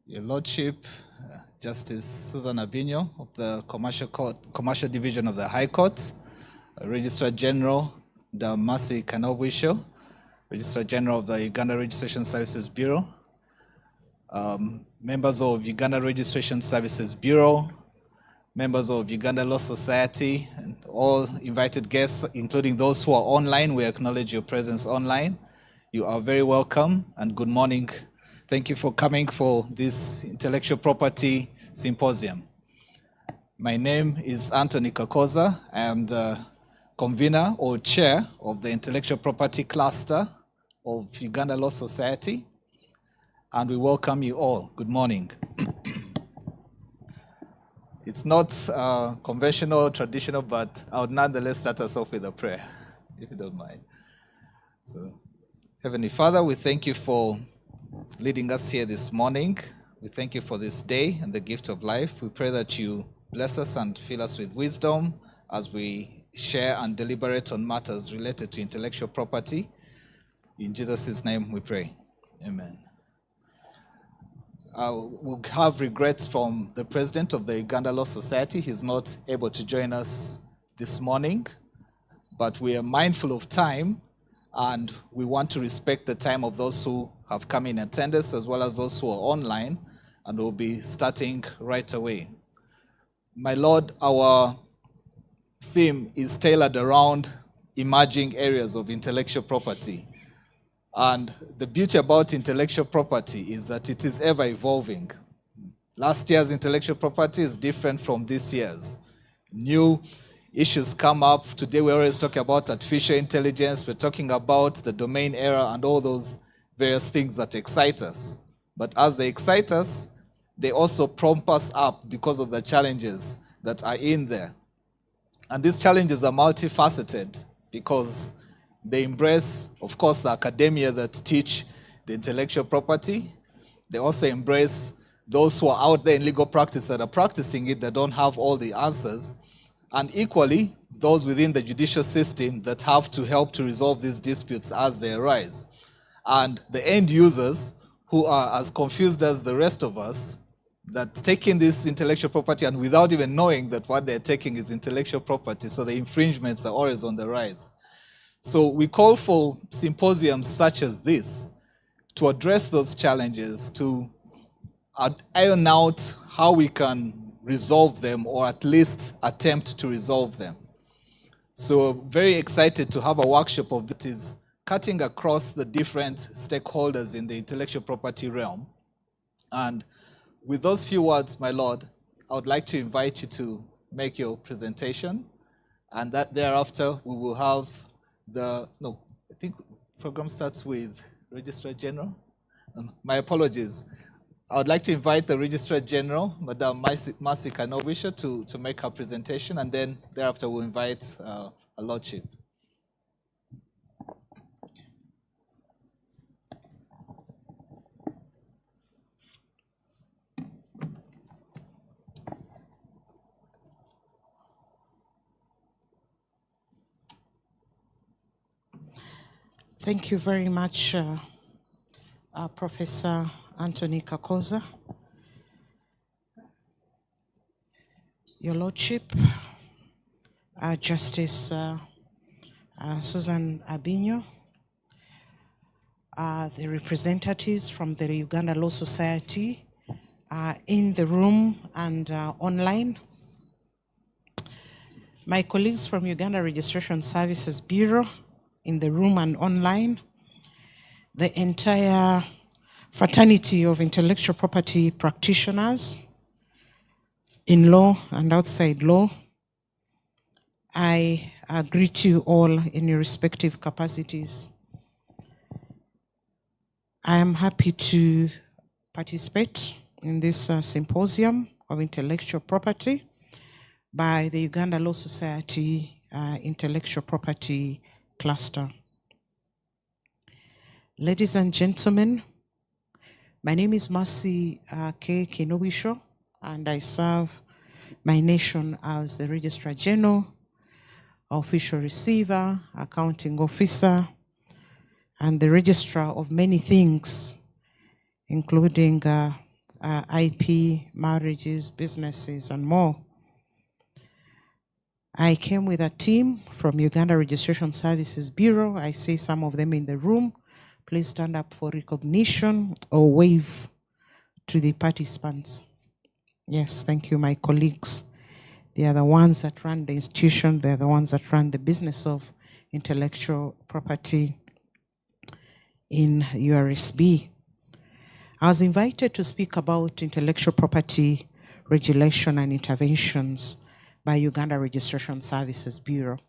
Your Lordship, Justice Susan Abinyo of the Commercial Division of the High Court, Registrar General Damasi Kanobwisho, Registrar General of the Uganda Registration Services Bureau, members of Uganda Registration Services Bureau, members of Uganda Law Society, and all invited guests, including those who are online. We acknowledge your presence online. You are very welcome and good morning. Thank you for coming for this Intellectual Property Symposium. My name is Anthony Kakoza. I am the convener or chair of the Intellectual Property Cluster of Uganda Law Society, and we welcome you all. Good morning. It's not conventional, traditional, but I would nonetheless start us off with a prayer, if you don't mind. So, Heavenly Father, we thank you for leading us here this morning. We thank you for this day and the gift of life. We pray that you bless us and fill us with wisdom as we share and deliberate on matters related to intellectual property. In Jesus' name we pray. Amen. We'll have regrets from the president of the Uganda Law Society. He's not able to join us this morning, but we are mindful of time and we want to respect the time of those who have come in attendance as well as those who are online, and we'll be starting right away. My Lord, our theme is tailored around emerging areas of intellectual property. And the beauty about intellectual property is that it is ever evolving. Last year's intellectual property is different from this year's. New issues come up. Today we always talk about artificial intelligence. We're talking about the domain era and all those various things that excite us. But as they excite us, they also prompt us up because of the challenges that are in there. And these challenges are multifaceted because they embrace, of course, the academia that teach the intellectual property. They also embrace those who are out there in legal practice that are practicing it, that don't have all the answers. And equally, those within the judicial system that have to help to resolve these disputes as they arise. And the end users, who are as confused as the rest of us, that taking this intellectual property and without even knowing that what they're taking is intellectual property, so the infringements are always on the rise. So we call for symposiums such as this to address those challenges, to iron out how we can resolve them or at least attempt to resolve them. So very excited to have a workshop of that is cutting across the different stakeholders in the intellectual property realm. And with those few words, my Lord, I would like to invite you to make your presentation, and that thereafter we will have I think program starts with Registrar General. My apologies. I would like to invite the Registrar General, Madam Masi Kanobwisho, to make her presentation, and then thereafter we'll invite a Lordship. Thank you very much, Professor Anthony Kakoza. Your Lordship, Justice Susan Abinyo, the representatives from the Uganda Law Society in the room and online, my colleagues from Uganda Registration Services Bureau in the room and online, the entire fraternity of intellectual property practitioners in law and outside law. I greet you all in your respective capacities. I am happy to participate in this symposium of intellectual property by the Uganda Law Society Intellectual Property Cluster. Ladies and gentlemen, my name is Masi K. Kinobisho, and I serve my nation as the Registrar General, Official Receiver, Accounting Officer, and the Registrar of many things, including IP, marriages, businesses, and more. I came with a team from Uganda Registration Services Bureau. I see some of them in the room. Please stand up for recognition or wave to the participants. Yes, thank you, my colleagues. They are the ones that run the institution. They're the ones that run the business of intellectual property in URSB. I was invited to speak about intellectual property regulation and interventions by Uganda Registration Services Bureau.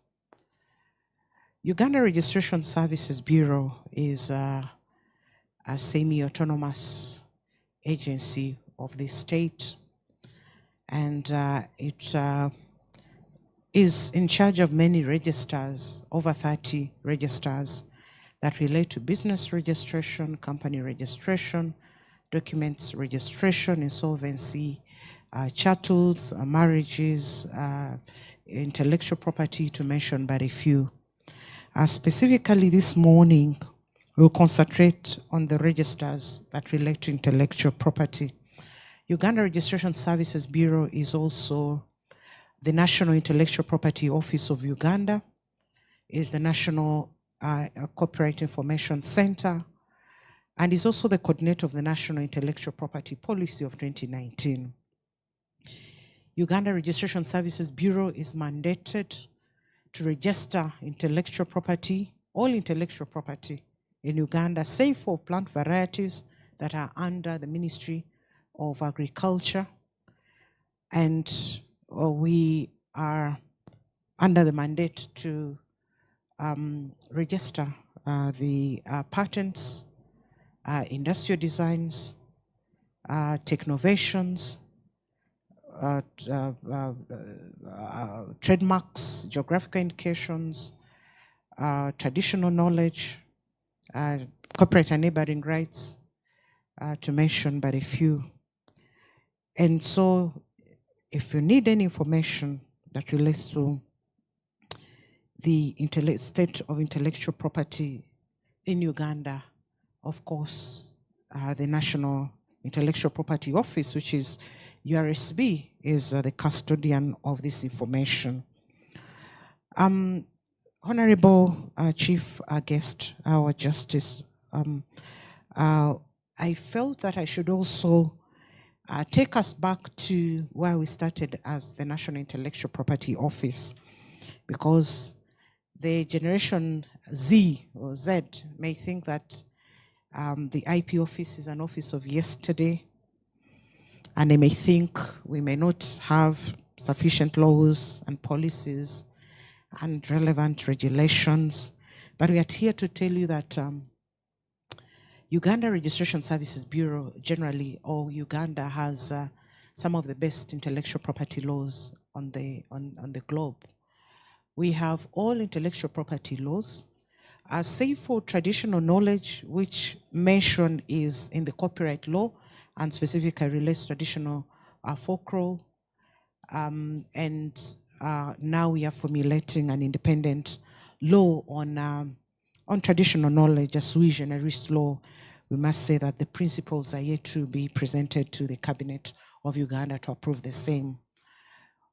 Uganda Registration Services Bureau is a semi-autonomous agency of the state, and it is in charge of many registers, over 30 registers that relate to business registration, company registration, documents registration, insolvency, chattels, marriages, intellectual property, to mention but a few. Specifically this morning, we'll concentrate on the registers that relate to intellectual property. Uganda Registration Services Bureau is also the National Intellectual Property Office of Uganda, is the National Copyright Information Center, and is also the coordinator of the National Intellectual Property Policy of 2019. Uganda Registration Services Bureau is mandated to register intellectual property, all intellectual property in Uganda, save for plant varieties that are under the Ministry of Agriculture. And we are under the mandate to register the patents, industrial designs, technovations, trademarks, geographical indications, traditional knowledge, copyright and neighboring rights, to mention but a few. And so if you need any information that relates to the state of intellectual property in Uganda, of course, the National Intellectual Property Office, which is URSB, is the custodian of this information. Honorable Chief Guest, our Justice, I felt that I should also take us back to where we started as the National Intellectual Property Office, because the Generation Z or Z may think that the IP office is an office of yesterday, and they may think we may not have sufficient laws and policies and relevant regulations. But we are here to tell you that Uganda Registration Services Bureau generally, or Uganda, has some of the best intellectual property laws on the globe. We have all intellectual property laws, save for traditional knowledge, which mention is in the copyright law and specifically relates to traditional folklore. And now we are formulating an independent law on traditional knowledge, a sui generis law. We must say that the principles are yet to be presented to the Cabinet of Uganda to approve the same.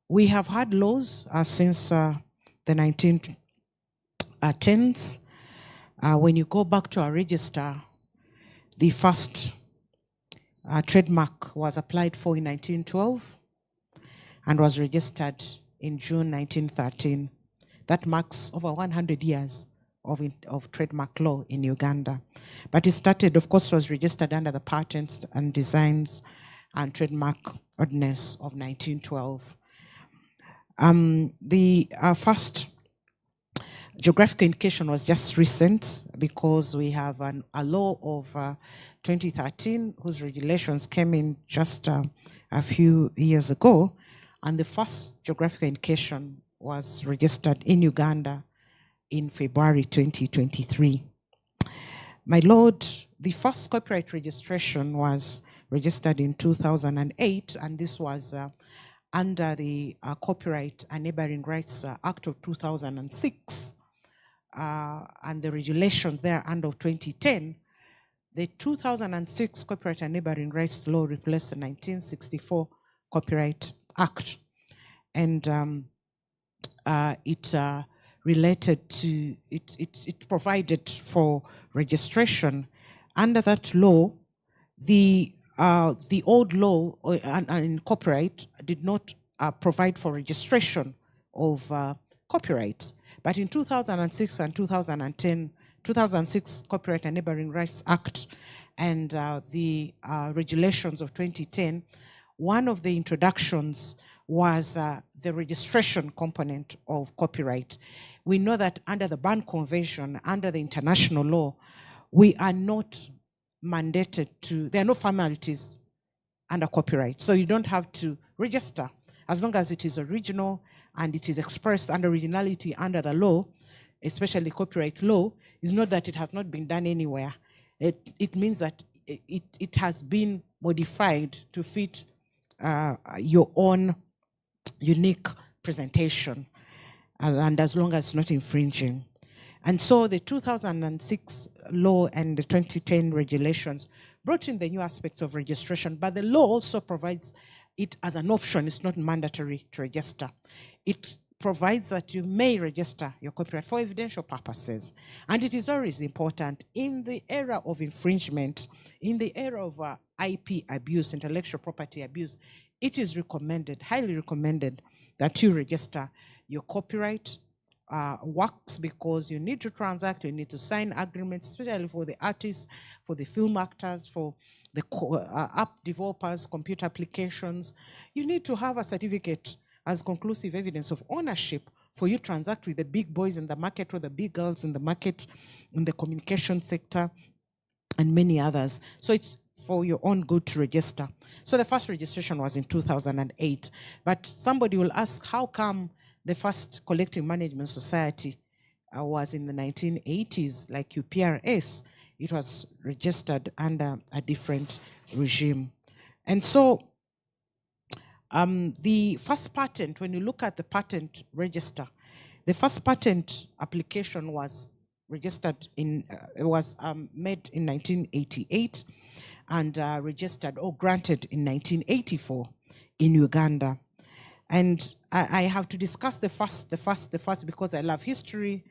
We have had laws since the 1910s. When you go back to our register, the first trademark was applied for in 1912 and was registered in June 1913. That marks over 100 years of trademark law in Uganda. But it started, of course, was registered under the Patents and Designs and Trademark Ordinance of 1912. The first geographical indication was just recent, because we have a law of 2013 whose regulations came in just a few years ago, and the first geographical indication was registered in Uganda in February 2023. My Lord, the first copyright registration was registered in 2008, and this was under the Copyright and Neighboring Rights Act of 2006, and the regulations there under 2010. The 2006 Copyright and Neighboring Rights Law replaced the 1964 Copyright Act. And it related to, it provided for registration. Under that law, the old law in copyright did not provide for registration of copyrights. But in 2006 and 2010, 2006 Copyright and Neighboring Rights Act and the regulations of 2010, one of the introductions was the registration component of copyright. We know that under the Berne Convention, under the international law, we are not mandated to, there are no formalities under copyright. So you don't have to register as long as it is original and it is expressed under originality under the law, especially copyright law. It's not that it has not been done anywhere. It means that it has been modified to fit your own unique presentation, and as long as it's not infringing. And so the 2006 law and the 2010 regulations brought in the new aspects of registration, but the law also provides it as an option. It's not mandatory to register. It provides that you may register your copyright for evidential purposes. And it is always important in the era of infringement, in the era of IP abuse, intellectual property abuse, it is recommended, highly recommended, that you register your copyright works, because you need to transact, you need to sign agreements, especially for the artists, for the film actors, for the app developers, computer applications. You need to have a certificate as conclusive evidence of ownership for you to transact with the big boys in the market or the big girls in the market, in the communication sector, and many others. So it's for your own good to register. So the first registration was in 2008. But somebody will ask, how come the first collective management society was in the 1980s, like UPRS? It was registered under a different regime. And so the first patent, when you look at the patent register, the first patent application was registered in, made in 1988 and registered or granted in 1984 in Uganda. And I have to discuss the first because I love history,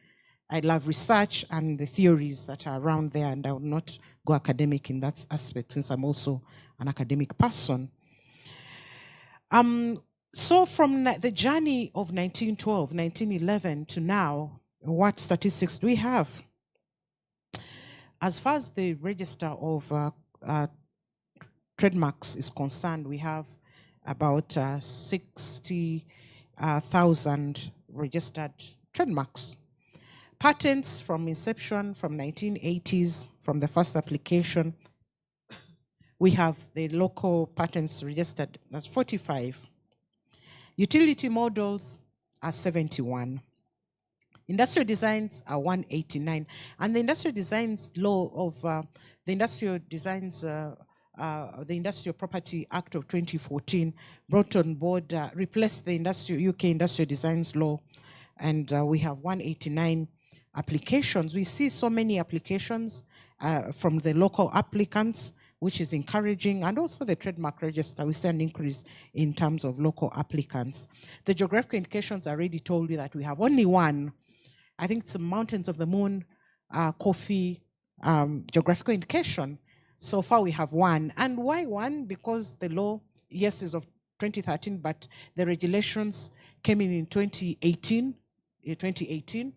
I love research and the theories that are around there, and I will not go academic in that aspect since I'm also an academic person. So from the journey of 1912, 1911 to now, what statistics do we have? As far as the register of trademarks is concerned, we have about 60,000 registered trademarks. Patents from inception, from 1980s, from the first application, we have the local patents registered, that's 45. Utility models are 71. Industrial designs are 189. And the industrial designs law of the Industrial Designs, the Industrial Property Act of 2014 brought on board, replaced the UK Industrial Designs law, and we have 189 applications. We see so many applications from the local applicants, which is encouraging, and also the trademark register, we see an increase in terms of local applicants. The geographical indications, I already told you that we have only one. I think it's the Mountains of the Moon coffee geographical indication. So far we have one. And why one? Because the law, yes, is of 2013, but the regulations came in 2018.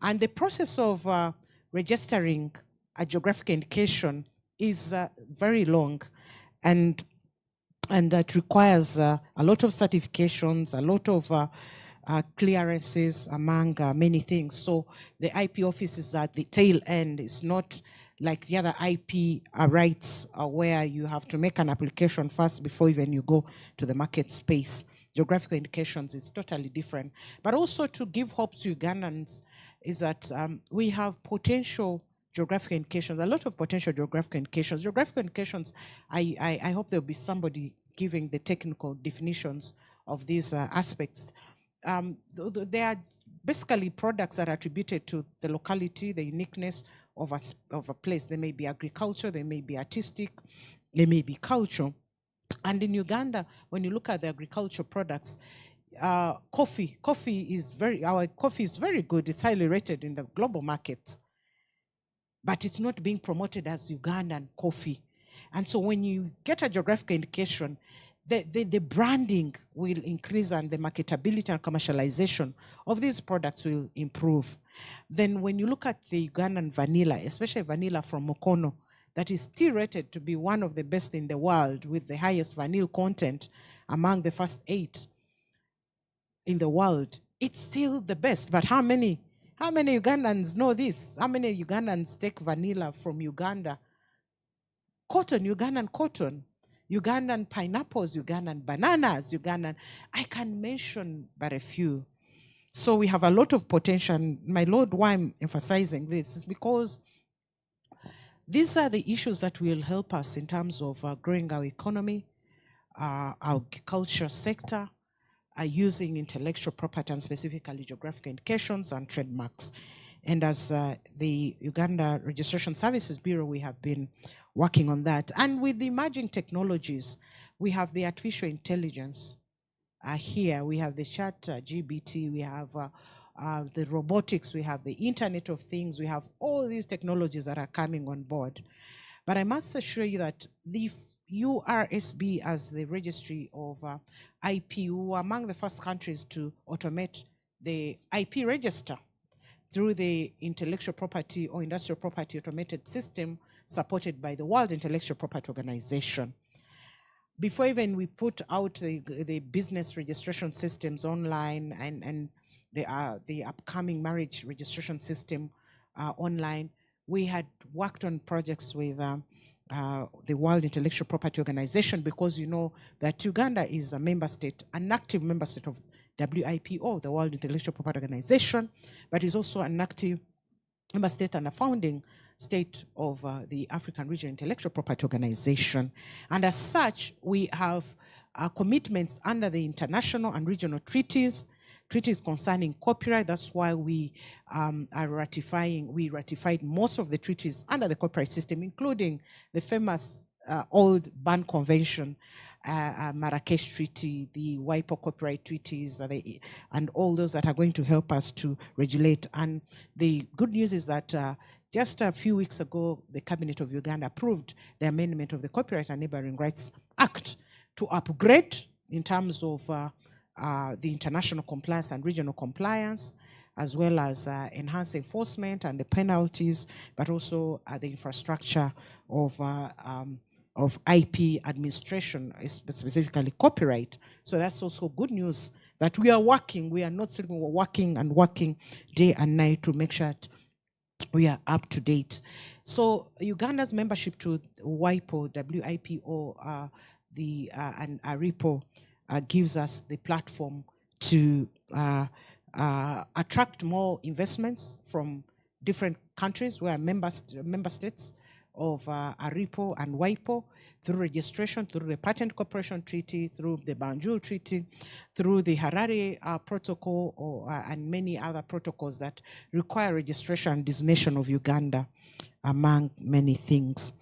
And the process of registering a geographical indication is very long, and it requires a lot of certifications, a lot of clearances, among many things. So the IP office is at the tail end. It's not like the other IP rights where you have to make an application first before even you go to the market space. Geographical indications is totally different. But also to give hope to Ugandans is that we have potential geographical indications, a lot of potential geographical indications. Geographical indications, I hope there'll be somebody giving the technical definitions of these aspects. They are basically products that are attributed to the locality, the uniqueness of a place. They may be agriculture, they may be artistic, they may be culture. And in Uganda, when you look at the agricultural products, our coffee is very good. It's highly rated in the global market, but it's not being promoted as Ugandan coffee. And so when you get a geographical indication, the branding will increase and the marketability and commercialization of these products will improve. Then when you look at the Ugandan vanilla, especially vanilla from Mukono, that is still rated to be one of the best in the world with the highest vanilla content among the first 8 in the world, it's still the best. But how many Ugandans know this? How many Ugandans take vanilla from Uganda? Cotton, Ugandan cotton, Ugandan pineapples, Ugandan bananas, Ugandan. I can mention but a few. So we have a lot of potential. My Lord, why I'm emphasizing this is because these are the issues that will help us in terms of growing our economy, our agriculture sector, using intellectual property and specifically geographical indications and trademarks. And as the Uganda Registration Services Bureau, we have been working on that. And with the emerging technologies, we have the artificial intelligence here. We have the chat GBT, we have the robotics, we have the Internet of Things, we have all these technologies that are coming on board. But I must assure you that the URSB, as the registry of IP, were among the first countries to automate the IP register through the intellectual property or industrial property automated system supported by the World Intellectual Property Organization. Before even we put out the business registration systems online and the upcoming marriage registration system online, we had worked on projects with the World Intellectual Property Organization, because you know that Uganda is a member state, an active member state of WIPO, the World Intellectual Property Organization, but is also an active member state and a founding state of the African Regional Intellectual Property Organization. And as such, we have commitments under the international and regional treaties concerning copyright. That's why we ratified most of the treaties under the copyright system, including the famous old Berne Convention, Marrakesh Treaty, the WIPO copyright treaties, and all those that are going to help us to regulate. And the good news is that just a few weeks ago, the Cabinet of Uganda approved the amendment of the Copyright and Neighboring Rights Act to upgrade in terms of the international compliance and regional compliance, as well as enhance enforcement and the penalties, but also the infrastructure of IP administration, specifically copyright. So that's also good news that we are working. We are not sleeping, we're working and working day and night to make sure that we are up to date. So Uganda's membership to WIPO, WIPO, and ARIPO gives us the platform to attract more investments from different countries. We are member states of ARIPO and WIPO through registration, through the Patent Cooperation Treaty, through the Banjul Treaty, through the Harare Protocol, and many other protocols that require registration and designation of Uganda, among many things.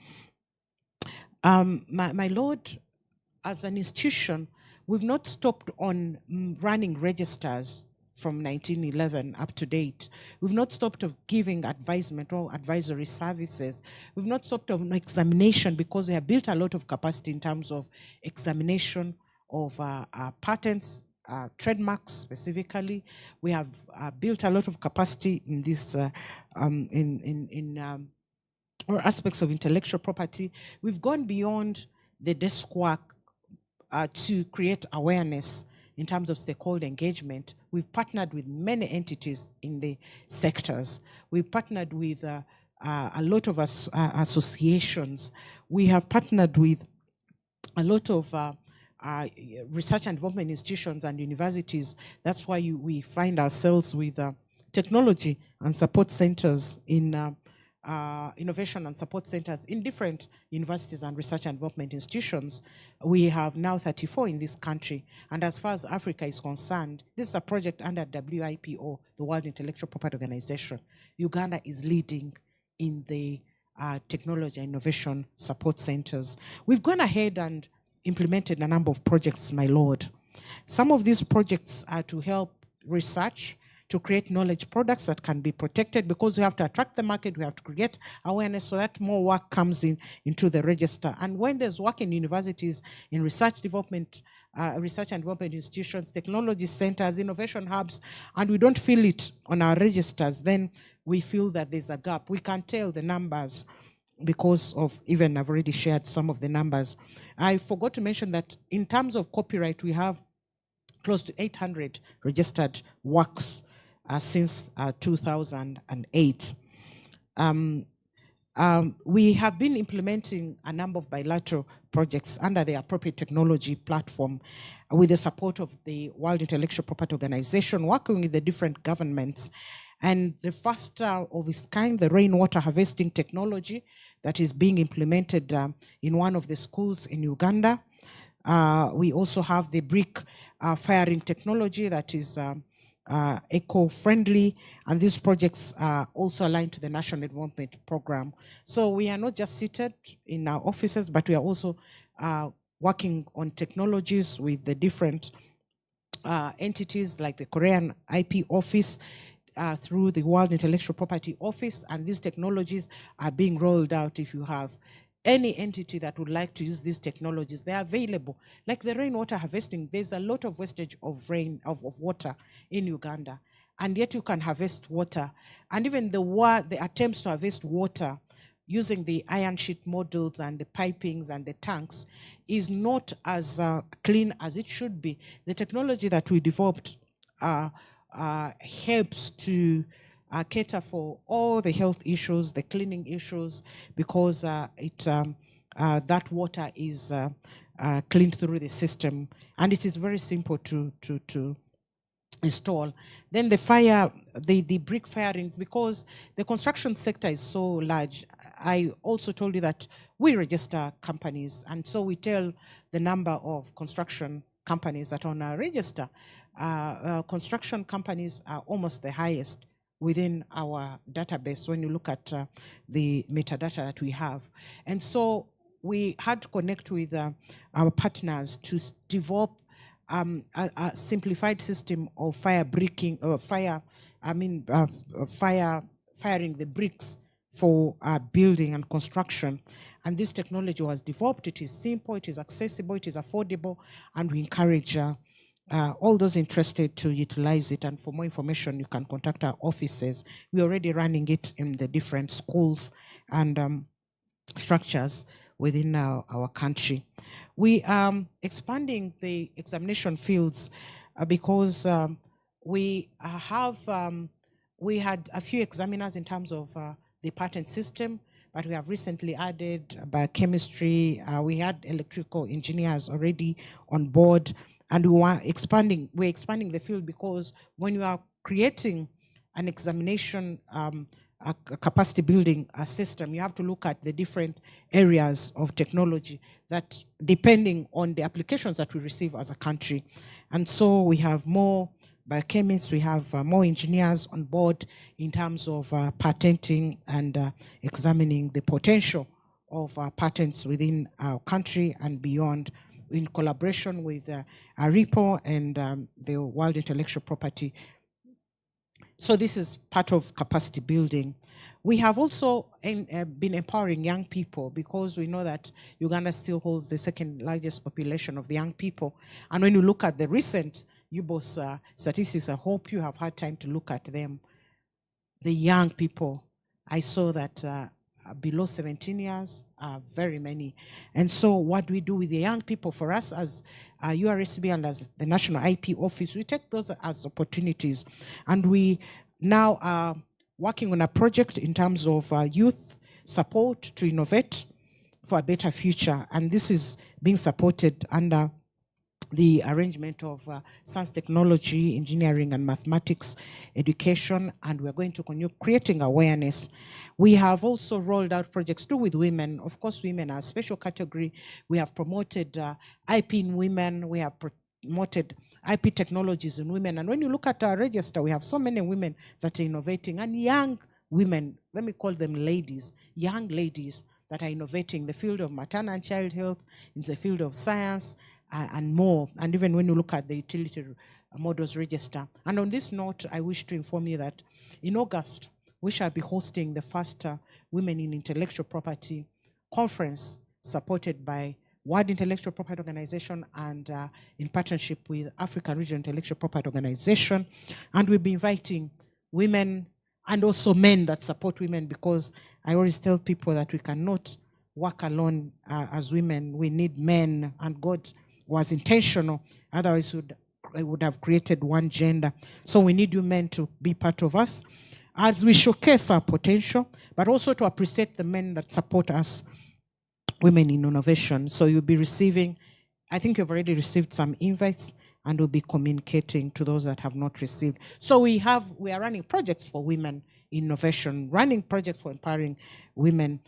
My Lord, as an institution, we've not stopped on running registers from 1911 up to date. We've not stopped of giving advisement or advisory services. We've not stopped on examination, because we have built a lot of capacity in terms of examination of patents, trademarks specifically. We have built a lot of capacity in this or aspects of intellectual property. We've gone beyond the desk work to create awareness in terms of stakeholder engagement. We've partnered with many entities in the sectors. We've partnered with a lot of associations. We have partnered with a lot of research and development institutions and universities. That's why we find ourselves with technology and support centers in innovation and support centers in different universities and research and development institutions. We have now 34 in this country. And as far as Africa is concerned, this is a project under WIPO, the World Intellectual Property Organization. Uganda is leading in the technology and innovation support centers. We've gone ahead and implemented a number of projects, my lord. Some of these projects are to help research, to create knowledge products that can be protected, because we have to attract the market, we have to create awareness so that more work comes into the register. And when there's work in universities, in research development, research and development institutions, technology centers, innovation hubs, and we don't feel it on our registers, then we feel that there's a gap. We can tell the numbers because of, even I've already shared some of the numbers. I forgot to mention that in terms of copyright, we have close to 800 registered works since 2008. We have been implementing a number of bilateral projects under the appropriate technology platform with the support of the World Intellectual Property Organization, working with the different governments. And the first of its kind, the rainwater harvesting technology that is being implemented in one of the schools in Uganda. We also have the brick firing technology that is eco-friendly, and these projects are also aligned to the National Development Program. So we are not just seated in our offices, but we are also working on technologies with the different entities like the Korean IP Office, through the World Intellectual Property Office, and these technologies are being rolled out. If you have any entity that would like to use these technologies, they are available. Like the rainwater harvesting, there's a lot of wastage of water in Uganda, and yet you can harvest water. And even the attempts to harvest water using the iron sheet models and the pipings and the tanks is not as clean as it should be. The technology that we developed helps to cater for all the health issues, the cleaning issues, because that water is cleaned through the system, and it is very simple to install. Then the brick firings, because the construction sector is so large. I also told you that we register companies, and so we tell the number of construction companies that are on our register. Construction companies are almost the highest within our database when you look at the metadata that we have. And so we had to connect with our partners to develop a simplified system of firing the bricks for building and construction. And this technology was developed. It is simple, it is accessible, it is affordable, and we encourage all those interested to utilize it. And for more information, you can contact our offices. We're already running it in the different schools and structures within our country. We are expanding the examination fields because we had a few examiners in terms of the patent system, but we have recently added biochemistry. We had electrical engineers already on board. And we're expanding the field, because when you are creating an examination, a capacity building system, you have to look at the different areas of technology that, depending on the applications that we receive as a country. And so we have more biochemists, we have more engineers on board in terms of patenting and examining the potential of patents within our country and beyond, in collaboration with ARIPO and the World Intellectual Property. So this is part of capacity building. We have also been empowering young people, because we know that Uganda still holds the second largest population of the young people. And when you look at the recent UBOS statistics, I hope you have had time to look at them. The young people, I saw that below 17 years are very many. And so what we do with the young people, for us as URSB and as the National IP Office, we take those as opportunities. And we now are working on a project in terms of youth support to innovate for a better future. And this is being supported under the arrangement of science, technology, engineering, and mathematics education, and we're going to continue creating awareness. We have also rolled out projects too with women. Of course, women are a special category. We have promoted IP in women. We have promoted IP technologies in women. And when you look at our register, we have so many women that are innovating, and young women let me call them ladies, young ladies that are innovating in the field of maternal and child health, in the field of science, and more. And even when you look at the utility models register. And on this note, I wish to inform you that in August, we shall be hosting the first Women in Intellectual Property conference supported by World Intellectual Property Organization and in partnership with African Regional Intellectual Property Organization. And we'll be inviting women and also men that support women, because I always tell people that we cannot work alone as women. We need men, and God was intentional. Otherwise, I would have created one gender. So we need you men to be part of us as we showcase our potential, but also to appreciate the men that support us, women in innovation. So you'll be receiving, I think you've already received some invites, and we'll be communicating to those that have not received. So we are running projects for women in innovation, running projects for empowering women,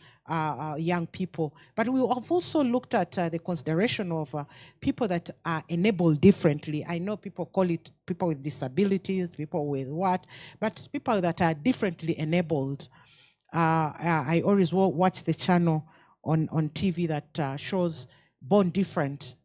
young people. But we have also looked at the consideration of people that are enabled differently. I know people call it people with disabilities, people with what, but people that are differently enabled. I always watch the channel on TV that shows born different.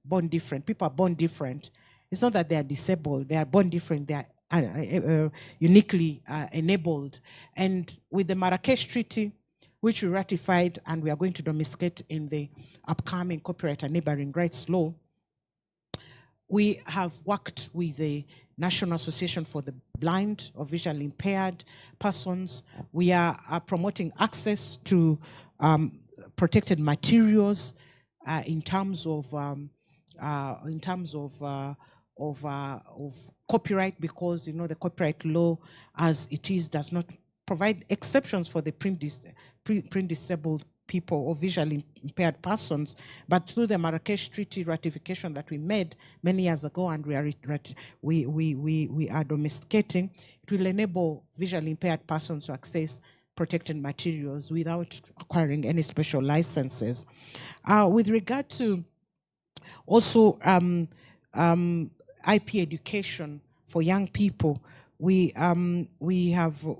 People are born different. It's not that they are disabled. They are born different. They are uniquely enabled. And with the Marrakesh Treaty, which we ratified and we are going to domesticate in the upcoming copyright and neighboring rights law, we have worked with the National Association for the Blind or Visually Impaired Persons. We are promoting access to protected materials in terms of copyright, because the copyright law as it is does not provide exceptions for the print disabled people or visually impaired persons. But through the Marrakesh Treaty ratification that we made many years ago, and we are domesticating, it will enable visually impaired persons to access protected materials without acquiring any special licenses. With regard to also IP education for young people, we are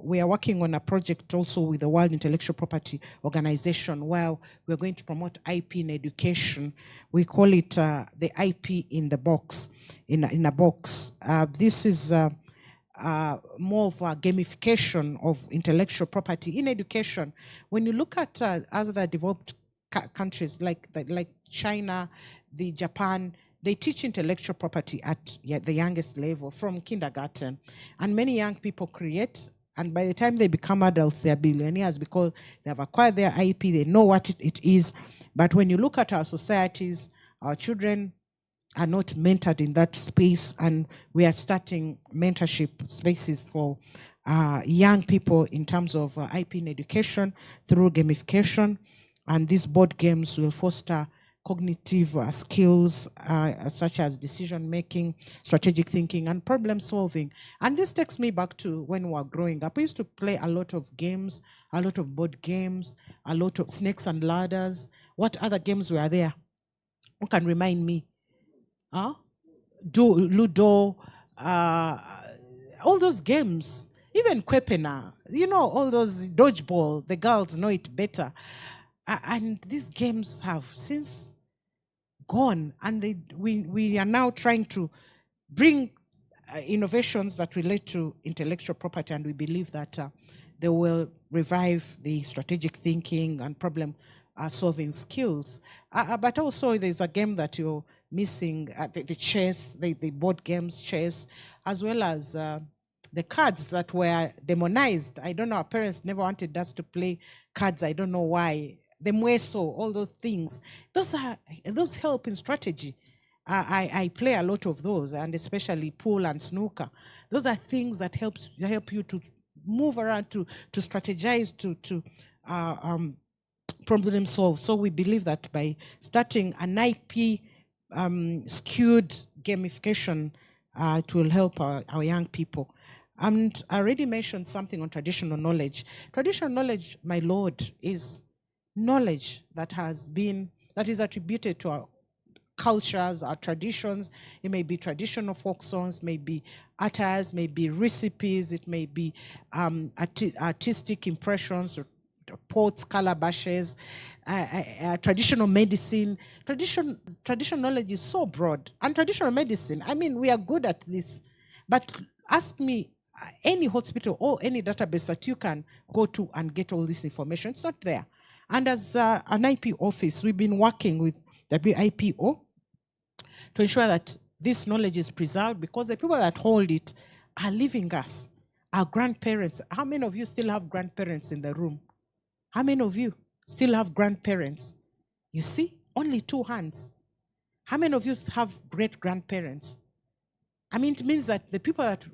working on a project also with the World Intellectual Property Organization, where we're going to promote IP in education. We call it the IP in the box, in a box. This is more of a gamification of intellectual property in education. When you look at other developed countries like China, Japan, they teach intellectual property at the youngest level from kindergarten. And many young people create, and by the time they become adults, they're billionaires because they have acquired their IP, they know what it is. But when you look at our societies, our children are not mentored in that space, and we are starting mentorship spaces for young people in terms of IP in education through gamification. And these board games will foster cognitive skills such as decision making, strategic thinking, and problem solving. And this takes me back to when we were growing up. We used to play a lot of games, a lot of board games, a lot of snakes and ladders. What other games were there? Who can remind me? Ludo, all those games, even Kwepena, all those dodgeball, the girls know it better. And these games have since gone, and we are now trying to bring innovations that relate to intellectual property, and we believe that they will revive the strategic thinking and problem solving skills. But also there's a game that you're missing, the chess, the board games, chess, as well as the cards that were demonized. I don't know, our parents never wanted us to play cards. I don't know why. The mueso, all those things, those help in strategy. I play a lot of those, and especially pool and snooker. Those are things that help you to move around, to strategize, to problem solve. So we believe that by starting an IP skewed gamification, it will help our young people. And I already mentioned something on traditional knowledge. Traditional knowledge, my lord, is knowledge that is attributed to our cultures, our traditions. It may be traditional folk songs, may be attires, may be recipes, it may be artistic impressions, or pots, calabashes, traditional medicine. Traditional knowledge is so broad. And traditional medicine, I mean, we are good at this. But ask me any hospital or any database that you can go to and get all this information. It's not there. And as an IP office, we've been working with WIPO to ensure that this knowledge is preserved, because the people that hold it are leaving us, our grandparents. How many of you still have grandparents in the room? How many of you still have grandparents? You see, only 2 hands. How many of you have great-grandparents? I mean, it means that the people that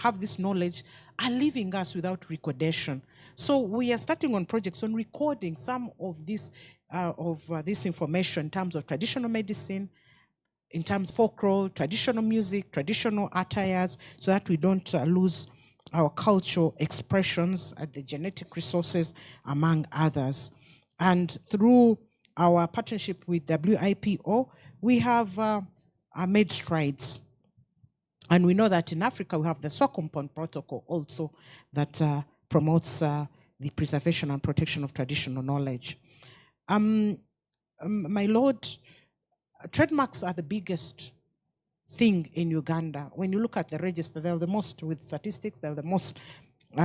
have this knowledge are leaving us without recordation. So we are starting on projects on recording some of this information in terms of traditional medicine, in terms of folklore, traditional music, traditional attires, so that we don't lose our cultural expressions and the genetic resources, among others. And through our partnership with WIPO, we have made strides. And we know that in Africa, we have the Swakopmund Protocol also that promotes the preservation and protection of traditional knowledge. My Lord, trademarks are the biggest thing in Uganda. When you look at the register, they're the most, with statistics, they're the most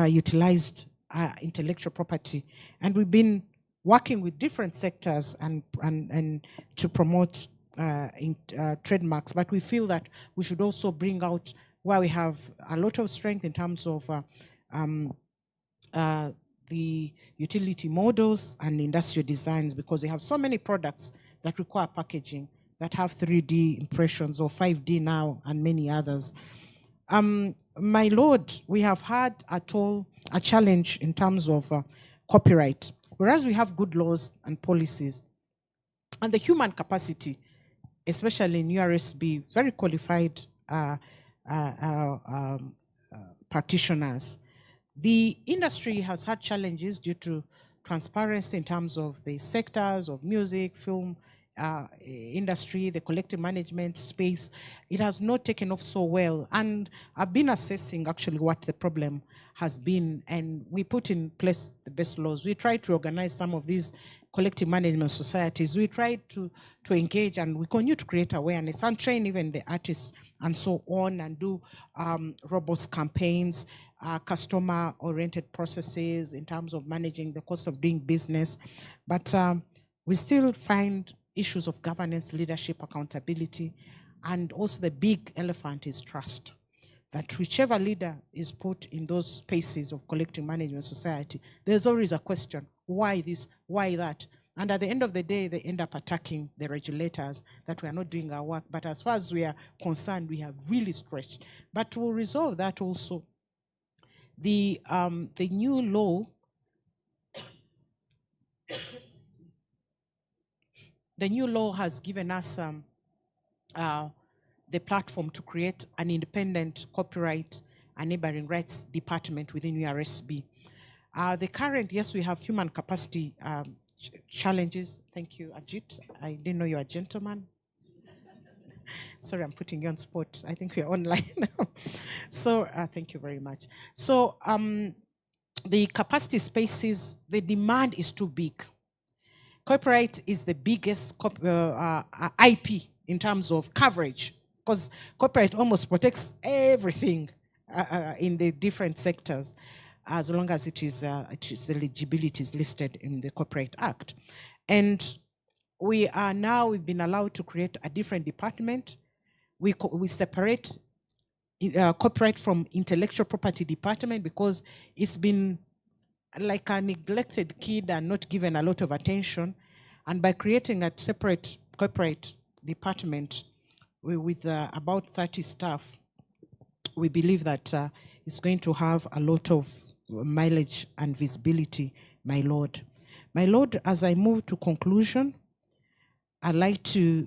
utilized intellectual property. And we've been working with different sectors and to promote trademarks, but we feel that we should also bring out where we have a lot of strength in terms of the utility models and industrial designs, because we have so many products that require packaging that have 3D impressions or 5D now, and many others. My Lord, we have had a challenge in terms of copyright, whereas we have good laws and policies, and the human capacity, especially in URSB, very qualified practitioners. The industry has had challenges due to transparency in terms of the sectors of music, film, industry, the collective management space. It has not taken off so well. And I've been assessing actually what the problem has been, and we put in place the best laws. We tried to organize some of these collective management societies. We tried to engage, and we continue to create awareness and train even the artists and so on, and do robust campaigns, customer-oriented processes in terms of managing the cost of doing business. But we still find issues of governance, leadership, accountability, and also the big elephant is trust. That whichever leader is put in those spaces of collective management society, there's always a question, why this, why that? And at the end of the day, they end up attacking the regulators that we are not doing our work. But as far as we are concerned, we have really stretched. But to resolve that also, the new law, has given us the platform to create an independent copyright and neighboring rights department within URSB. The current, yes, we have human capacity challenges. Thank you, Ajit. I didn't know you're a gentleman. Sorry, I'm putting you on spot. I think we're online now. So thank you very much. So the capacity spaces, the demand is too big. Copyright is the biggest IP in terms of coverage, because copyright almost protects everything in the different sectors, as long as its eligibility is listed in the Copyright Act. And we've been allowed to create a different department. We separate copyright from intellectual property department, because it's been like a neglected kid and not given a lot of attention. And by creating a separate copyright department with about 30 staff, we believe that it's going to have a lot of mileage and visibility, my Lord. My Lord, as I move to conclusion, I'd like to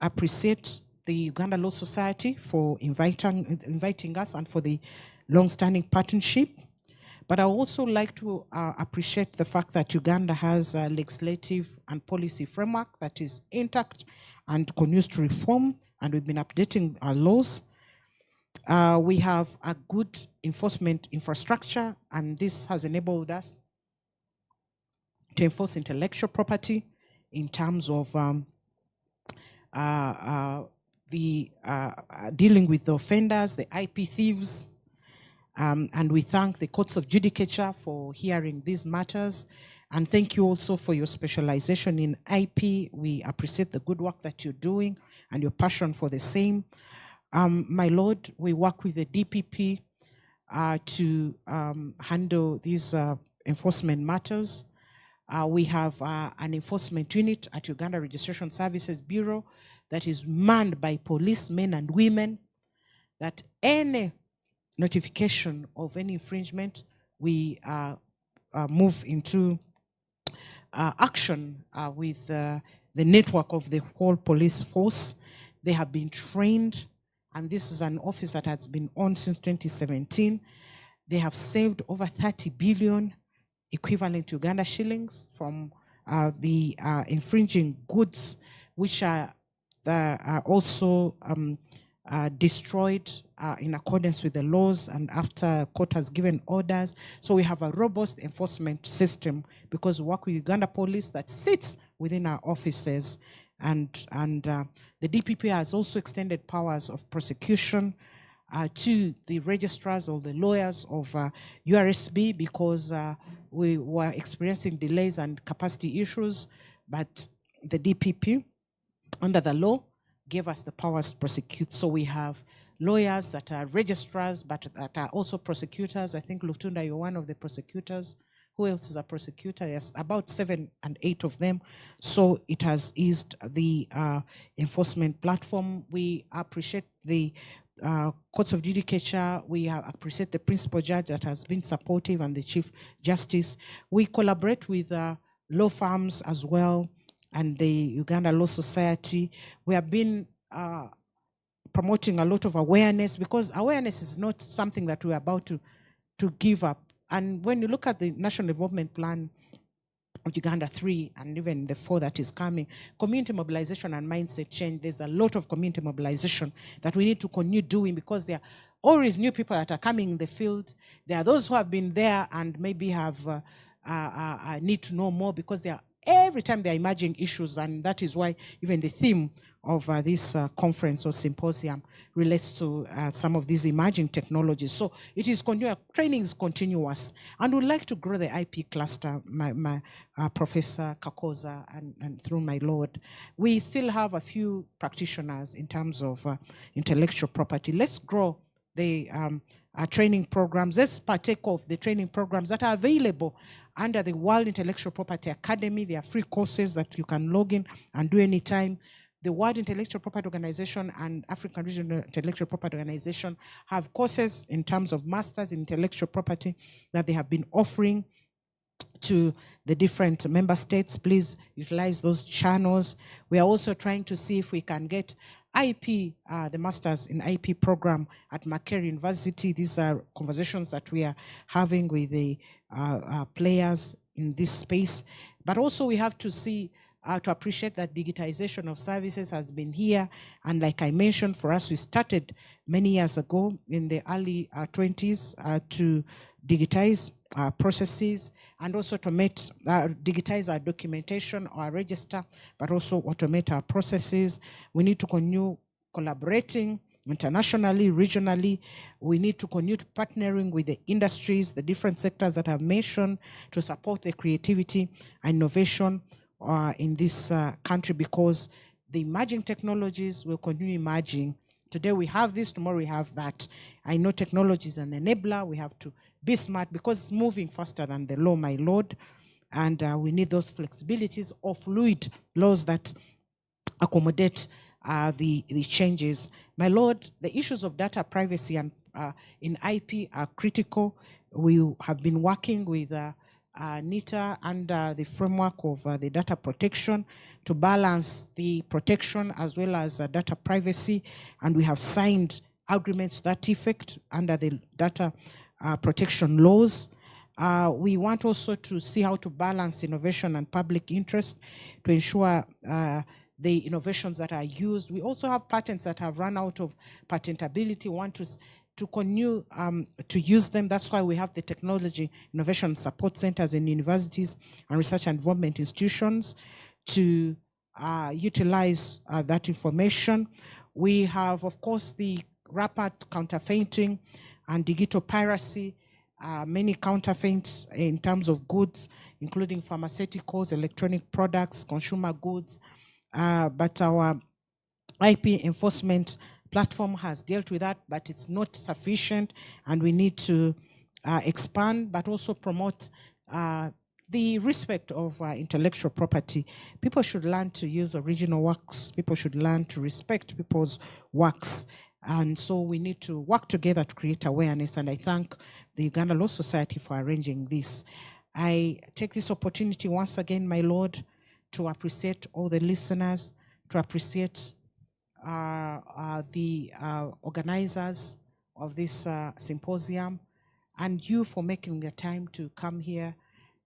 appreciate the Uganda Law Society for inviting us and for the long-standing partnership. But I also like to appreciate the fact that Uganda has a legislative and policy framework that is intact and continues to reform, and we've been updating our laws. We have a good enforcement infrastructure, and this has enabled us to enforce intellectual property in terms of dealing with the offenders, the IP thieves. And we thank the courts of judicature for hearing these matters. And thank you also for your specialization in IP. We appreciate the good work that you're doing and your passion for the same. My Lord, we work with the DPP to handle these enforcement matters. We have an enforcement unit at Uganda Registration Services Bureau that is manned by policemen and women, that any notification of any infringement, we move into action with the network of the whole police force. They have been trained, and this is an office that has been on since 2017. They have saved over 30 billion equivalent to Uganda shillings from the infringing goods, which are also destroyed in accordance with the laws and after court has given orders. So we have a robust enforcement system because we work with Uganda Police that sits within our offices, and the DPP has also extended powers of prosecution to the registrars or the lawyers of URSB because we were experiencing delays and capacity issues, but the DPP, under the law, gave us the powers to prosecute. So we have lawyers that are registrars, but that are also prosecutors. I think, Lutunda, you're one of the prosecutors. Who else is a prosecutor? Yes, about 7 and 8 of them. So it has eased the enforcement platform. We appreciate the courts of judicature. We appreciate the principal judge that has been supportive and the chief justice. We collaborate with law firms as well and the Uganda Law Society. We have been promoting a lot of awareness because awareness is not something that we're about to give up. And when you look at the National Development Plan of Uganda 3 and even the 4 that is coming, community mobilization and mindset change, there's a lot of community mobilization that we need to continue doing because there are always new people that are coming in the field. There are those who have been there and maybe have need to know more because they are every time they're emerging issues, and that is why even the theme of this conference or symposium relates to some of these emerging technologies. So it is continuous, training is continuous, and we'd like to grow the IP cluster, my Professor Kakoza, and through my Lord. We still have a few practitioners in terms of intellectual property. Let's grow the training programs. Let's partake of the training programs that are available under the World Intellectual Property Academy. There are free courses that you can log in and do anytime. The World Intellectual Property Organization and African Regional Intellectual Property Organization have courses in terms of masters in intellectual property that they have been offering to the different member states. Please utilize those channels. We are also trying to see if we can get IP, the Masters in IP program at Makerere University. These are conversations that we are having with the players in this space. But also we have to see, to appreciate that digitization of services has been here. And like I mentioned, for us, we started many years ago in the early 20s to digitize processes and also automate, digitize our documentation, our register, but also automate our processes. We need to continue collaborating internationally, regionally. We need to continue partnering with the industries, the different sectors that I've mentioned, to support the creativity and innovation in this country, because the emerging technologies will continue emerging. Today we have this, tomorrow we have that. I know technology is an enabler. We have to be smart because it's moving faster than the law, my Lord. And we need those flexibilities or fluid laws that accommodate the changes. My Lord, the issues of data privacy and in IP are critical. We have been working with NITA under the framework of the data protection to balance the protection as well as data privacy, and we have signed agreements to that effect under the data protection laws. We want also to see how to balance innovation and public interest to ensure the innovations that are used. We also have patents that have run out of patentability. We want to to continue to use them. That's why we have the Technology Innovation Support Centers in universities and research and development institutions to utilize that information. We have, of course, the rapid counterfeiting and digital piracy, many counterfeits in terms of goods, including pharmaceuticals, electronic products, consumer goods, but our IP enforcement platform has dealt with that, but it's not sufficient, and we need to expand, but also promote the respect of intellectual property. People should learn to use original works. People should learn to respect people's works. And so we need to work together to create awareness. And I thank the Uganda Law Society for arranging this. I take this opportunity once again, my Lord, to appreciate all the listeners, to appreciate the organizers of this symposium, and you for making the time to come here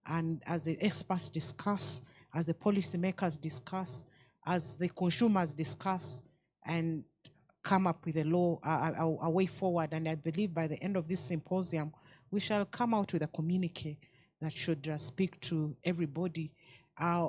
and as the experts discuss, as the policymakers discuss, as the consumers discuss, and come up with a way forward. And I believe by the end of this symposium, we shall come out with a communique that should speak to everybody.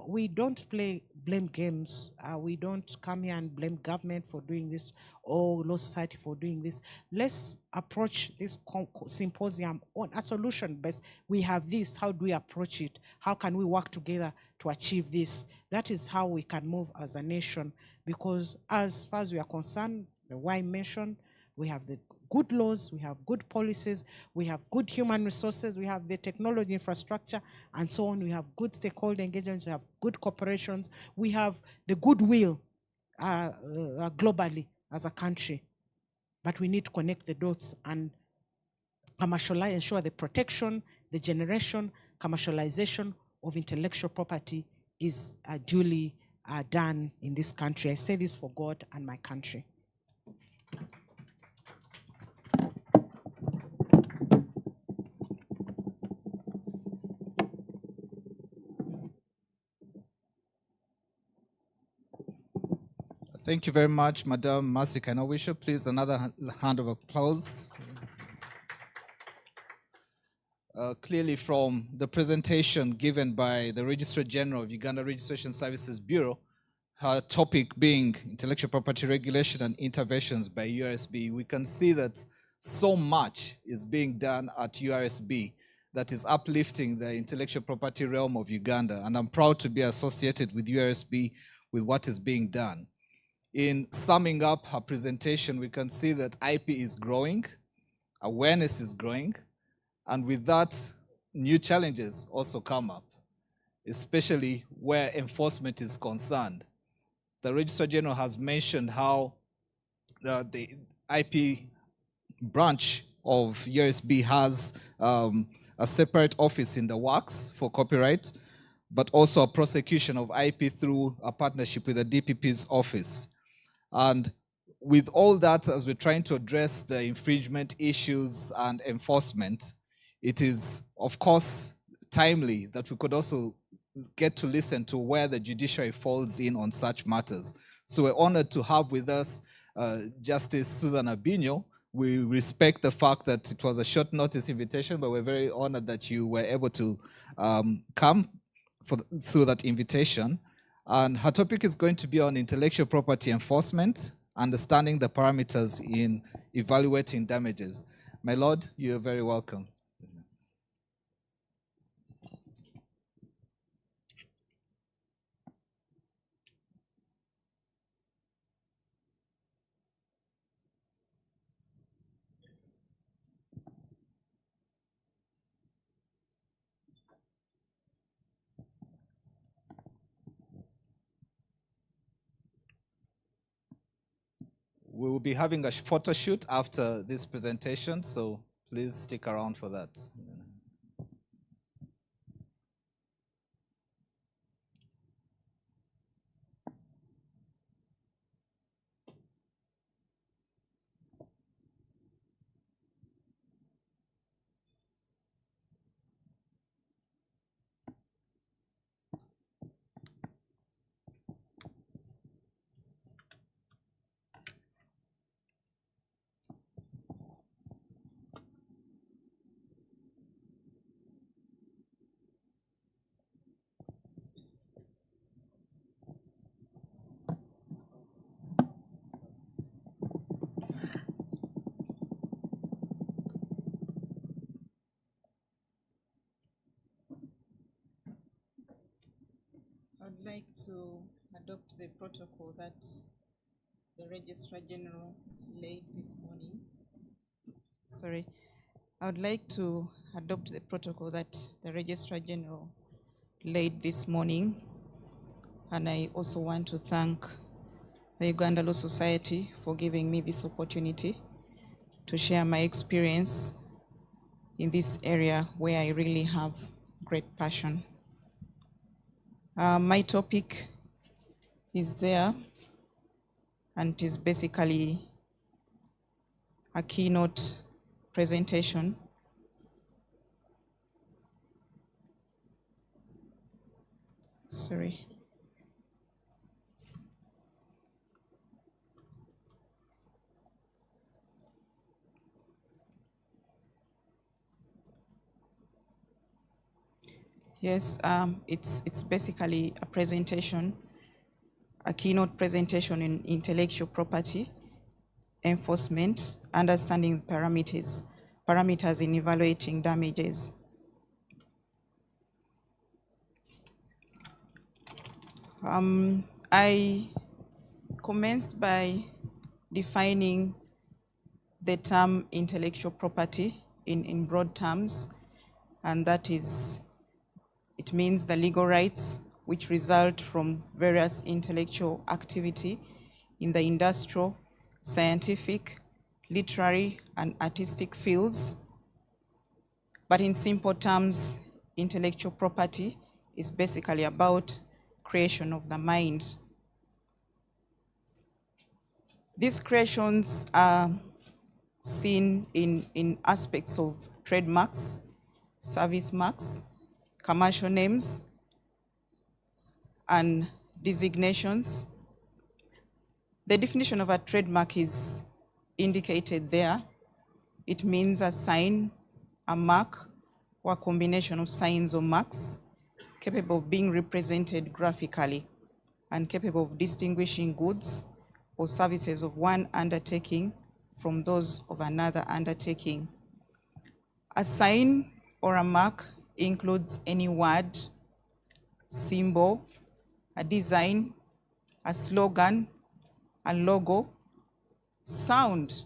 We don't play blame games. We don't come here and blame government for doing this or law society for doing this. Let's approach this symposium on a solution base. We have this, how do we approach it? How can we work together to achieve this? That is how we can move as a nation, because as far as we are concerned, the why mentioned, we have the good laws, we have good policies, we have good human resources, we have the technology infrastructure, and so on. We have good stakeholder engagements, we have good corporations, we have the goodwill globally as a country. But we need to connect the dots and commercialize, ensure the protection, the generation, commercialization of intellectual property is duly done in this country. I say this for God and my country. Thank you very much, Madam Mercy Kanowisho. Please, another hand of applause. Clearly from the presentation given by the Registrar General of Uganda Registration Services Bureau, her topic being intellectual property regulation and interventions by URSB, we can see that so much is being done at URSB that is uplifting the intellectual property realm of Uganda. And I'm proud to be associated with URSB with what is being done. In summing up her presentation, we can see that IP is growing, awareness is growing, and with that, new challenges also come up, especially where enforcement is concerned. The Registrar General has mentioned how the IP branch of URSB has a separate office in the works for copyright, but also a prosecution of IP through a partnership with the DPP's office. And with all that, as we're trying to address the infringement issues and enforcement, it is, of course, timely that we could also get to listen to where the judiciary falls in on such matters. So we're honored to have with us Justice Susan Abinyo. We respect the fact that it was a short notice invitation, but we're very honored that you were able to come through that invitation. And her topic is going to be on intellectual property enforcement, understanding the parameters in evaluating damages. My Lord, you are very welcome. We will be having a photo shoot after this presentation, so please stick around for that. like to adopt the protocol that the Registrar General laid this morning. I would like to adopt the protocol that the Registrar General laid this morning, and I also want to thank the Uganda Law Society for giving me this opportunity to share my experience in this area where I really have great passion. My topic is there, and it is basically a keynote presentation. Sorry. Yes, it's basically a presentation, a keynote presentation in intellectual property enforcement, understanding parameters in evaluating damages. I commenced by defining the term intellectual property in broad terms, and that is, it means the legal rights which result from various intellectual activity in the industrial, scientific, literary, and artistic fields. But in simple terms, intellectual property is basically about creation of the mind. These creations are seen in aspects of trademarks, service marks, commercial names, and designations. The definition of a trademark is indicated there. It means a sign, a mark, or a combination of signs or marks capable of being represented graphically and capable of distinguishing goods or services of one undertaking from those of another undertaking. A sign or a mark includes any word, symbol, a design, a slogan, a logo, sound,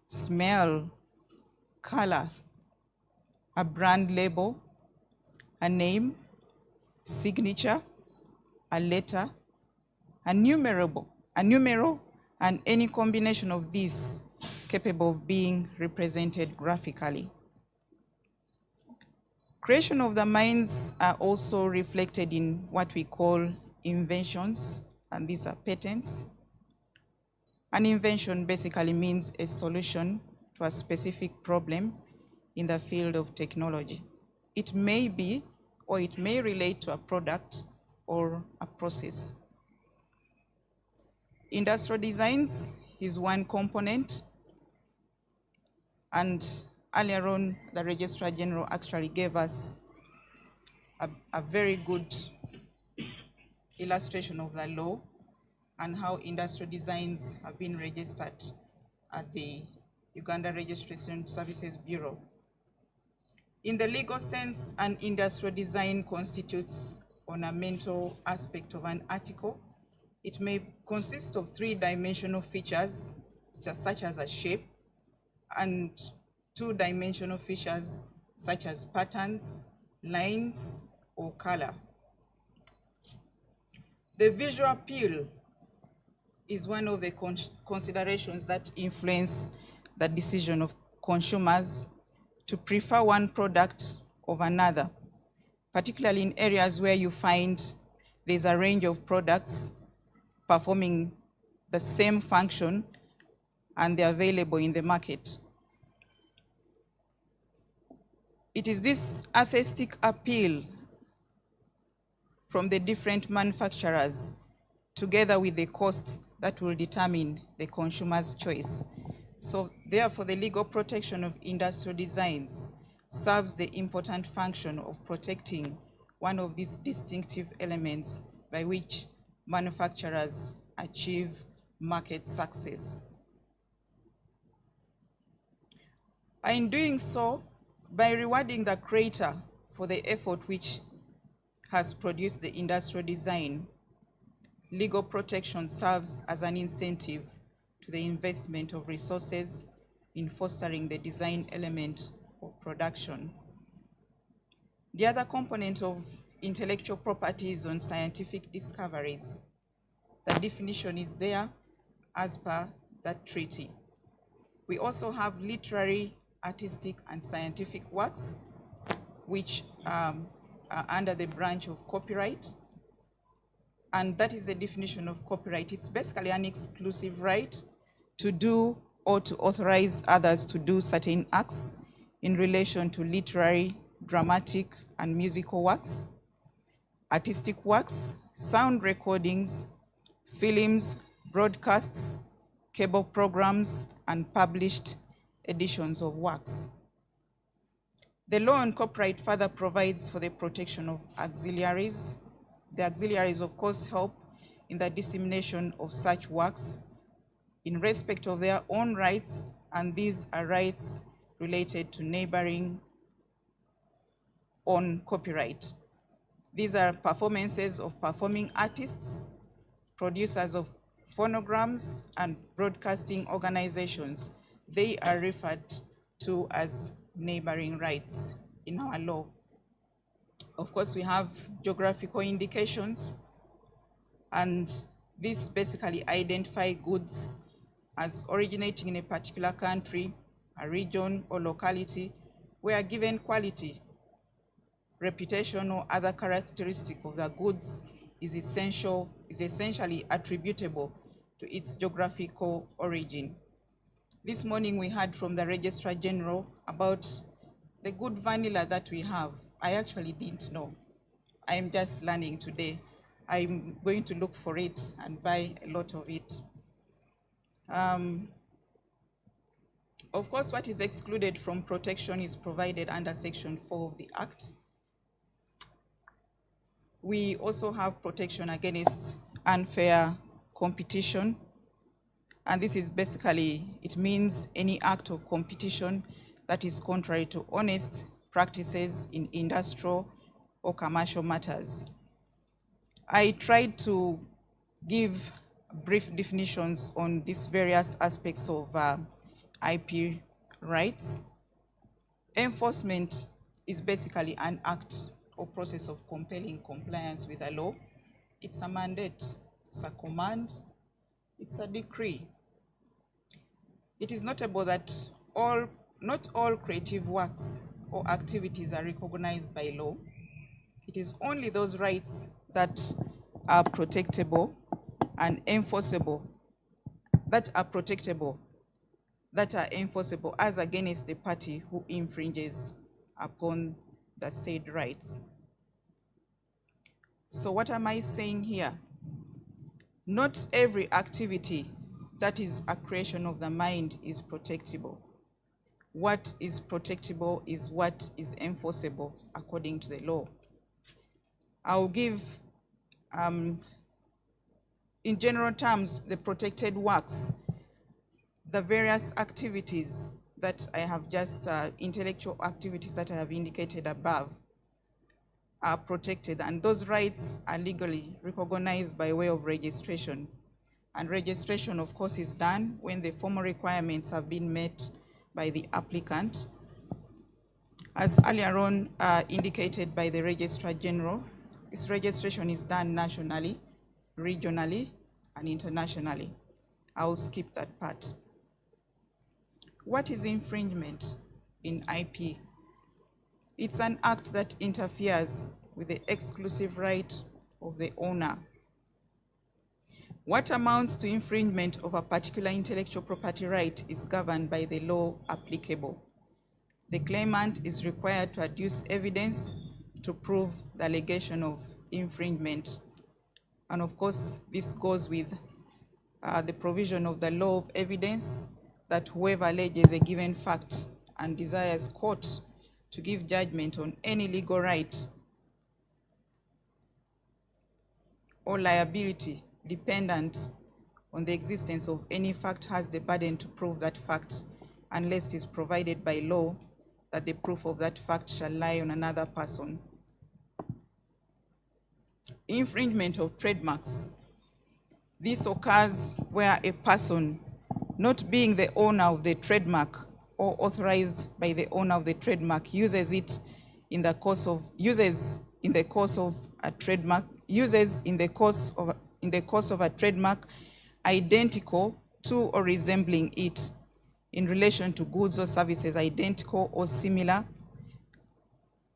smell, color, a brand label, a name, signature, a letter, a numeral, and any combination of these capable of being represented graphically. Creation of the minds are also reflected in what we call inventions, and these are patents. An invention basically means a solution to a specific problem in the field of technology. It may be, or it may relate to a product or a process. Industrial designs is one component, and earlier on, the Registrar General actually gave us a very good illustration of the law and how industrial designs have been registered at the Uganda Registration Services Bureau. In the legal sense, an industrial design constitutes ornamental aspect of an article. It may consist of three-dimensional features, such as a shape, and two-dimensional features, such as patterns, lines, or color. The visual appeal is one of the considerations that influence the decision of consumers to prefer one product over another, particularly in areas where you find there's a range of products performing the same function and they're available in the market. It is this aesthetic appeal from the different manufacturers, together with the cost, that will determine the consumer's choice. So therefore, the legal protection of industrial designs serves the important function of protecting one of these distinctive elements by which manufacturers achieve market success. In doing so, by rewarding the creator for the effort which has produced the industrial design. Legal protection serves as an incentive to the investment of resources in fostering the design element of production. The other component of intellectual property is on scientific discoveries. The definition is there as per that treaty. We also have literary, artistic, and scientific works, which are under the branch of copyright. And that is the definition of copyright. It's basically an exclusive right to do or to authorize others to do certain acts in relation to literary, dramatic, and musical works, artistic works, sound recordings, films, broadcasts, cable programs, and published editions of works. The law on copyright further provides for the protection of auxiliaries. The auxiliaries, of course, help in the dissemination of such works in respect of their own rights, and these are rights related to neighboring on copyright. These are performances of performing artists, producers of phonograms, and broadcasting organizations. They are referred to as neighboring rights in our law. Of course, we have geographical indications, and these basically identify goods as originating in a particular country, a region, or locality, where a given quality, reputation, or other characteristic of the goods is essentially attributable to its geographical origin. This morning we heard from the Registrar General about the good vanilla that we have. I actually didn't know. I am just learning today. I'm going to look for it and buy a lot of it. Of course, what is excluded from protection is provided under Section 4 of the Act. We also have protection against unfair competition. And this is basically, it means any act of competition that is contrary to honest practices in industrial or commercial matters. I tried to give brief definitions on these various aspects of IP rights. Enforcement is basically an act or process of compelling compliance with a law. It's a mandate, it's a command, it's a decree. It is notable that not all creative works or activities are recognized by law. It is only those rights that are protectable and enforceable, that are enforceable as against the party who infringes upon the said rights. So what am I saying here? Not every activity that is a creation of the mind is protectable. What is protectable is what is enforceable according to the law. I'll give, in general terms, the protected works, the various activities that I have just, intellectual activities that I have indicated above are protected, and those rights are legally recognized by way of registration. And registration, of course, is done when the formal requirements have been met by the applicant. As earlier on indicated by the Registrar General, this registration is done nationally, regionally, and internationally. I will skip that part. What is infringement in IP? It's an act that interferes with the exclusive right of the owner. What amounts to infringement of a particular intellectual property right is governed by the law applicable. The claimant is required to adduce evidence to prove the allegation of infringement. And of course, this goes with the provision of the law of evidence that whoever alleges a given fact and desires court to give judgment on any legal right or liability dependent on the existence of any fact has the burden to prove that fact, unless it is provided by law that the proof of that fact shall lie on another person. infringement of trademarks. This occurs where a person, not being the owner of the trademark or authorized by the owner of the trademark, uses in the course of a trademark identical to or resembling it in relation to goods or services identical or similar.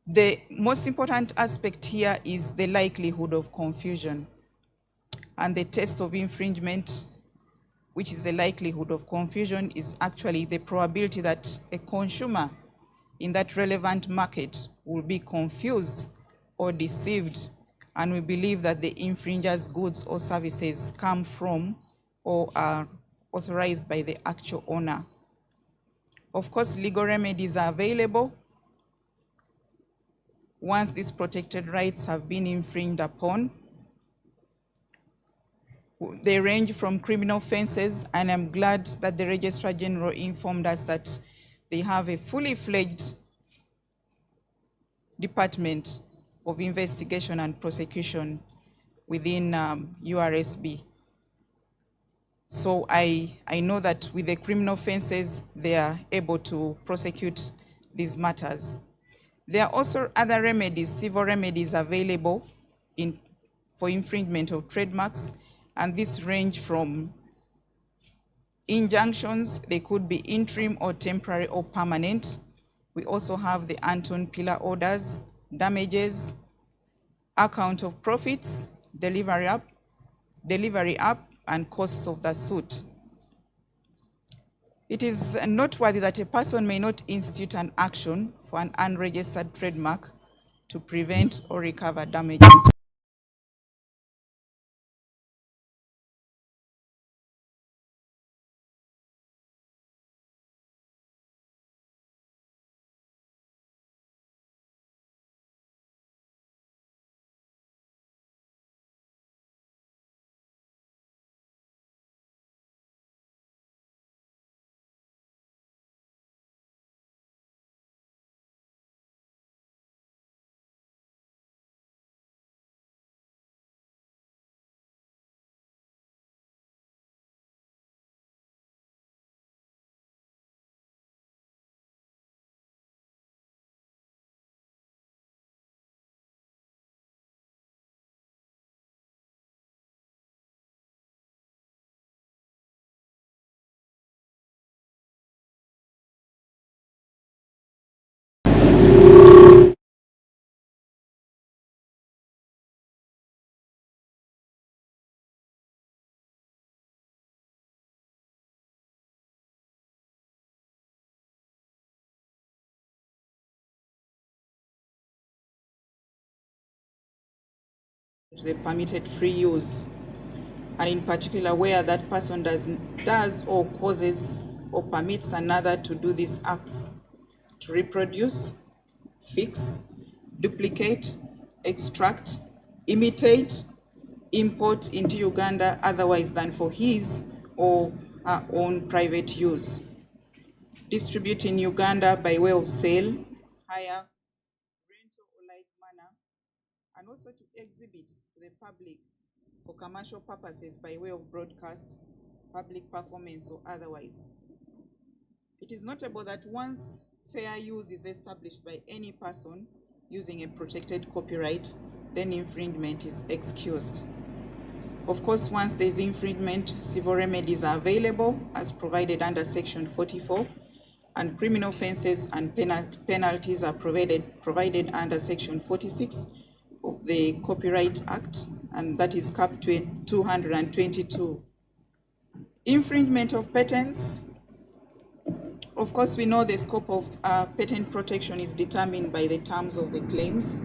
The most important aspect here is the likelihood of confusion. And the test of infringement, which is the likelihood of confusion, is actually the probability that a consumer in that relevant market will be confused or deceived and we believe that the infringer's goods or services come from or are authorized by the actual owner. Of course, legal remedies are available once these protected rights have been infringed upon. They range from criminal offenses, and I'm glad that the Registrar General informed us that they have a fully fledged Department of Investigation and Prosecution within URSB. So I know that with the criminal offenses, they are able to prosecute these matters. There are also other remedies, civil remedies available for infringement of trademarks, and this range from injunctions. They could be interim or temporary or permanent. We also have the Anton Pillar orders, damages, account of profits, delivery up, and costs of the suit. It is noteworthy that a person may not institute an action for an unregistered trademark to prevent or recover damages. The permitted free use, and in particular where that person does or causes or permits another to do these acts: to reproduce, fix, duplicate, extract, imitate, import into Uganda otherwise than for his or her own private use, distribute in Uganda by way of sale, hire, rental or like manner, and also to exhibit to the public for commercial purposes by way of broadcast, public performance, or otherwise. It is notable that once fair use is established by any person using a protected copyright, then infringement is excused. Of course, once there is infringement, civil remedies are available as provided under Section 44, and criminal offenses and penalties are provided under Section 46 of the Copyright Act, and that is capped to 222. Infringement of patents. Of course, we know the scope of patent protection is determined by the terms of the claims,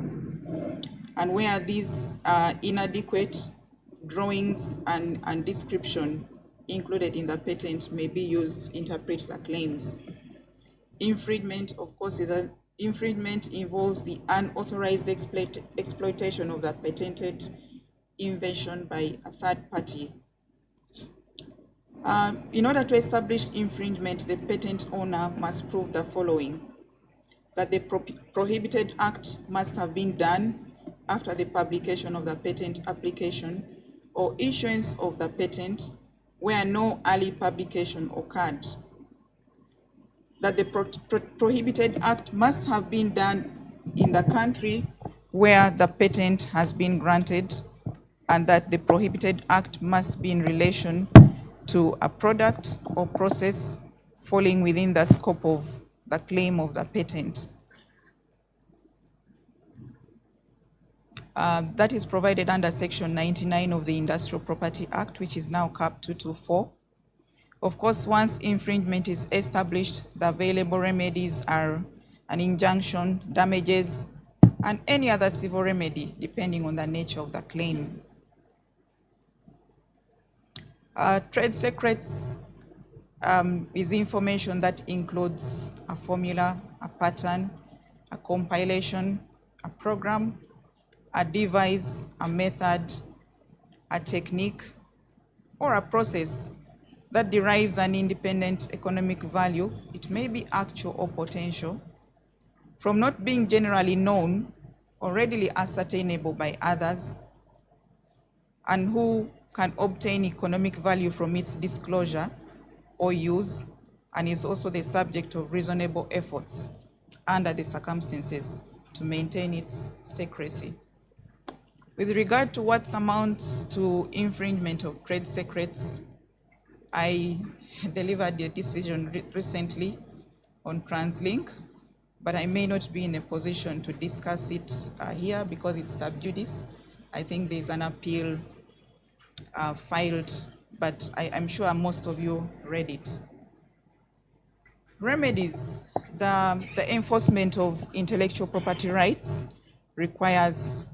and where these inadequate drawings and description included in the patent may be used to interpret the claims. Infringement, of course, infringement involves the unauthorized exploitation of the patented invention by a third party. In order to establish infringement, the patent owner must prove the following: that the prohibited act must have been done after the publication of the patent application or issuance of the patent where no early publication occurred. That the prohibited act must have been done in the country where the patent has been granted, and that the prohibited act must be in relation to a product or process falling within the scope of the claim of the patent. That is provided under Section 99 of the Industrial Property Act, which is now Cap 224. Of course, once infringement is established, the available remedies are an injunction, damages, and any other civil remedy, depending on the nature of the claim. Trade secrets is information that includes a formula, a pattern, a compilation, a program, a device, a method, a technique, or a process that derives an independent economic value, it may be actual or potential, from not being generally known or readily ascertainable by others, and who can obtain economic value from its disclosure or use, and is also the subject of reasonable efforts under the circumstances to maintain its secrecy. With regard to what amounts to infringement of trade secrets, I delivered a decision recently on TransLink, but I may not be in a position to discuss it here because it's sub judice. I think there's an appeal filed, but I'm sure most of you read it. Remedies. The enforcement of intellectual property rights requires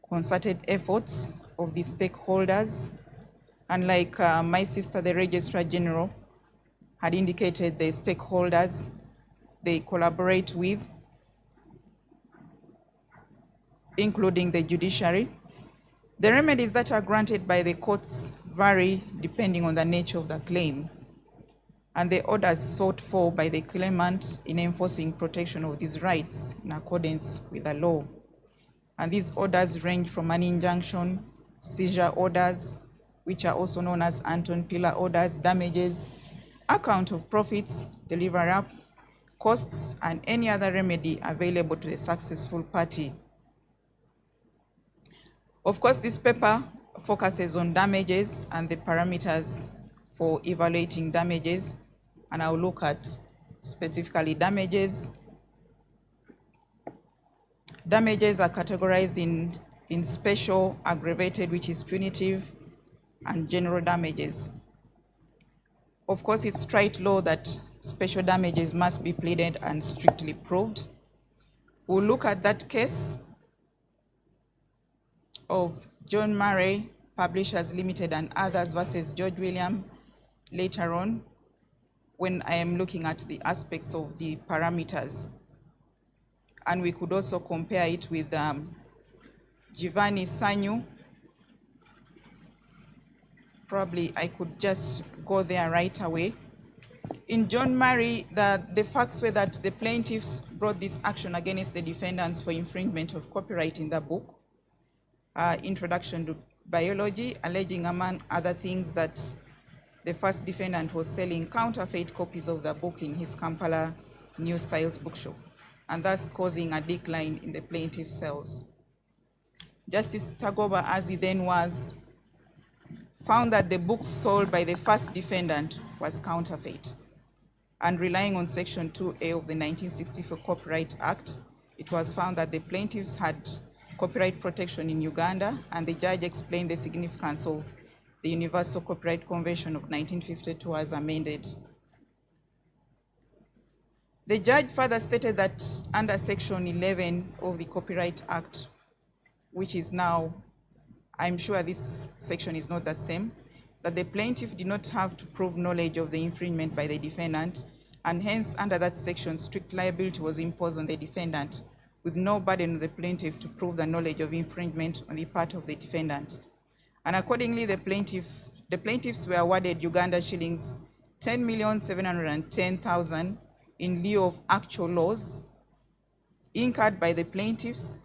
concerted efforts of the stakeholders, and like my sister, the Registrar General, had indicated, the stakeholders they collaborate with, including the judiciary. The remedies that are granted by the courts vary depending on the nature of the claim, and the orders sought for by the claimant in enforcing protection of these rights in accordance with the law. And these orders range from an injunction, seizure orders, which are also known as Anton Pillar orders, damages, account of profits, deliver up, costs, and any other remedy available to the successful party. Of course, this paper focuses on damages and the parameters for evaluating damages, and I'll look at specifically damages. Damages are categorized in special, aggravated, which is punitive, and general damages. Of course, it's straight law that special damages must be pleaded and strictly proved. We'll look at that case of John Murray, Publishers Limited and others versus George William later on, when I am looking at the aspects of the parameters. And we could also compare it with Giovanni Sanyu. Probably I could just go there right away. In John Murray, the facts were that the plaintiffs brought this action against the defendants for infringement of copyright in the book, Introduction to Biology, alleging, among other things, that the first defendant was selling counterfeit copies of the book in his Kampala New Styles bookshop, and thus causing a decline in the plaintiff's sales. Justice Tagoba, as he then was, found that the books sold by the first defendant was counterfeit, and relying on Section 2A of the 1964 Copyright Act, it was found that the plaintiffs had copyright protection in Uganda, and the judge explained the significance of the Universal Copyright Convention of 1952 as amended. The judge further stated that under Section 11 of the Copyright Act, which is now, I'm sure this section is not the same, that the plaintiff did not have to prove knowledge of the infringement by the defendant, and hence under that section, strict liability was imposed on the defendant, with no burden on the plaintiff to prove the knowledge of infringement on the part of the defendant. And accordingly, the plaintiffs were awarded Uganda shillings 10,710,000 in lieu of actual loss incurred by the plaintiffs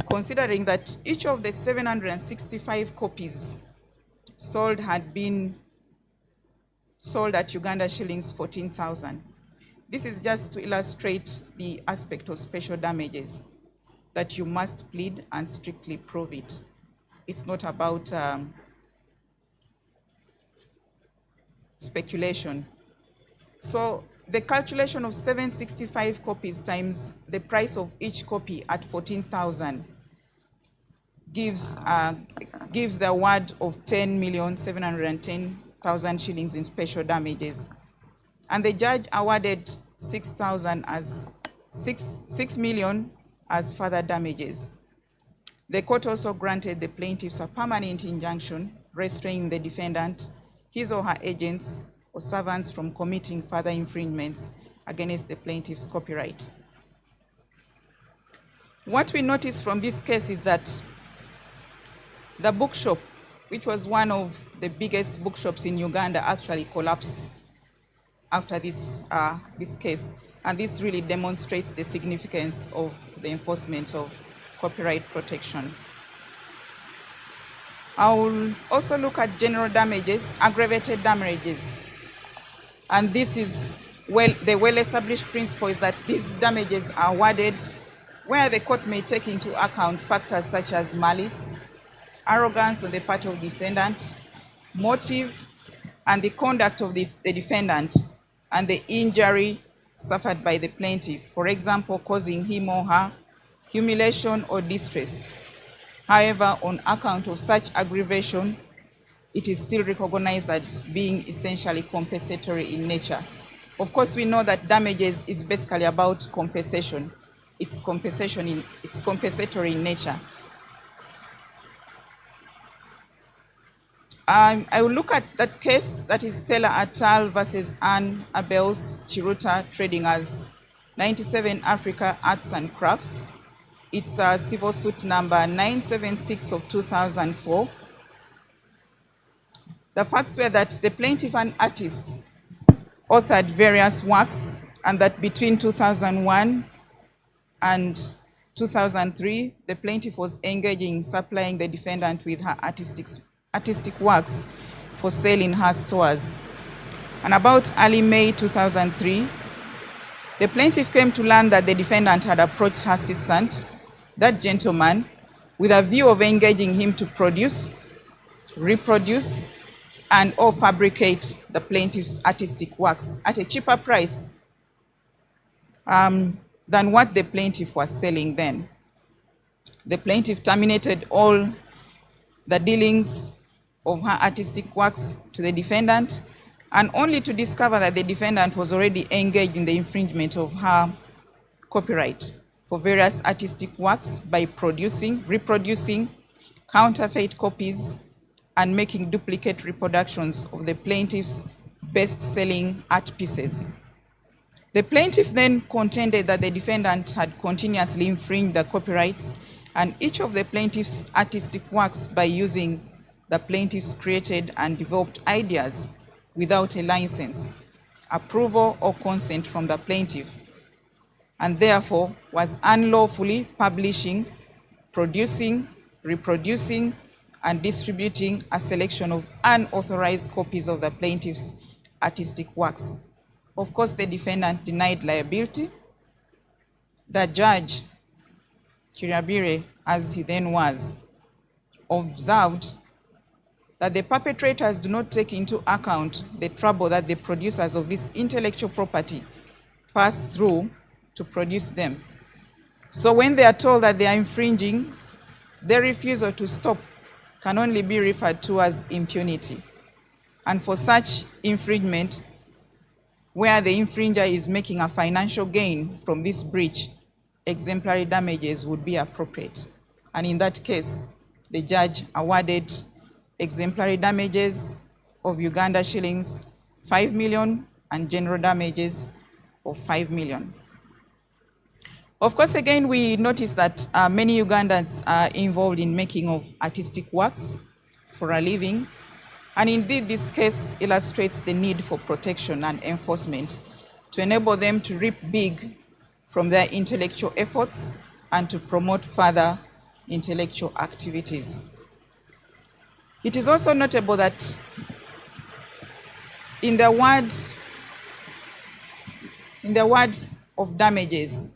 considering that each of the 765 copies sold had been sold at Uganda shillings 14,000. This is just to illustrate the aspect of special damages, that you must plead and strictly prove it. It's not about speculation. So the calculation of 765 copies times the price of each copy at 14,000 gives the award of 10,710,000 shillings in special damages. And the judge awarded 6,000 as 6 million as further damages. The court also granted the plaintiffs a permanent injunction restraining the defendant, his or her agents or servants from committing further infringements against the plaintiff's copyright. What we notice from this case is that the bookshop, which was one of the biggest bookshops in Uganda, actually collapsed after this case. And this really demonstrates the significance of the enforcement of copyright protection. I will also look at general damages, aggravated damages. And this is the well-established principle is that these damages are awarded where the court may take into account factors such as malice, arrogance on the part of the defendant, motive, and the conduct of the defendant, and the injury suffered by the plaintiff, for example, causing him or her humiliation or distress. However, on account of such aggravation, it is still recognized as being essentially compensatory in nature. Of course, we know that damages is basically about compensation. It's compensatory in nature. I will look at that case, that is Taylor et al. Versus Anne Abels Chiruta Trading as 97 Africa Arts and Crafts. It's a civil suit number 976 of 2004. The facts were that the plaintiff and artists authored various works, and that between 2001 and 2003, the plaintiff was engaging in supplying the defendant with her artistic works for sale in her stores. And about early May 2003, the plaintiff came to learn that the defendant had approached her assistant, that gentleman, with a view of engaging him to produce, reproduce, and or fabricate the plaintiff's artistic works at a cheaper price than what the plaintiff was selling then. The plaintiff terminated all the dealings of her artistic works to the defendant, and only to discover that the defendant was already engaged in the infringement of her copyright for various artistic works by producing, reproducing counterfeit copies and making duplicate reproductions of the plaintiff's best-selling art pieces. The plaintiff then contended that the defendant had continuously infringed the copyrights and each of the plaintiff's artistic works by using the plaintiff's created and developed ideas without a license, approval, or consent from the plaintiff, and therefore was unlawfully publishing, producing, reproducing, and distributing a selection of unauthorized copies of the plaintiff's artistic works. Of course, the defendant denied liability. The judge, Kirabire, as he then was, observed that the perpetrators do not take into account the trouble that the producers of this intellectual property pass through to produce them. So when they are told that they are infringing, their refusal to stop can only be referred to as impunity. And for such infringement, where the infringer is making a financial gain from this breach, exemplary damages would be appropriate. And in that case, the judge awarded exemplary damages of Uganda shillings 5 million and general damages of 5 million. Of course, again, we notice that many Ugandans are involved in making of artistic works for a living. And indeed, this case illustrates the need for protection and enforcement to enable them to reap big from their intellectual efforts and to promote further intellectual activities. It is also notable that in the word of damages,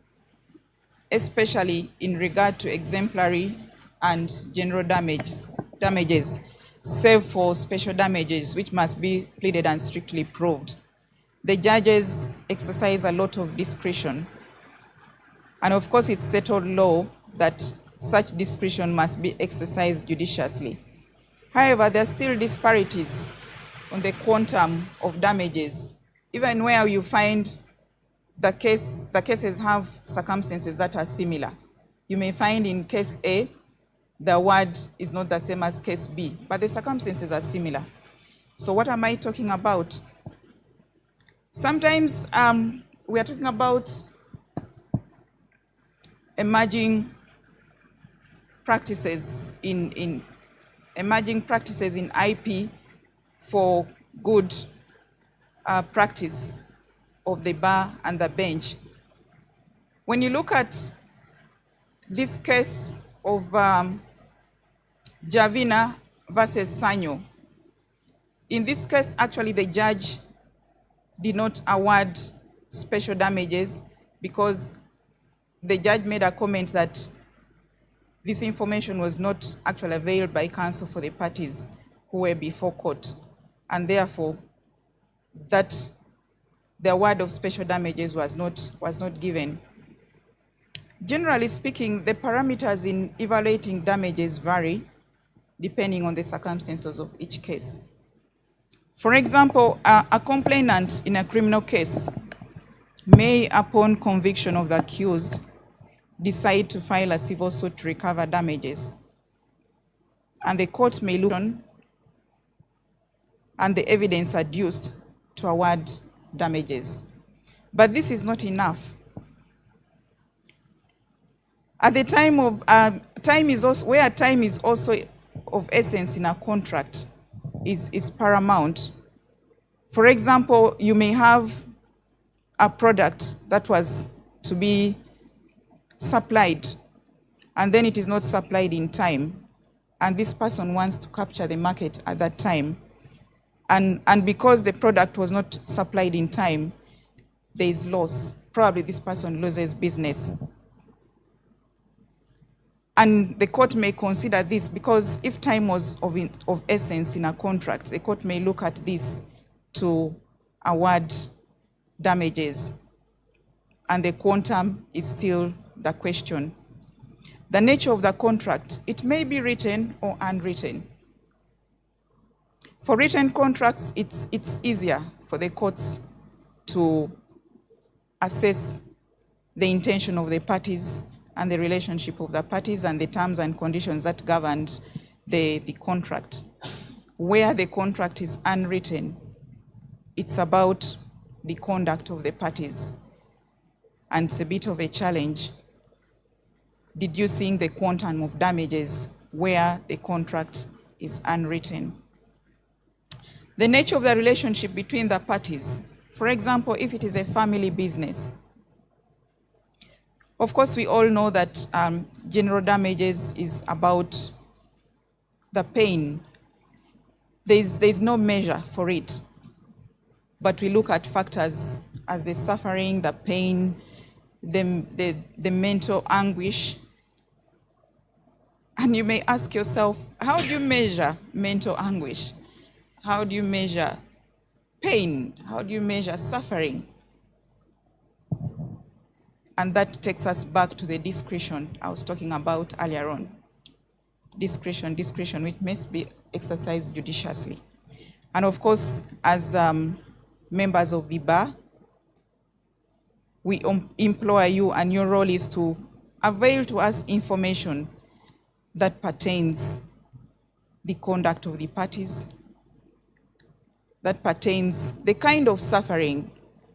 especially in regard to exemplary and general damages, save for special damages, which must be pleaded and strictly proved, the judges exercise a lot of discretion. And of course, it's settled law that such discretion must be exercised judiciously. However, there are still disparities on the quantum of damages, even where you find the cases have circumstances that are similar. You may find in case A, the award is not the same as case B, but the circumstances are similar. So what am I talking about? Sometimes we are talking about emerging practices in IP for good practice of the bar and the bench. When you look at this case of Javina versus Sanyo, in this case, actually the judge did not award special damages because the judge made a comment that this information was not actually availed by counsel for the parties who were before court, and therefore that the award of special damages was not given. Generally speaking, the parameters in evaluating damages vary depending on the circumstances of each case. For example, a complainant in a criminal case may, upon conviction of the accused, decide to file a civil suit to recover damages. And the court may look on and the evidence adduced to award damages. But this is not enough. At the time of time is also of essence in a contract is paramount. For example, you may have a product that was to be supplied, and then it is not supplied in time, and this person wants to capture the market at that time, and because the product was not supplied in time, there is loss. Probably this person loses business. And the court may consider this because if time was of essence in a contract, the court may look at this to award damages, and the quantum is still the question. The nature of the contract, it may be written or unwritten. For written contracts, it's easier for the courts to assess the intention of the parties and the relationship of the parties and the terms and conditions that governed the contract. Where the contract is unwritten, it's about the conduct of the parties. And it's a bit of a challenge. Deducing the quantum of damages where the contract is unwritten. The nature of the relationship between the parties. For example, if it is a family business, of course, we all know that general damages is about the pain. There's no measure for it, but we look at factors as the suffering, the pain, the mental anguish. And you may ask yourself, how do you measure mental anguish? How do you measure pain? How do you measure suffering? And that takes us back to the discretion I was talking about earlier on. Discretion, which must be exercised judiciously. And of course, as members of the bar, we implore you, and your role is to avail to us information that pertains the conduct of the parties, that pertains the kind of suffering.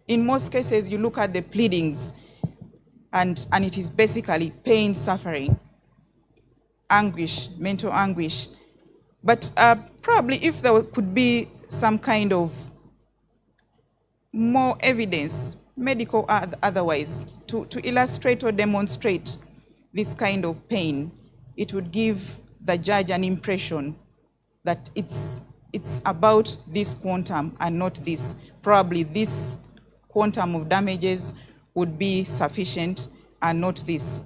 In most cases, you look at the pleadings, and it is basically pain, suffering, anguish, mental anguish. But probably if there could be some kind of more evidence, medical or otherwise, to illustrate or demonstrate this kind of pain, it would give the judge an impression that it's about this quantum and not this. Probably this quantum of damages would be sufficient and not this.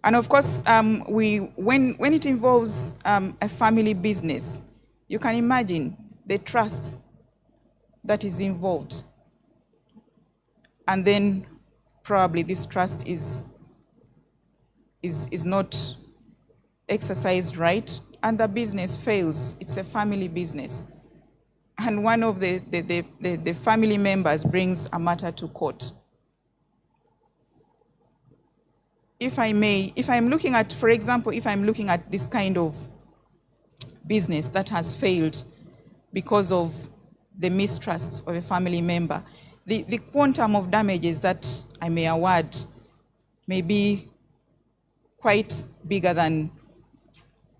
And of course, when it involves a family business, you can imagine the trust that is involved. And then probably this trust is not exercised right, and the business fails. It's a family business. And one of the family members brings a matter to court. If I'm looking at, for example, if I'm looking at this kind of business that has failed because of the mistrust of a family member, the quantum of damages that I may award may be quite bigger than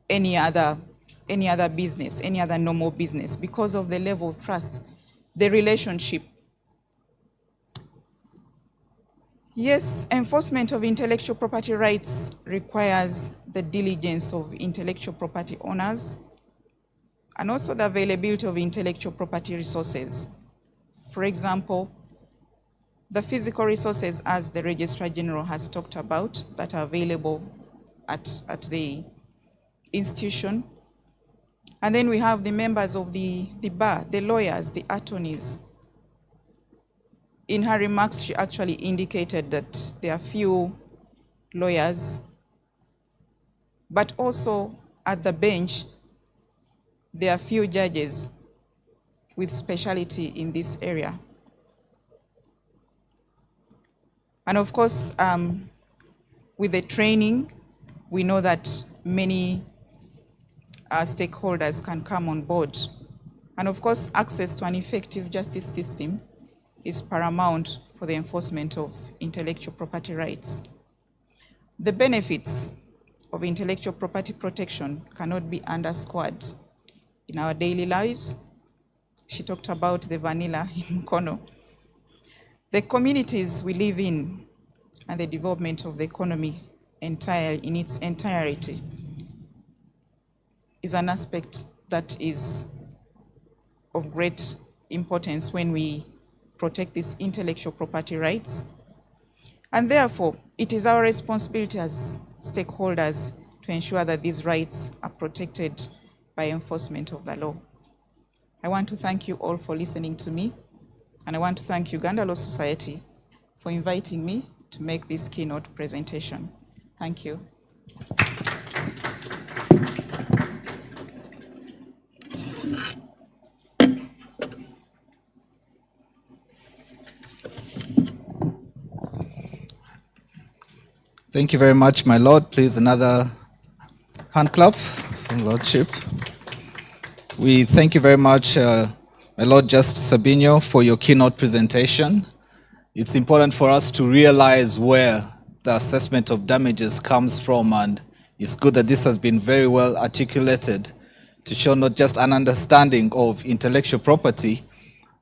any other business, any other normal business, because of the level of trust, the relationship. Yes, enforcement of intellectual property rights requires the diligence of intellectual property owners and also the availability of intellectual property resources. For example, the physical resources, as the Registrar General has talked about, that are available at the institution. And then we have the members of the bar, the lawyers, the attorneys. In her remarks, she actually indicated that there are few lawyers, but also at the bench, there are few judges with specialty in this area. And of course, with the training, we know that many stakeholders can come on board. And of course, access to an effective justice system is paramount for the enforcement of intellectual property rights. The benefits of intellectual property protection cannot be underscored in our daily lives. She talked about the vanilla in Mukono. The communities we live in and the development of the economy in its entirety is an aspect that is of great importance when we protect these intellectual property rights. And therefore, it is our responsibility as stakeholders to ensure that these rights are protected by enforcement of the law. I want to thank you all for listening to me, and I want to thank Uganda Law Society for inviting me to make this keynote presentation. Thank you. Thank you very much, my Lord. Please, another hand clap from Lordship. We thank you very much, my Lord Justice Sabinho, for your keynote presentation. It's important for us to realize where the assessment of damages comes from, and it's good that this has been very well articulated to show not just an understanding of intellectual property,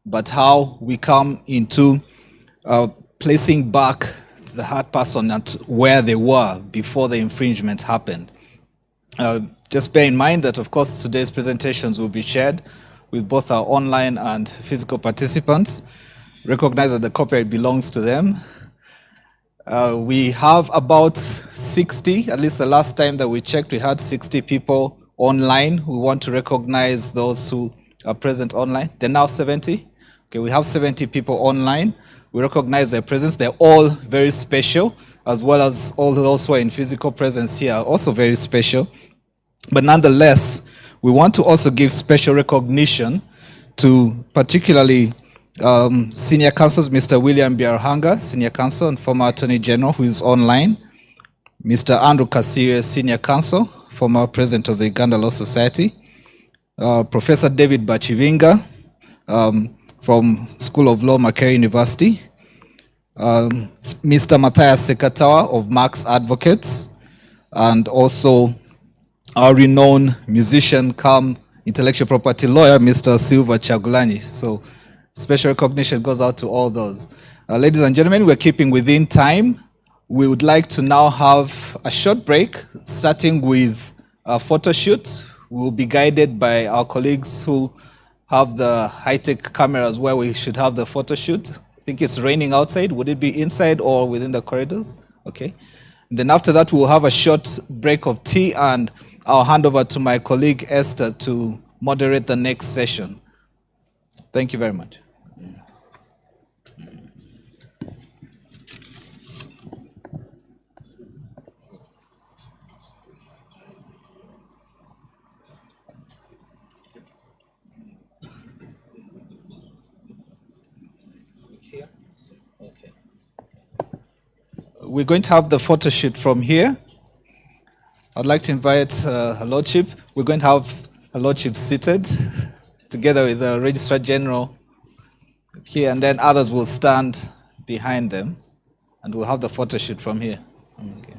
but how we come into placing back the hurt person at where they were before the infringement happened. Just bear in mind that, of course, today's presentations will be shared with both our online and physical participants. Recognize that the copyright belongs to them. We have about 60, at least the last time that we checked, we had 60 people online. We want to recognize those who are present online. They're now 70. Okay, we have 70 people online. We recognize their presence. They're all very special, as well as all those who are in physical presence here are also very special. But nonetheless, we want to also give special recognition to particularly Senior Counsels, Mr. William Biarhanga, Senior Counsel and former Attorney General, who is online. Mr. Andrew Kasirye, Senior Counsel, former President of the Uganda Law Society. Professor David Bachivinga, from School of Law, Makerere University. Mr. Matthias Sekatawa of Max Advocates, and also our renowned musician come intellectual property lawyer, Mr. Silva Chagulani. So special recognition goes out to all those. Ladies and gentlemen, we're keeping within time. We would like to now have a short break, starting with a photo shoot. We'll be guided by our colleagues who have the high-tech cameras where we should have the photo shoot. I think it's raining outside. Would it be inside or within the corridors? Okay. And then after that, we'll have a short break of tea, and I'll hand over to my colleague Esther to moderate the next session. Thank you very much. Okay. We're going to have the photo shoot from here. I'd like to invite Her Lordship. We're going to have Her Lordship seated together with the Registrar General here, and then others will stand behind them, and we'll have the photo shoot from here. Okay.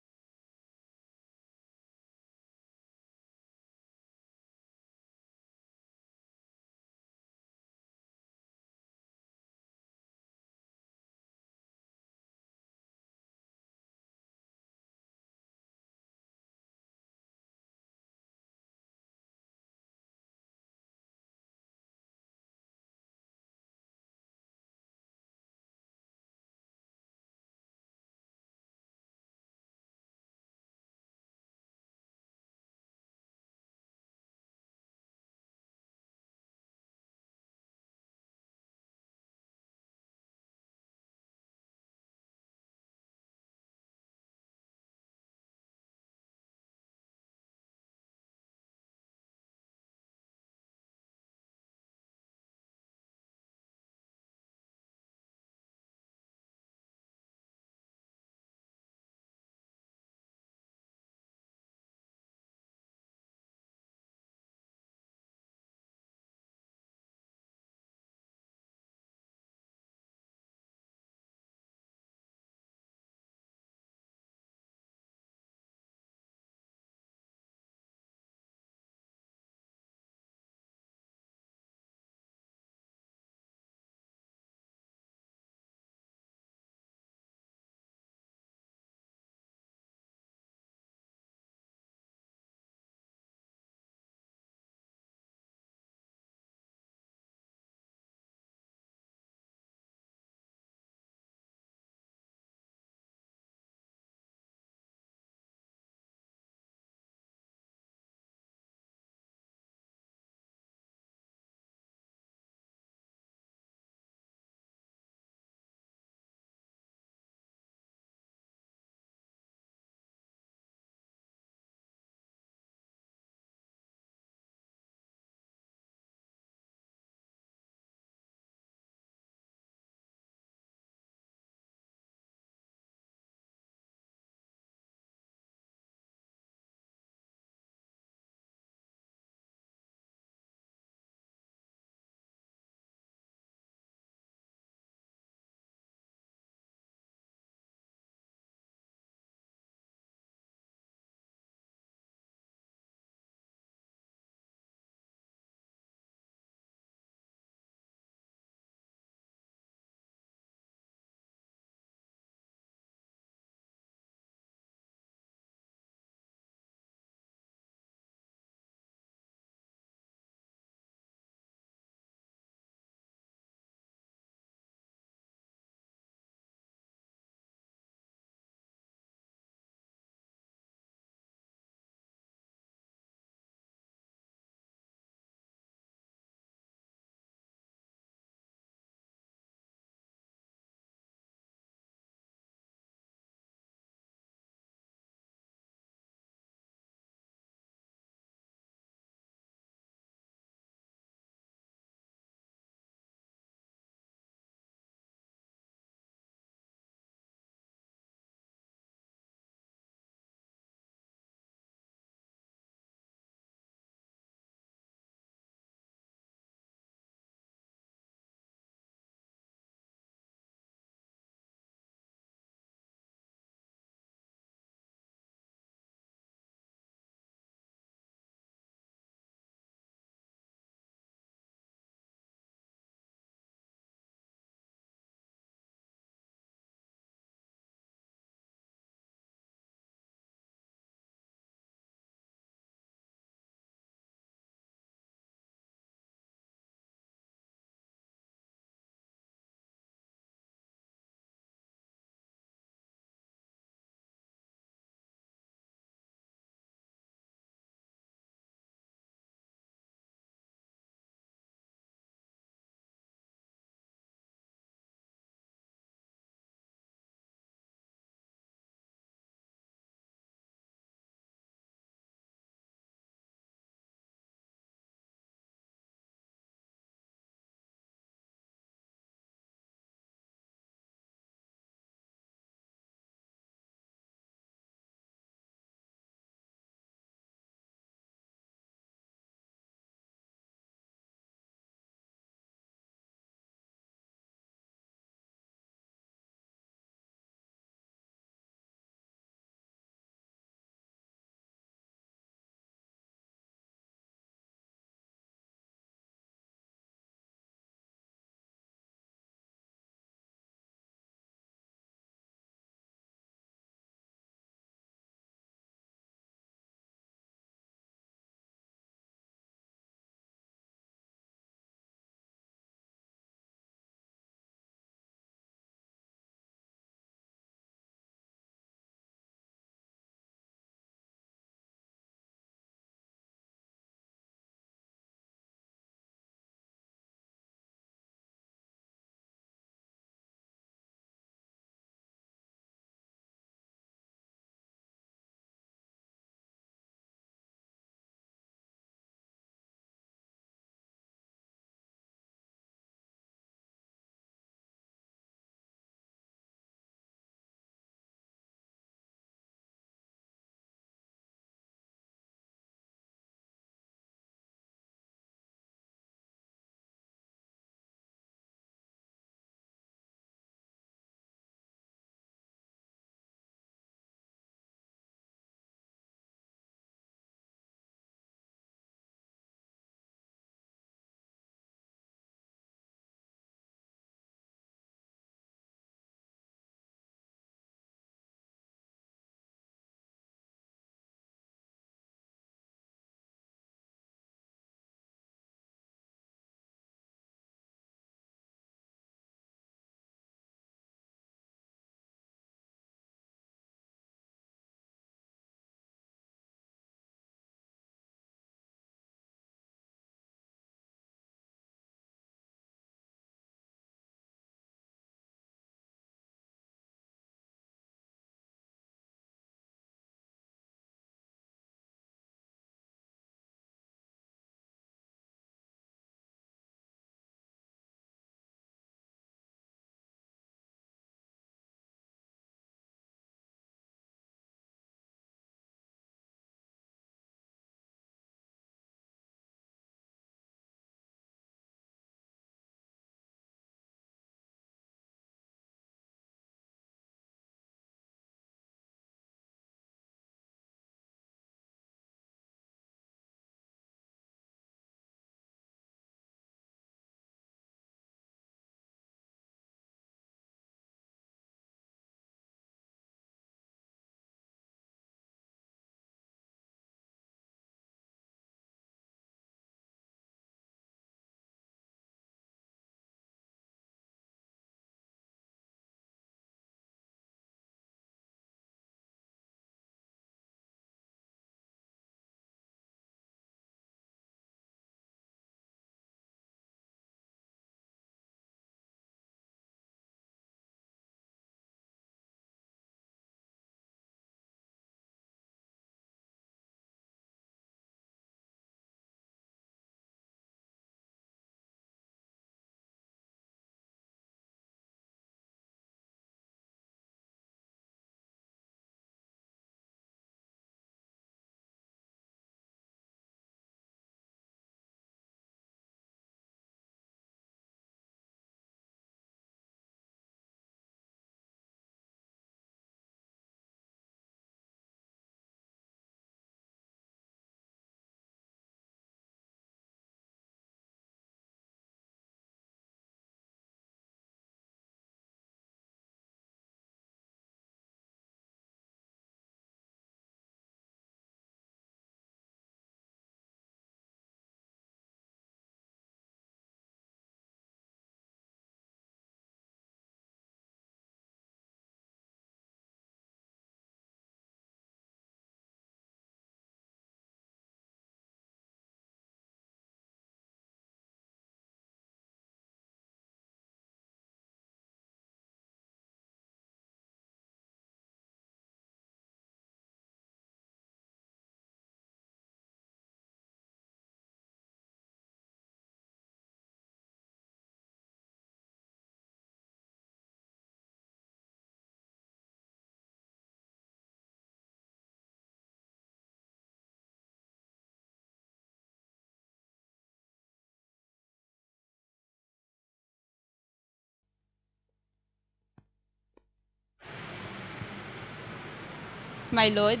my Lord,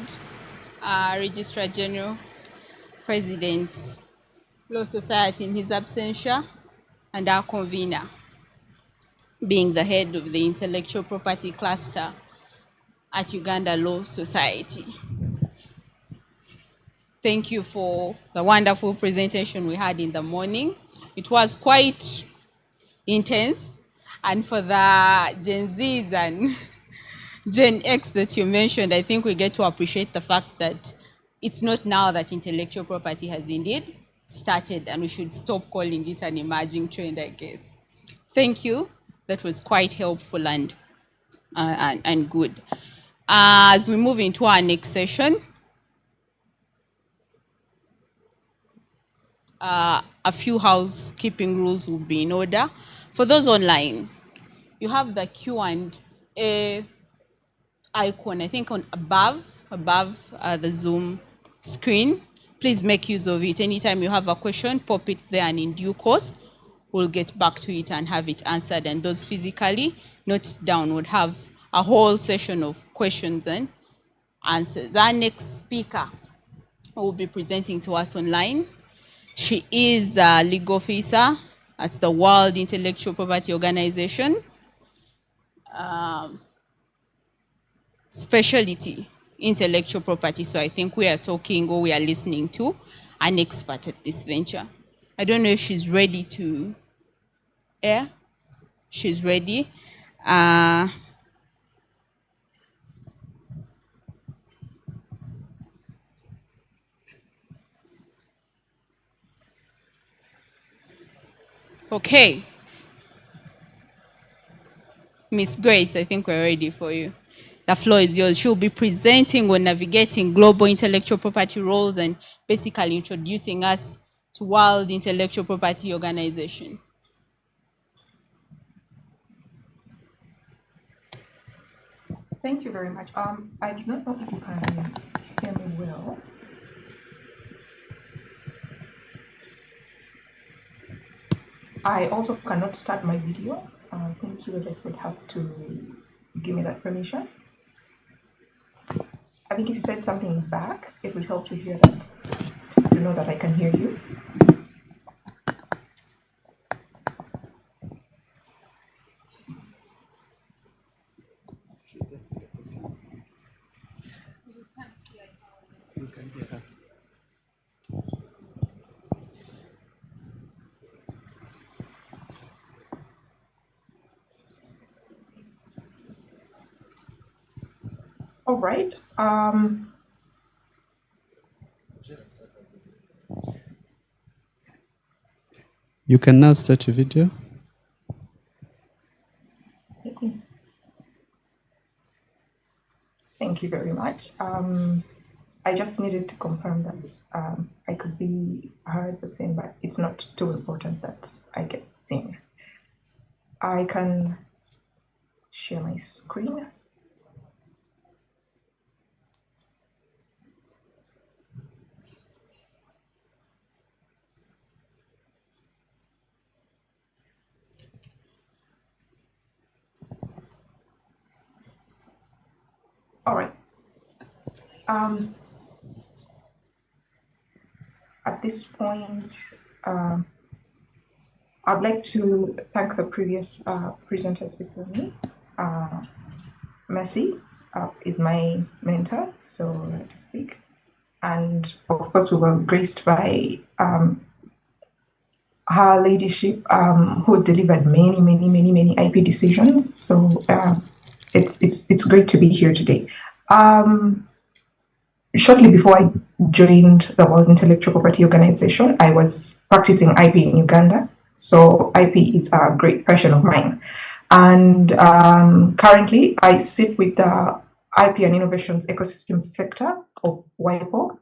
Registrar General, President, Law Society in his absentia, and our convener, being the head of the intellectual property cluster at Uganda Law Society. Thank you for the wonderful presentation we had in the morning. It was quite intense, and for the Gen Zs and Gen X that you mentioned, I think we get to appreciate the fact that it's not now that intellectual property has indeed started, and we should stop calling it an emerging trend, I guess. Thank you. That was quite helpful and good. As we move into our next session, a few housekeeping rules will be in order. For those online, you have the Q&A icon, I think, on above the Zoom screen. Please make use of it. Anytime you have a question, pop it there, and in due course, we'll get back to it and have it answered. And those physically note down would have a whole session of questions and answers. Our next speaker will be presenting to us online. She is a legal officer at the World Intellectual Property Organization. Specialty, intellectual property. So I think we are talking, or we are listening to, an expert at this venture. I don't know if she's ready to air. She's ready. Okay. Miss Grace, I think we're ready for you. The floor is yours. She'll be presenting on navigating global intellectual property roles and basically introducing us to World Intellectual Property Organization. Thank you very much. I do not know if you can hear me well. I also cannot start my video. Thank you. I just would have to give me that permission. I think if you said something back, it would help to hear that, to know that I can hear you. All right. You can now start your video. Thank you very much. I just needed to confirm that I could be heard the same, but it's not too important that I get seen. I can share my screen. All right. At this point, I'd like to thank the previous presenters before me. Mercy is my mentor, so to speak. And of course, we were graced by her ladyship, who's delivered many IP decisions. So it's great to be here today. Shortly before I joined the World Intellectual Property Organization, I was practicing IP in Uganda. So IP is a great passion of mine. And currently, I sit with the IP and Innovations Ecosystem Sector of WIPO,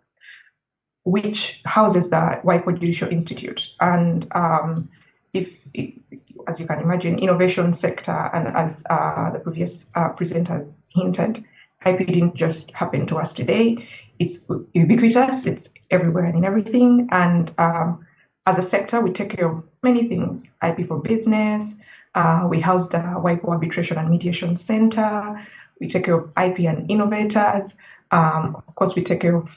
which houses the WIPO Judicial Institute. And as you can imagine, innovation sector, and as the previous presenters hinted, IP didn't just happen to us today. It's ubiquitous, it's everywhere and in everything. And as a sector, we take care of many things. IP for business, we house the WIPO Arbitration and Mediation Center, we take care of IP and innovators, Of course, we take care of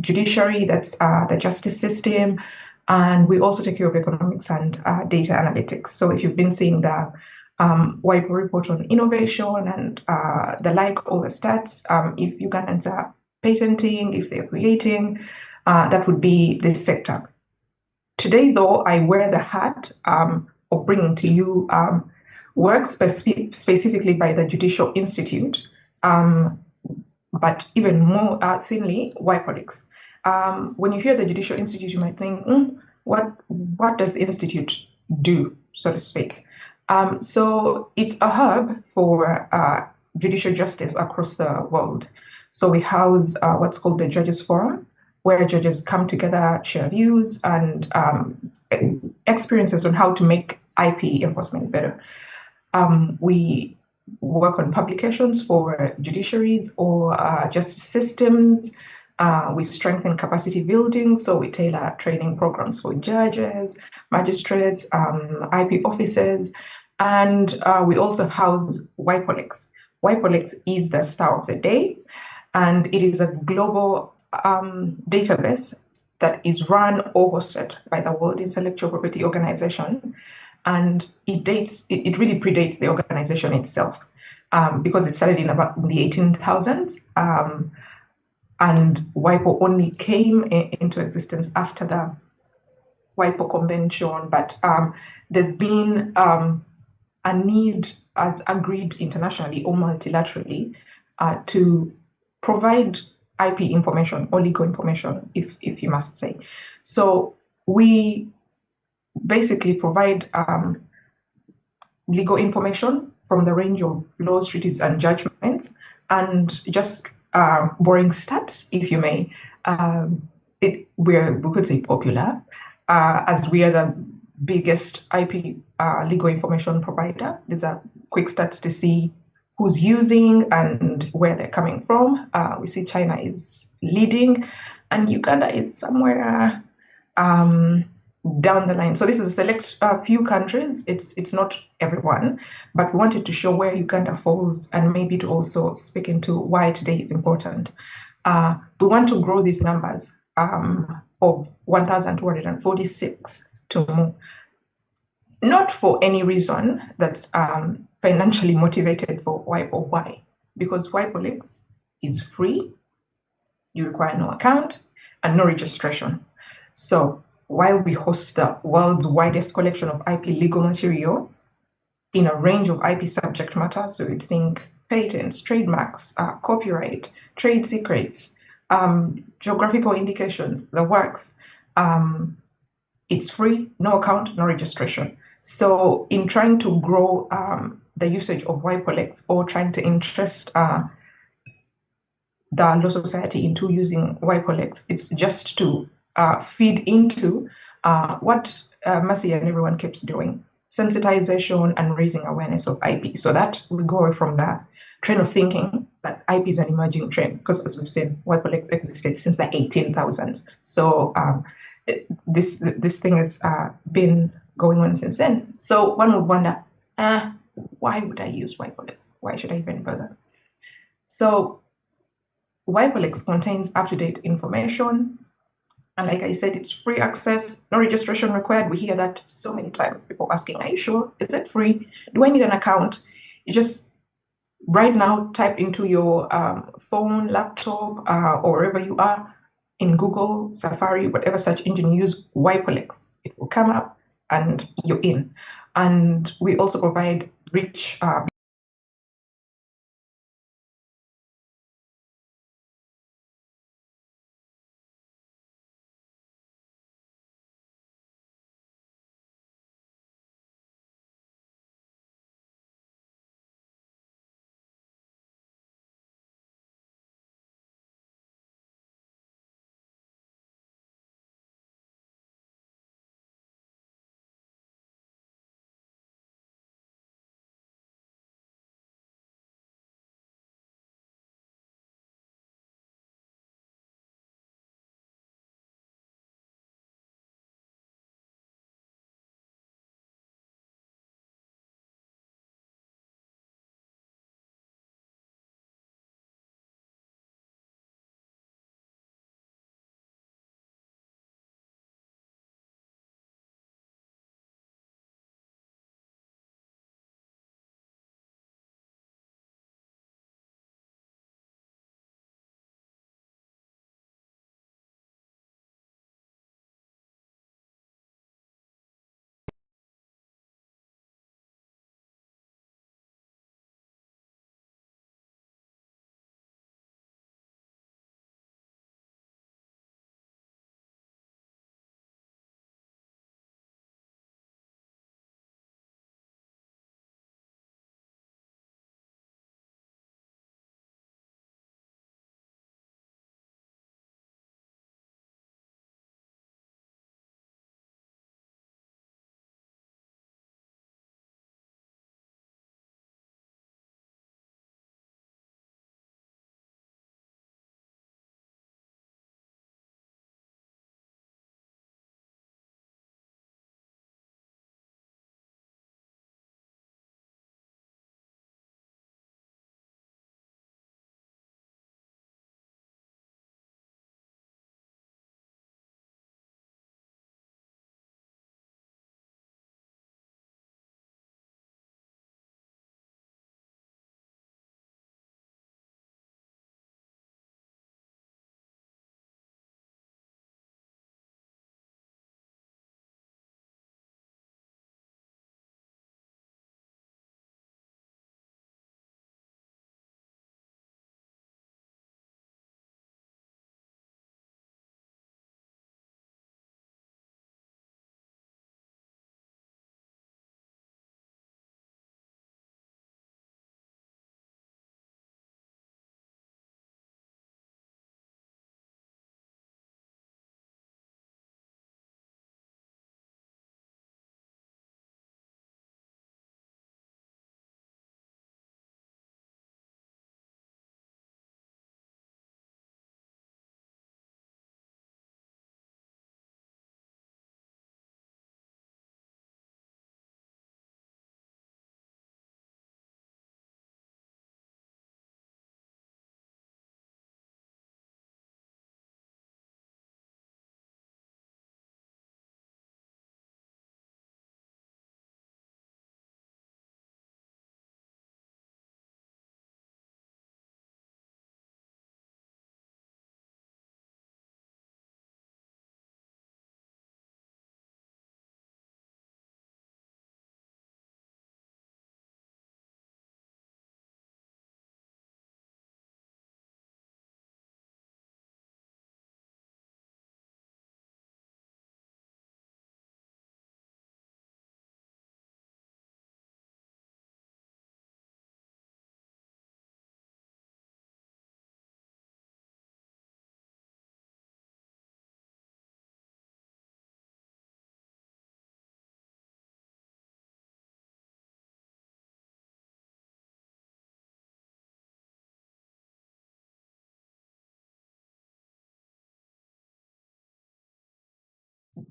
judiciary, that's the justice system, and we also take care of economics and data analytics. So if you've been seeing the WIPO report on innovation and the like, all the stats, if Ugandans are patenting, if they're creating, that would be this sector. Today, though, I wear the hat of bringing to you work specifically by the Judicial Institute, but even more thinly, WIPOLIX. When you hear the Judicial Institute, you might think, what does the Institute do, so to speak? So it's a hub for judicial justice across the world. So we house what's called the Judges Forum, where judges come together, share views and experiences on how to make IP enforcement better. We work on publications for judiciaries or justice systems. We strengthen capacity building, so we tailor training programs for judges, magistrates, IP officers, and we also house WIPOLIX. WIPOLIX is the star of the day, and it is a global database that is run or hosted by the World Intellectual Property Organization, and it really predates the organization itself because it started in about the 18,000s, and WIPO only came into existence after the WIPO convention, but there's been a need, as agreed internationally or multilaterally, to provide IP information or legal information, if you must say. So we basically provide legal information from the range of laws, treaties, and judgments, and just boring stats, if you may. We could say popular, as we are the biggest IP legal information provider. These are quick stats to see who's using and where they're coming from. We see China is leading, and Uganda is somewhere down the line. So this is a select few countries. It's not everyone, but we wanted to show where Uganda falls and maybe to also speak into why today is important. We want to grow these numbers of 1,246 to more. Not for any reason that's financially motivated for why or why, because WIPOLIX is free, you require no account and no registration. So while we host the world's widest collection of IP legal material in a range of IP subject matter, so you'd think patents, trademarks, copyright, trade secrets, geographical indications, the works, it's free, no account, no registration. So in trying to grow the usage of WIPOLIX or trying to interest the Law Society into using WIPOLIX, it's just to feed into what Mercy and everyone keeps doing, sensitization and raising awareness of IP, so that we go away from the trend of thinking that IP is an emerging trend, because as we've seen, WIPOLIX existed since the 18,000s. So this thing has been going on since then. So one would wonder, why would I use WIPOLIX? Why should I even bother? So WIPOLIX contains up-to-date information. And like I said, it's free access, no registration required. We hear that so many times, people asking, are you sure? Is it free? Do I need an account? You just right now type into your phone, laptop, or wherever you are in Google, Safari, whatever search engine you use, WIPOLIX. It will come up and you're in. And we also provide rich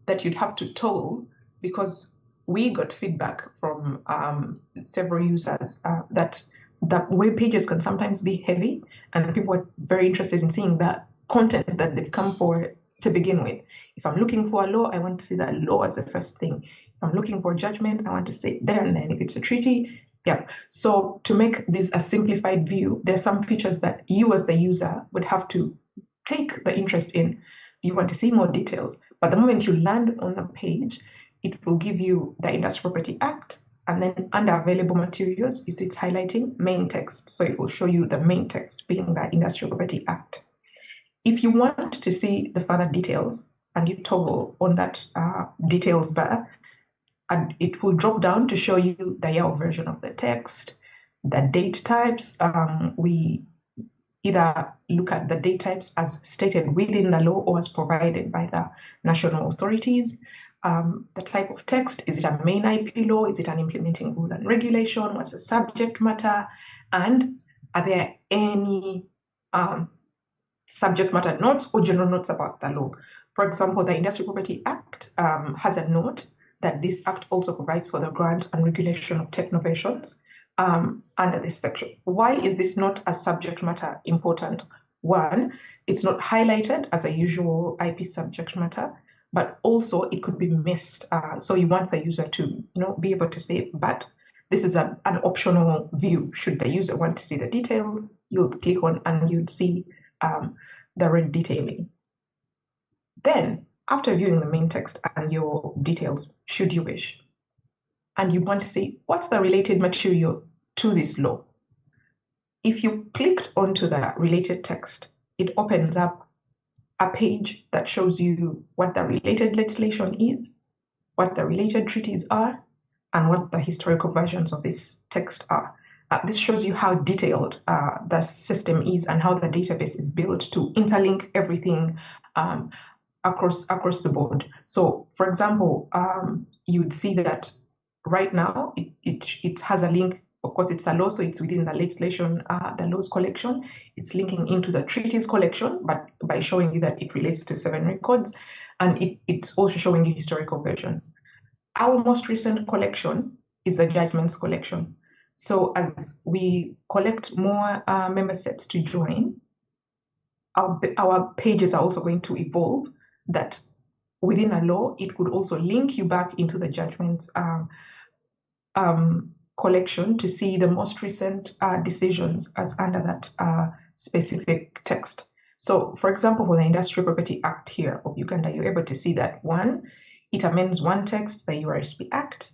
that you'd have to toggle, because we got feedback from several users that web pages can sometimes be heavy, and people are very interested in seeing the content that they've come for to begin with. If I'm looking for a law, I want to see that law as the first thing. If I'm looking for judgment, I want to see it there, and then if it's a treaty, yeah. So to make this a simplified view, there are some features that you as the user would have to take the interest in. You want to see more details, but the moment you land on a page, it will give you the Industrial Property Act, and then under available materials, you see it's highlighting main text. So it will show you the main text being the Industrial Property Act. If you want to see the further details, and you toggle on that details bar, and it will drop down to show you the Yao version of the text, the date types. We either look at the date types as stated within the law or as provided by the national authorities. The type of text, is it a main IP law? Is it an implementing rule and regulation? What's the subject matter? And are there any subject matter notes or general notes about the law? For example, the Industrial Property Act has a note that this act also provides for the grant and regulation of technovations under this section. Why is this not a subject matter important? One, it's not highlighted as a usual IP subject matter, but also it could be missed. So you want the user to be able to see it, but this is an optional view. Should the user want to see the details, you'll click on and you'd see the red detailing. Then, after viewing the main text and your details, should you wish, and you want to see what's the related material to this law, if you clicked onto the related text, it opens up a page that shows you what the related legislation is, what the related treaties are, and what the historical versions of this text are. This shows you how detailed the system is and how the database is built to interlink everything across the board. So, for example, you'd see that right now it has a link. Of course, it's a law, so it's within the legislation, the laws collection. It's linking into the treaties collection, but by showing you that it relates to 7 records, and it's also showing you historical versions. Our most recent collection is the judgments collection. So as we collect more member states to join, our pages are also going to evolve, that within a law, it could also link you back into the judgments collection to see the most recent decisions as under that specific text. So, for example, for the Industrial Property Act here of Uganda, you're able to see that 1, it amends 1 text, the URSP Act.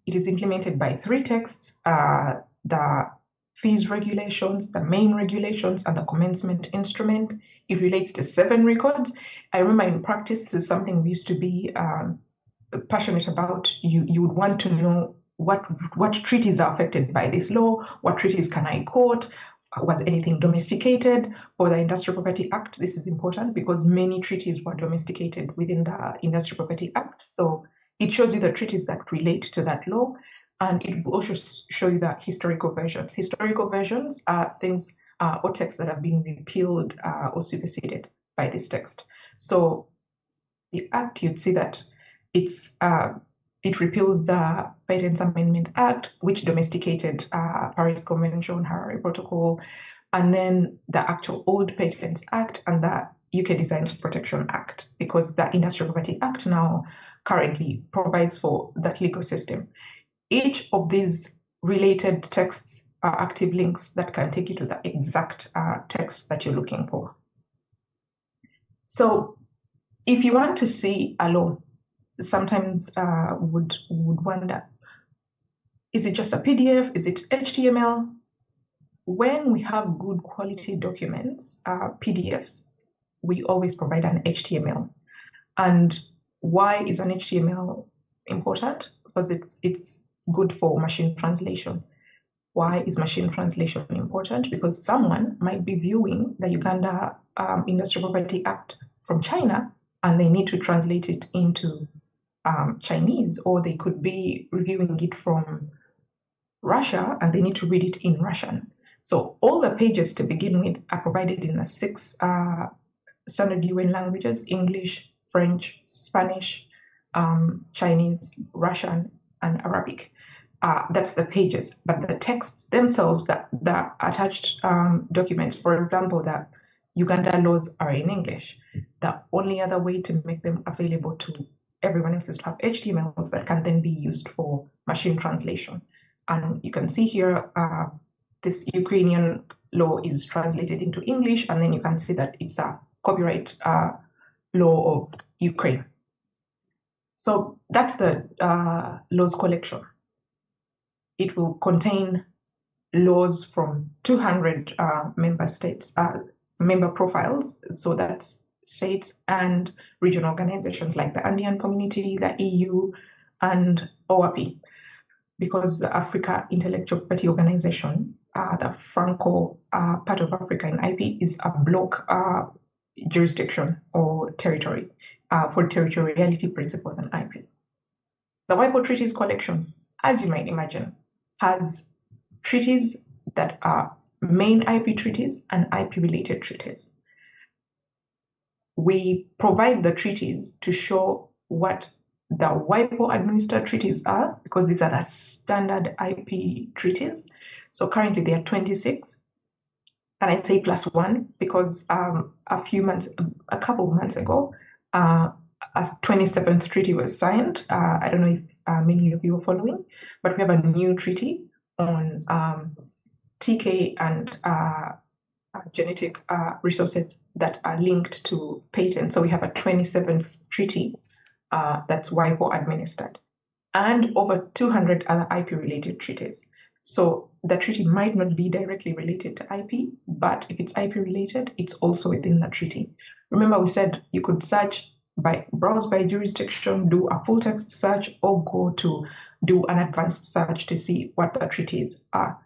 It is implemented by 3 texts, the fees regulations, the main regulations, and the commencement instrument. It relates to 7 records. I remember in practice, this is something we used to be passionate about. You would want to know what treaties are affected by this law, what treaties can I quote, was anything domesticated. For the Industrial Property Act, this is important because many treaties were domesticated within the Industrial Property Act. So it shows you the treaties that relate to that law, and it will also show you the historical versions. Historical versions are things or texts that have been repealed or superseded by this text. So the Act, you'd see that it repeals the Patents Amendment Act, which domesticated Paris Convention, Harare Protocol, and then the actual old Patents Act and the UK Designs Protection Act, because the Industrial Property Act now currently provides for that legal system. Each of these related texts are active links that can take you to the exact text that you're looking for. So if you want to see a law, sometimes would wonder, is it just a PDF? Is it HTML? When we have good quality documents, PDFs, we always provide an HTML. And why is an HTML important? Because it's good for machine translation. Why is machine translation important? Because someone might be viewing the Uganda Industrial Property Act from China, and they need to translate it into Chinese, or they could be reviewing it from Russia and they need to read it in Russian. So all the pages to begin with are provided in the 6 standard UN languages: English, French, Spanish, Chinese, Russian, and Arabic. That's the pages, but the texts themselves, the attached documents, for example, the Uganda laws are in English. The only other way to make them available to everyone else is to have HTMLs that can then be used for machine translation. And you can see here, this Ukrainian law is translated into English, and then you can see that it's a copyright law of Ukraine. So that's the laws collection. It will contain laws from 200 member states, member profiles. So that's states and regional organizations like the Andean Community, the EU, and OAP. Because the Africa Intellectual Property Organization, the Franco part of Africa in IP, is a block jurisdiction or territory for territoriality principles and IP. The WIPO Treaties collection, as you might imagine, has treaties that are main IP treaties and IP-related treaties. We provide the treaties to show what the WIPO administered treaties are, because these are the standard IP treaties. So currently there are 26, and I say plus one because a couple of months ago, a 27th treaty was signed. I don't know if many of you are following, but we have a new treaty on TK and genetic resources that are linked to patents. So we have a 27th treaty that's WIPO administered, and over 200 other IP-related treaties. So the treaty might not be directly related to IP, but if it's IP-related, it's also within the treaty. Remember, we said you could browse by jurisdiction, do a full text search, or go to do an advanced search to see what the treaties are.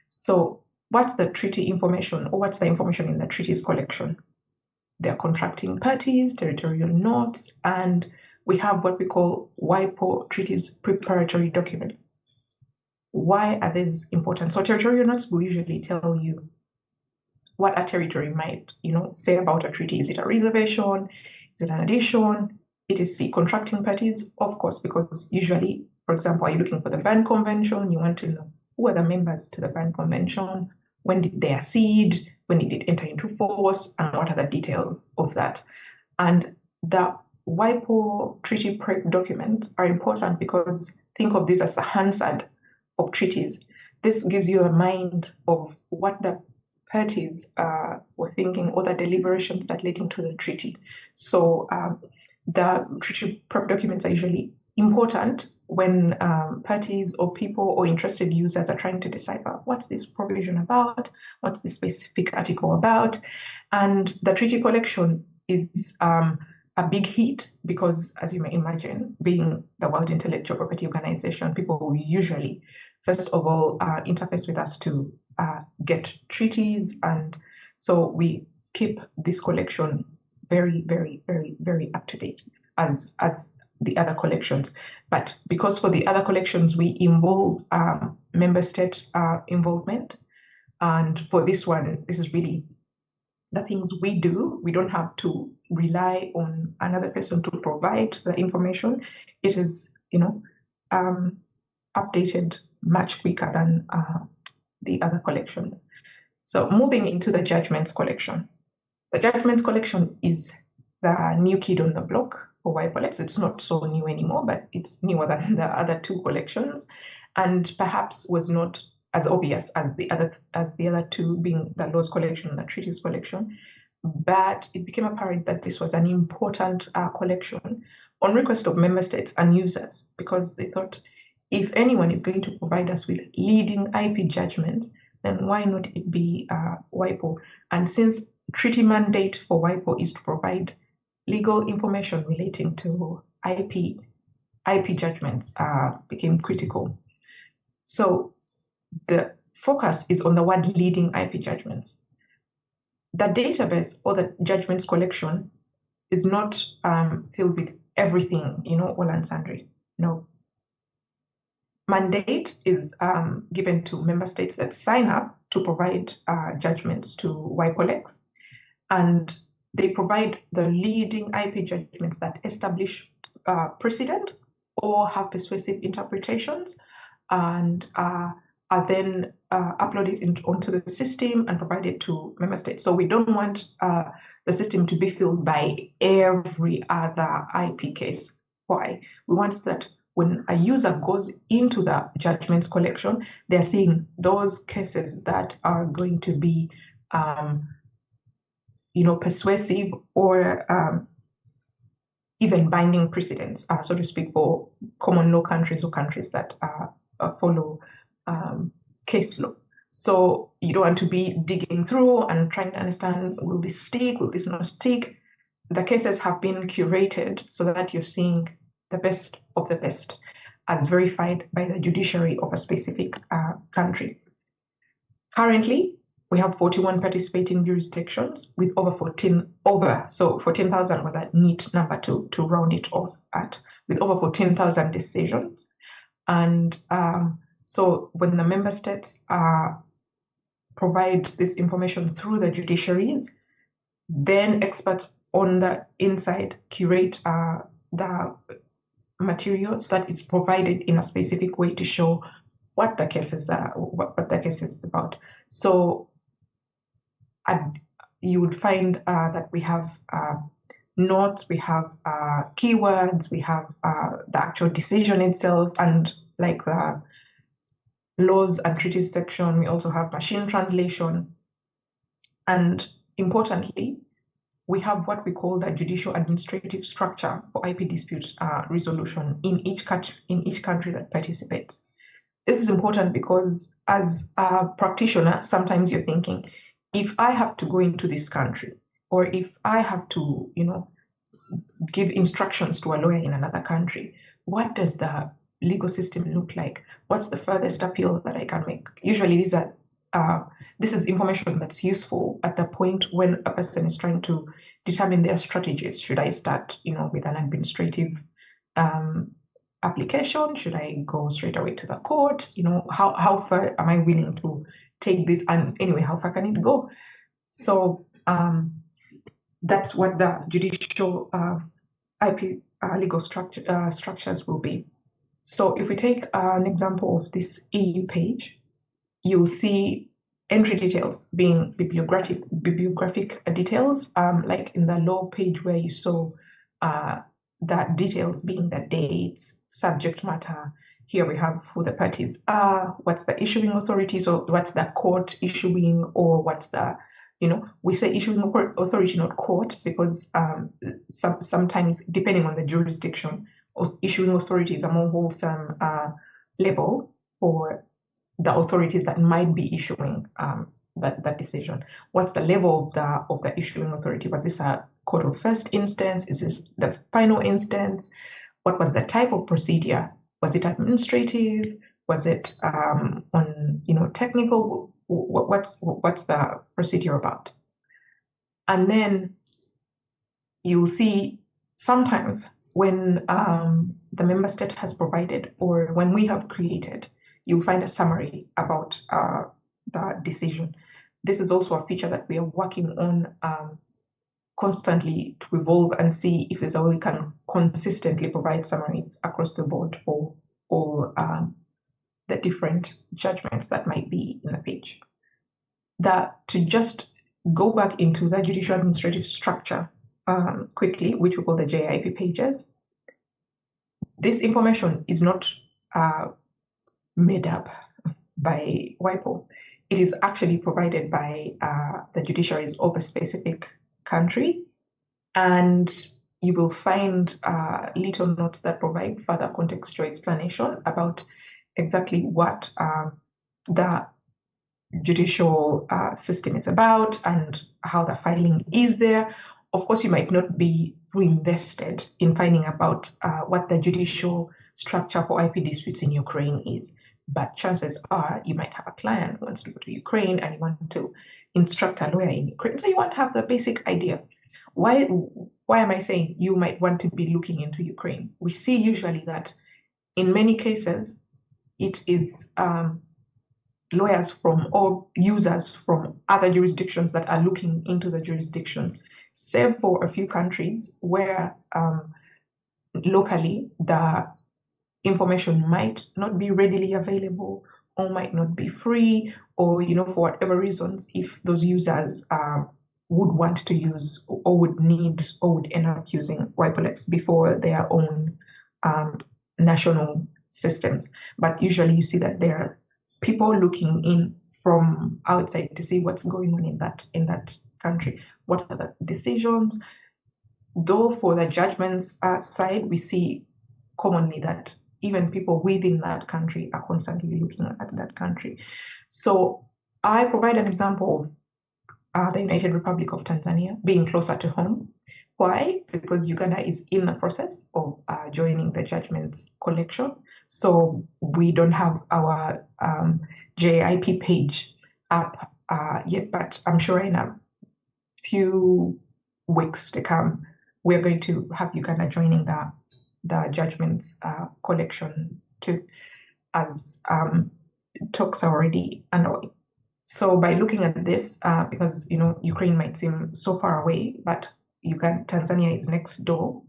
So what's the treaty information, or what's the information in the treaties collection? They're contracting parties, territorial notes, and we have what we call WIPO treaties preparatory documents. Why are these important? So territorial notes will usually tell you what a territory might, say about a treaty. Is it a reservation? Is it an addition? It is contracting parties, of course, because usually, for example, are you looking for the Berne Convention? You want to know who are the members to the Berne Convention, when did they accede, when did it enter into force, and what are the details of that. And the WIPO treaty prep documents are important because think of this as the Hansard of treaties. This gives you a mind of what the parties were thinking, or the deliberations that led into the treaty. So the treaty prep documents are usually important when parties or people or interested users are trying to decipher what's this provision about, what's this specific article about. And the treaty collection is a big hit because, as you may imagine, being the World Intellectual Property Organization, people will usually, first of all, interface with us to get treaties. And so we keep this collection very, very, very, very up to date as the other collections. But because for the other collections, we involve member state involvement. And for this one, this is really the things we do. We don't have to rely on another person to provide the information. It is, updated much quicker than the other collections. So moving into the judgments collection. The judgments collection is the new kid on the block for WIPOLEX. It's not so new anymore, but it's newer than the other two collections, and perhaps was not as obvious as the other two, being the laws collection and the treaties collection. But it became apparent that this was an important collection on request of member states and users, because they thought, if anyone is going to provide us with leading IP judgments, then why not it be WIPO? And since treaty mandate for WIPO is to provide legal information relating to IP judgments, became critical. So the focus is on the word leading IP judgments. The database or the judgments collection is not filled with everything, all and sundry. No. Mandate is given to member states that sign up to provide judgments to WIPOLEX. And they provide the leading IP judgments that establish precedent or have persuasive interpretations, and are then uploaded onto the system and provided to member states. So we don't want the system to be filled by every other IP case. Why? We want that when a user goes into the judgments collection, they're seeing those cases that are going to be persuasive or even binding precedents, so to speak, for common law countries or countries that follow case law. So you don't want to be digging through and trying to understand, will this stick, will this not stick? The cases have been curated so that you're seeing the best of the best as verified by the judiciary of a specific country. Currently, we have 41 participating jurisdictions with so 14,000 was a neat number to round it off at, with over 14,000 decisions. And so when the member states provide this information through the judiciaries, then experts on the inside curate the materials that it's provided in a specific way to show what the cases are, what the case is about. So you would find that we have notes, we have keywords, we have the actual decision itself, and like the laws and treaties section, we also have machine translation. And importantly, we have what we call the judicial administrative structure for IP dispute resolution in each country that participates. This is important because as a practitioner, sometimes you're thinking, if I have to go into this country, or if I have to, give instructions to a lawyer in another country, what does the legal system look like? What's the furthest appeal that I can make? Usually this is information that's useful at the point when a person is trying to determine their strategies. Should I start, with an administrative application? Should I go straight away to the court? How far am I willing to take this? And anyway, how far can it go? So that's what the judicial IP legal structures will be. So if we take an example of this EU page, you'll see entry details being bibliographic details, like in the law page where you saw the details being the dates, subject matter. Here we have who the parties are, what's the issuing authority, so what's the court issuing, or what's the, we say issuing authority, not court, because sometimes, depending on the jurisdiction, issuing authority is a more wholesome label for the authorities that might be issuing that decision. What's the level of the issuing authority? Was this a court of first instance? Is this the final instance? What was the type of procedure? Was it administrative? Was it on technical? What's the procedure about? And then you'll see sometimes when the member state has provided, or when we have created, you'll find a summary about the decision. This is also a feature that we are working on constantly to evolve and see if there's a way we can consistently provide summaries across the board for all the different judgments that might be in the page. To just go back into the judicial administrative structure quickly, which we call the JIP pages, this information is not made up by WIPO. It is actually provided by the judiciaries of a specific country, and you will find little notes that provide further contextual explanation about exactly what the judicial system is about and how the filing is there. Of course, you might not be too invested in finding about what the judicial structure for IP disputes in Ukraine is, but chances are you might have a client who wants to go to Ukraine and you want to instruct a lawyer in Ukraine. So you want to have the basic idea. Why am I saying you might want to be looking into Ukraine? We see usually that in many cases, it is lawyers from or users from other jurisdictions that are looking into the jurisdictions save for a few countries where locally the information might not be readily available or might not be free, or for whatever reasons, if those users would want to use or would need or would end up using WiPoLex before their own national systems. But usually you see that there are people looking in from outside to see what's going on in that country. What are the decisions? Though for the judgments side, we see commonly that even people within that country are constantly looking at that country. So I provide an example of the United Republic of Tanzania being closer to home. Why? Because Uganda is in the process of joining the judgments collection. So we don't have our JIP page up yet, but I'm sure in a few weeks to come, we're going to have Uganda joining the judgments collection too, as talks are already underway. So by looking at this, because Ukraine might seem so far away, but Tanzania is next door,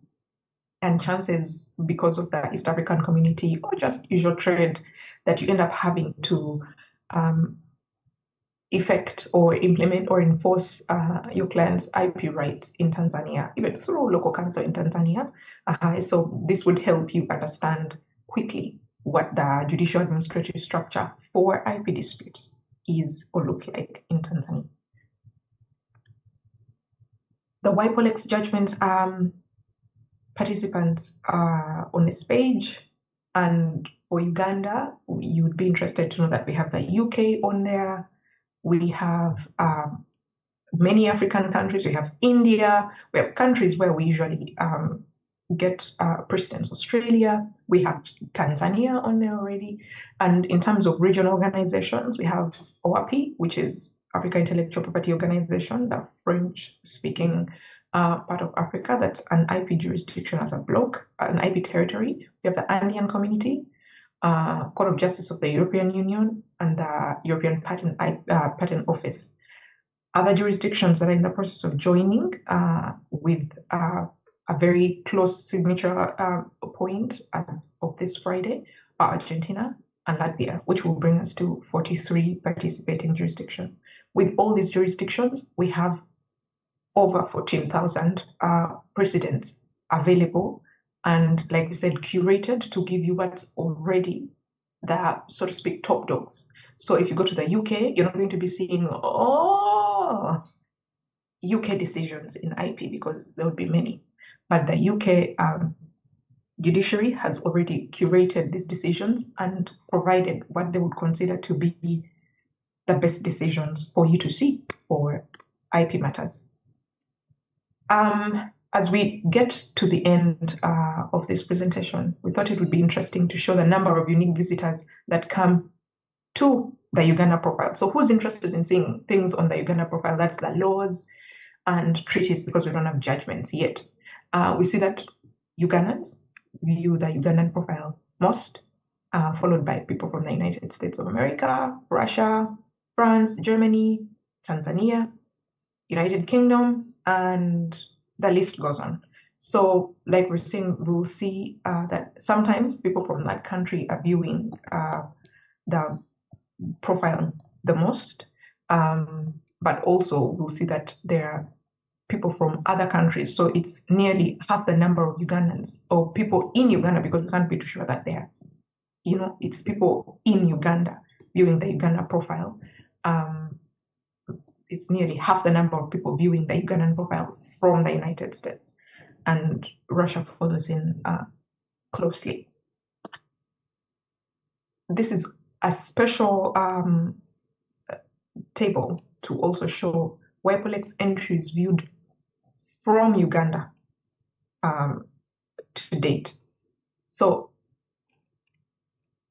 and chances, because of the East African community or just usual trade, that you end up having to effect or implement or enforce your client's IP rights in Tanzania, even through local council in Tanzania. So this would help you understand quickly what the judicial administrative structure for IP disputes is or looks like in Tanzania. The WiPoLex judgment participants are on this page, and for Uganda, you would be interested to know that we have the UK on there. We have many African countries. We have India. We have countries where we usually get precedence. Australia. We have Tanzania on there already. And in terms of regional organizations, we have OAPI, which is Africa Intellectual Property Organization, the French-speaking part of Africa. That's an IP jurisdiction as a bloc, an IP territory. We have the Andean Community, Court of Justice of the European Union, and the European Patent Office. Other jurisdictions that are in the process of joining with a very close signature point as of this Friday are Argentina and Latvia, which will bring us to 43 participating jurisdictions. With all these jurisdictions, we have over 14,000 precedents available, and like we said, curated to give you what's already the, so to speak, top dogs. So if you go to the UK, you're not going to be seeing UK decisions in IP, because there would be many. But the UK judiciary has already curated these decisions and provided what they would consider to be the best decisions for you to see for IP matters. As we get to the end of this presentation, we thought it would be interesting to show the number of unique visitors that come to the Uganda profile. So who's interested in seeing things on the Uganda profile? That's the laws and treaties, because we don't have judgments yet. We see that Ugandans view the Ugandan profile most, followed by people from the United States of America, Russia, France, Germany, Tanzania, United Kingdom, and the list goes on. So like we're saying, we'll see that sometimes people from that country are viewing the profile the most, but also we'll see that there are people from other countries. So it's nearly half the number of Ugandans or people in Uganda, because we can't be too sure that they're, it's people in Uganda viewing the Uganda profile. It's nearly half the number of people viewing the Ugandan profile from the United States, and Russia follows in closely. This is a special table to also show WiPoLex entries viewed from Uganda to date. So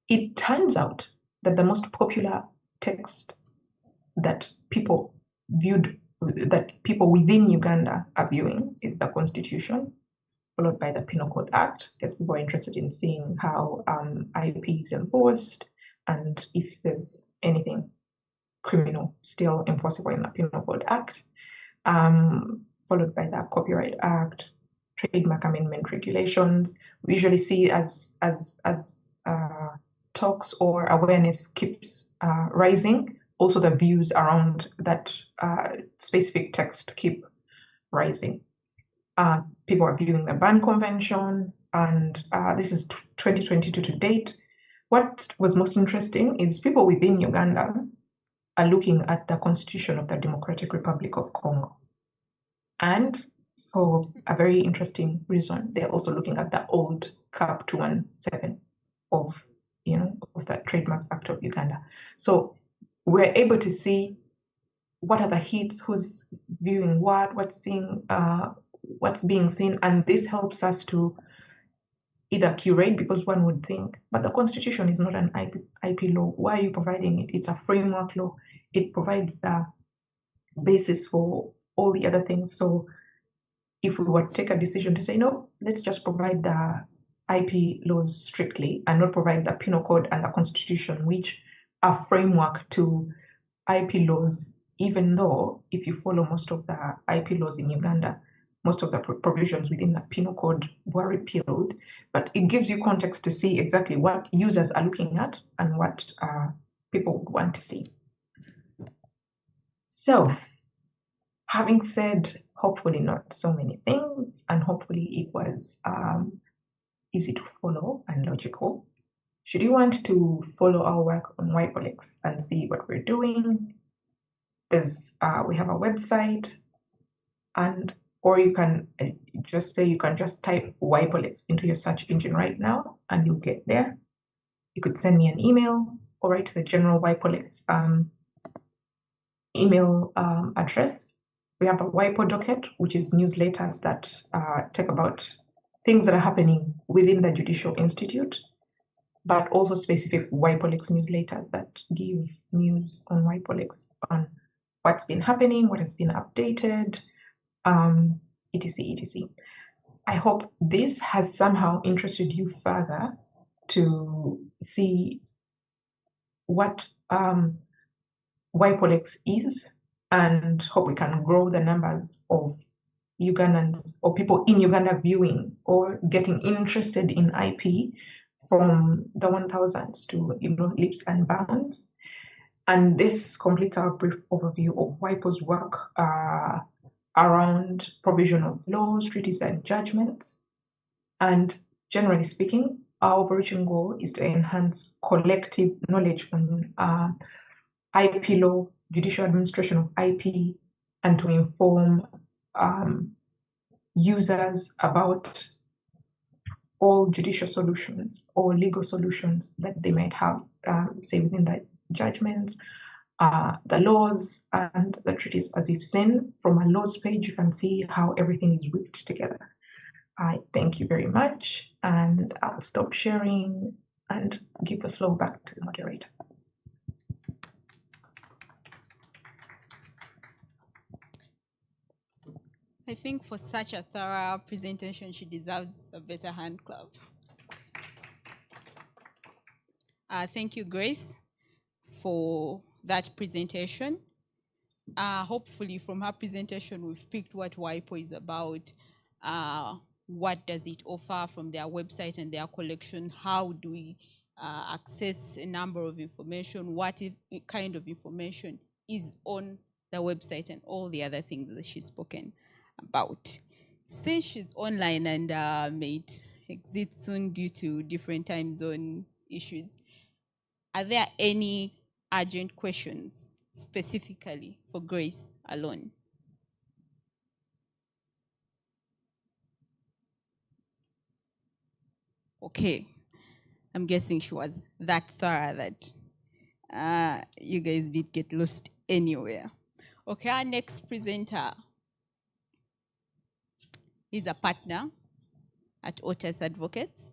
it turns out that the most popular text that people within Uganda are viewing is the Constitution, followed by the Penal Code Act, because people are interested in seeing how IP is enforced and if there's anything criminal still enforceable in the Penal Code Act. followed by the Copyright Act, Trademark Amendment Regulations. We usually see as talks or awareness keeps rising, also the views around that specific text keep rising. People are viewing the Berne Convention, and this is 2022 to date. What was most interesting is people within Uganda are looking at the Constitution of the Democratic Republic of Congo. And for a very interesting reason, they're also looking at the old CAP 217 of the Trademarks Act of Uganda. So we're able to see what are the hits, who's viewing what's being seen, and this helps us to either curate, because one would think, but the Constitution is not an IP law. Why are you providing it? It's a framework law. It provides the basis for all the other things. So if we were to take a decision to say, no, let's just provide the IP laws strictly and not provide the Penal Code and the Constitution, which are framework to IP laws, even though if you follow most of the IP laws in Uganda, most of the provisions within the Penal Code were repealed, but it gives you context to see exactly what users are looking at and what people would want to see. So, having said hopefully not so many things, and hopefully it was easy to follow and logical, should you want to follow our work on WIPOLEX and see what we're doing, we have a website, or you can just type WIPOLEX into your search engine right now and you'll get there. You could send me an email or write to the general WIPOLEX email address. We have a WIPO docket, which is newsletters that talk about things that are happening within the Judicial Institute, but also specific WIPOLEX newsletters that give news on WIPOLEX, on what's been happening, what has been updated, etc, etc. I hope this has somehow interested you further to see what WIPOLEX is, and hope we can grow the numbers of Ugandans or people in Uganda viewing or getting interested in IP from the 1000s to leaps and bounds. And this completes our brief overview of WIPO's work around provision of laws, treaties, and judgments. And generally speaking, our overarching goal is to enhance collective knowledge on IP law, judicial administration of IP, and to inform users about all judicial solutions or legal solutions that they might have, say within the judgments, the laws and the treaties. As you've seen from a laws page, you can see how everything is weaved together. I thank you very much, and I'll stop sharing and give the floor back to the moderator. I think for such a thorough presentation, she deserves a better hand clap. Thank you, Grace, for that presentation. Hopefully from her presentation, we've picked what WIPO is about. What does it offer from their website and their collection? How do we access a number of information? What kind of information is on the website, and all the other things that she's spoken about. Since she's online and may exit soon due to different time zone issues, are there any urgent questions specifically for Grace alone? Okay, I'm guessing she was that thorough that you guys did get lost anywhere. Okay, our next presenter is a partner at Otis Advocates.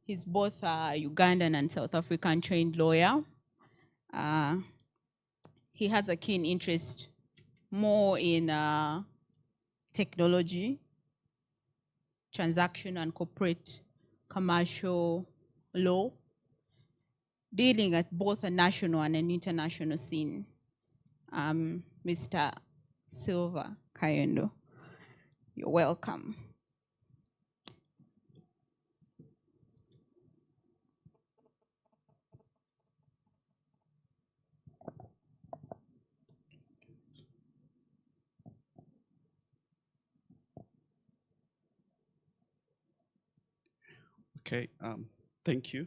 He's both a Ugandan and South African trained lawyer. He has a keen interest more in technology, transaction and corporate commercial law, dealing at both a national and an international scene. Mr. Silva Kayendo. You're welcome. Okay, thank you.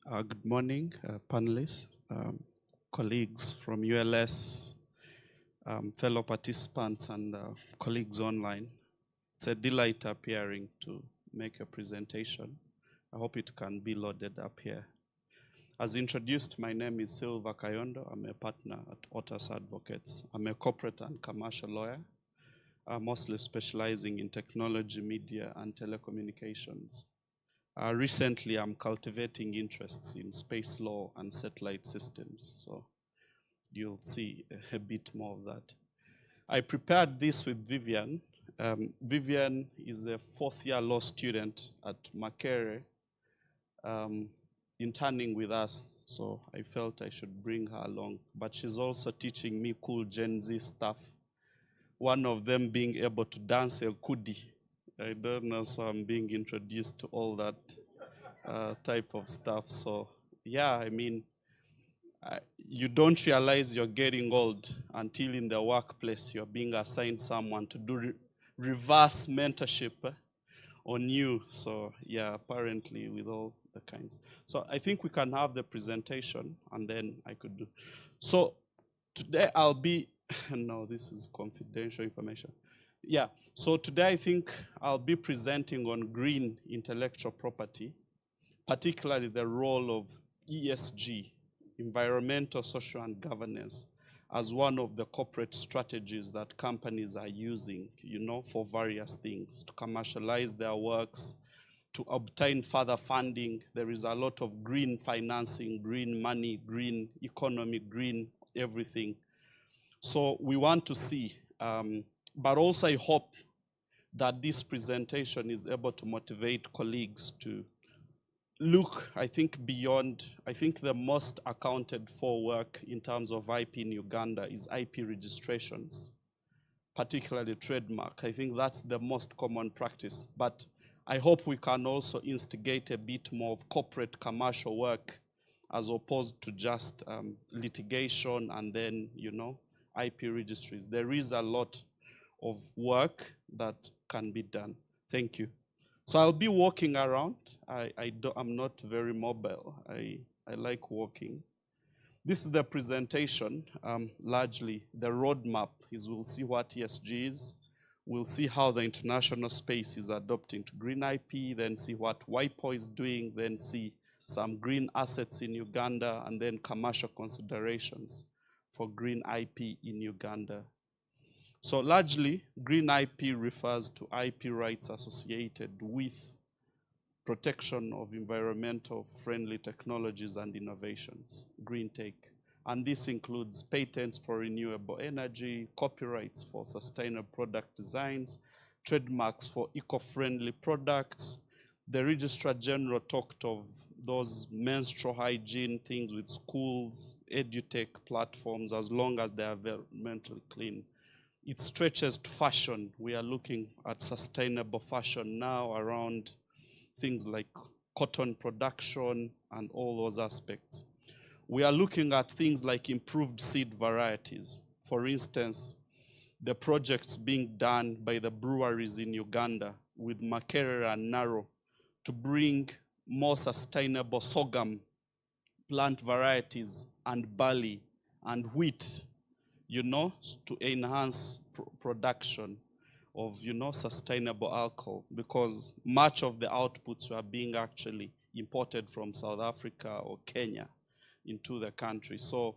Good morning, panelists, colleagues from ULS, fellow participants, and colleagues online. It's a delight appearing to make a presentation. I hope it can be loaded up here. As introduced, my name is Silva Kayondo. I'm a partner at Otis Advocates. I'm a corporate and commercial lawyer, mostly specializing in technology, media, and telecommunications. Recently, I'm cultivating interests in space law and satellite systems, so you'll see a bit more of that. I prepared this with Vivian. Vivian is a fourth-year law student at Makerere, interning with us, so I felt I should bring her along. But she's also teaching me cool Gen Z stuff, one of them being able to dance a kudi. I don't know, so I'm being introduced to all that type of stuff. So yeah, I mean, you don't realize you're getting old until in the workplace you're being assigned someone to do reverse mentorship on you. So yeah, apparently with all the kinds. So I think we can have the presentation and then I could do. So today I'll be, no, this is confidential information. Yeah, so today I think I'll be presenting on green intellectual property, particularly the role of ESG, environmental, social, and governance, as one of the corporate strategies that companies are using, for various things, to commercialize their works, to obtain further funding. There is a lot of green financing, green money, green economy, green everything. So we want to see, but also I hope that this presentation is able to motivate colleagues to look, I think, beyond. I think the most accounted for work in terms of IP in Uganda is IP registrations, particularly trademark. I think that's the most common practice. But I hope we can also instigate a bit more of corporate commercial work as opposed to just litigation and then, IP registries. There is a lot of work that can be done. Thank you. So I'll be walking around. I'm not very mobile. I like walking. This is the presentation, largely. The roadmap is we'll see what ESG is. We'll see how the international space is adopting to green IP, then see what WIPO is doing, then see some green assets in Uganda, and then commercial considerations for green IP in Uganda. So largely, green IP refers to IP rights associated with protection of environmental friendly technologies and innovations, green tech. And this includes patents for renewable energy, copyrights for sustainable product designs, trademarks for eco-friendly products. The Registrar General talked of those menstrual hygiene things with schools, edutech platforms, as long as they are environmentally clean. It stretches to fashion. We are looking at sustainable fashion now around things like cotton production and all those aspects. We are looking at things like improved seed varieties. For instance, the projects being done by the breweries in Uganda with Makerere and Naro to bring more sustainable sorghum plant varieties and barley and wheat, to enhance production of, sustainable alcohol, because much of the outputs were being actually imported from South Africa or Kenya into the country. So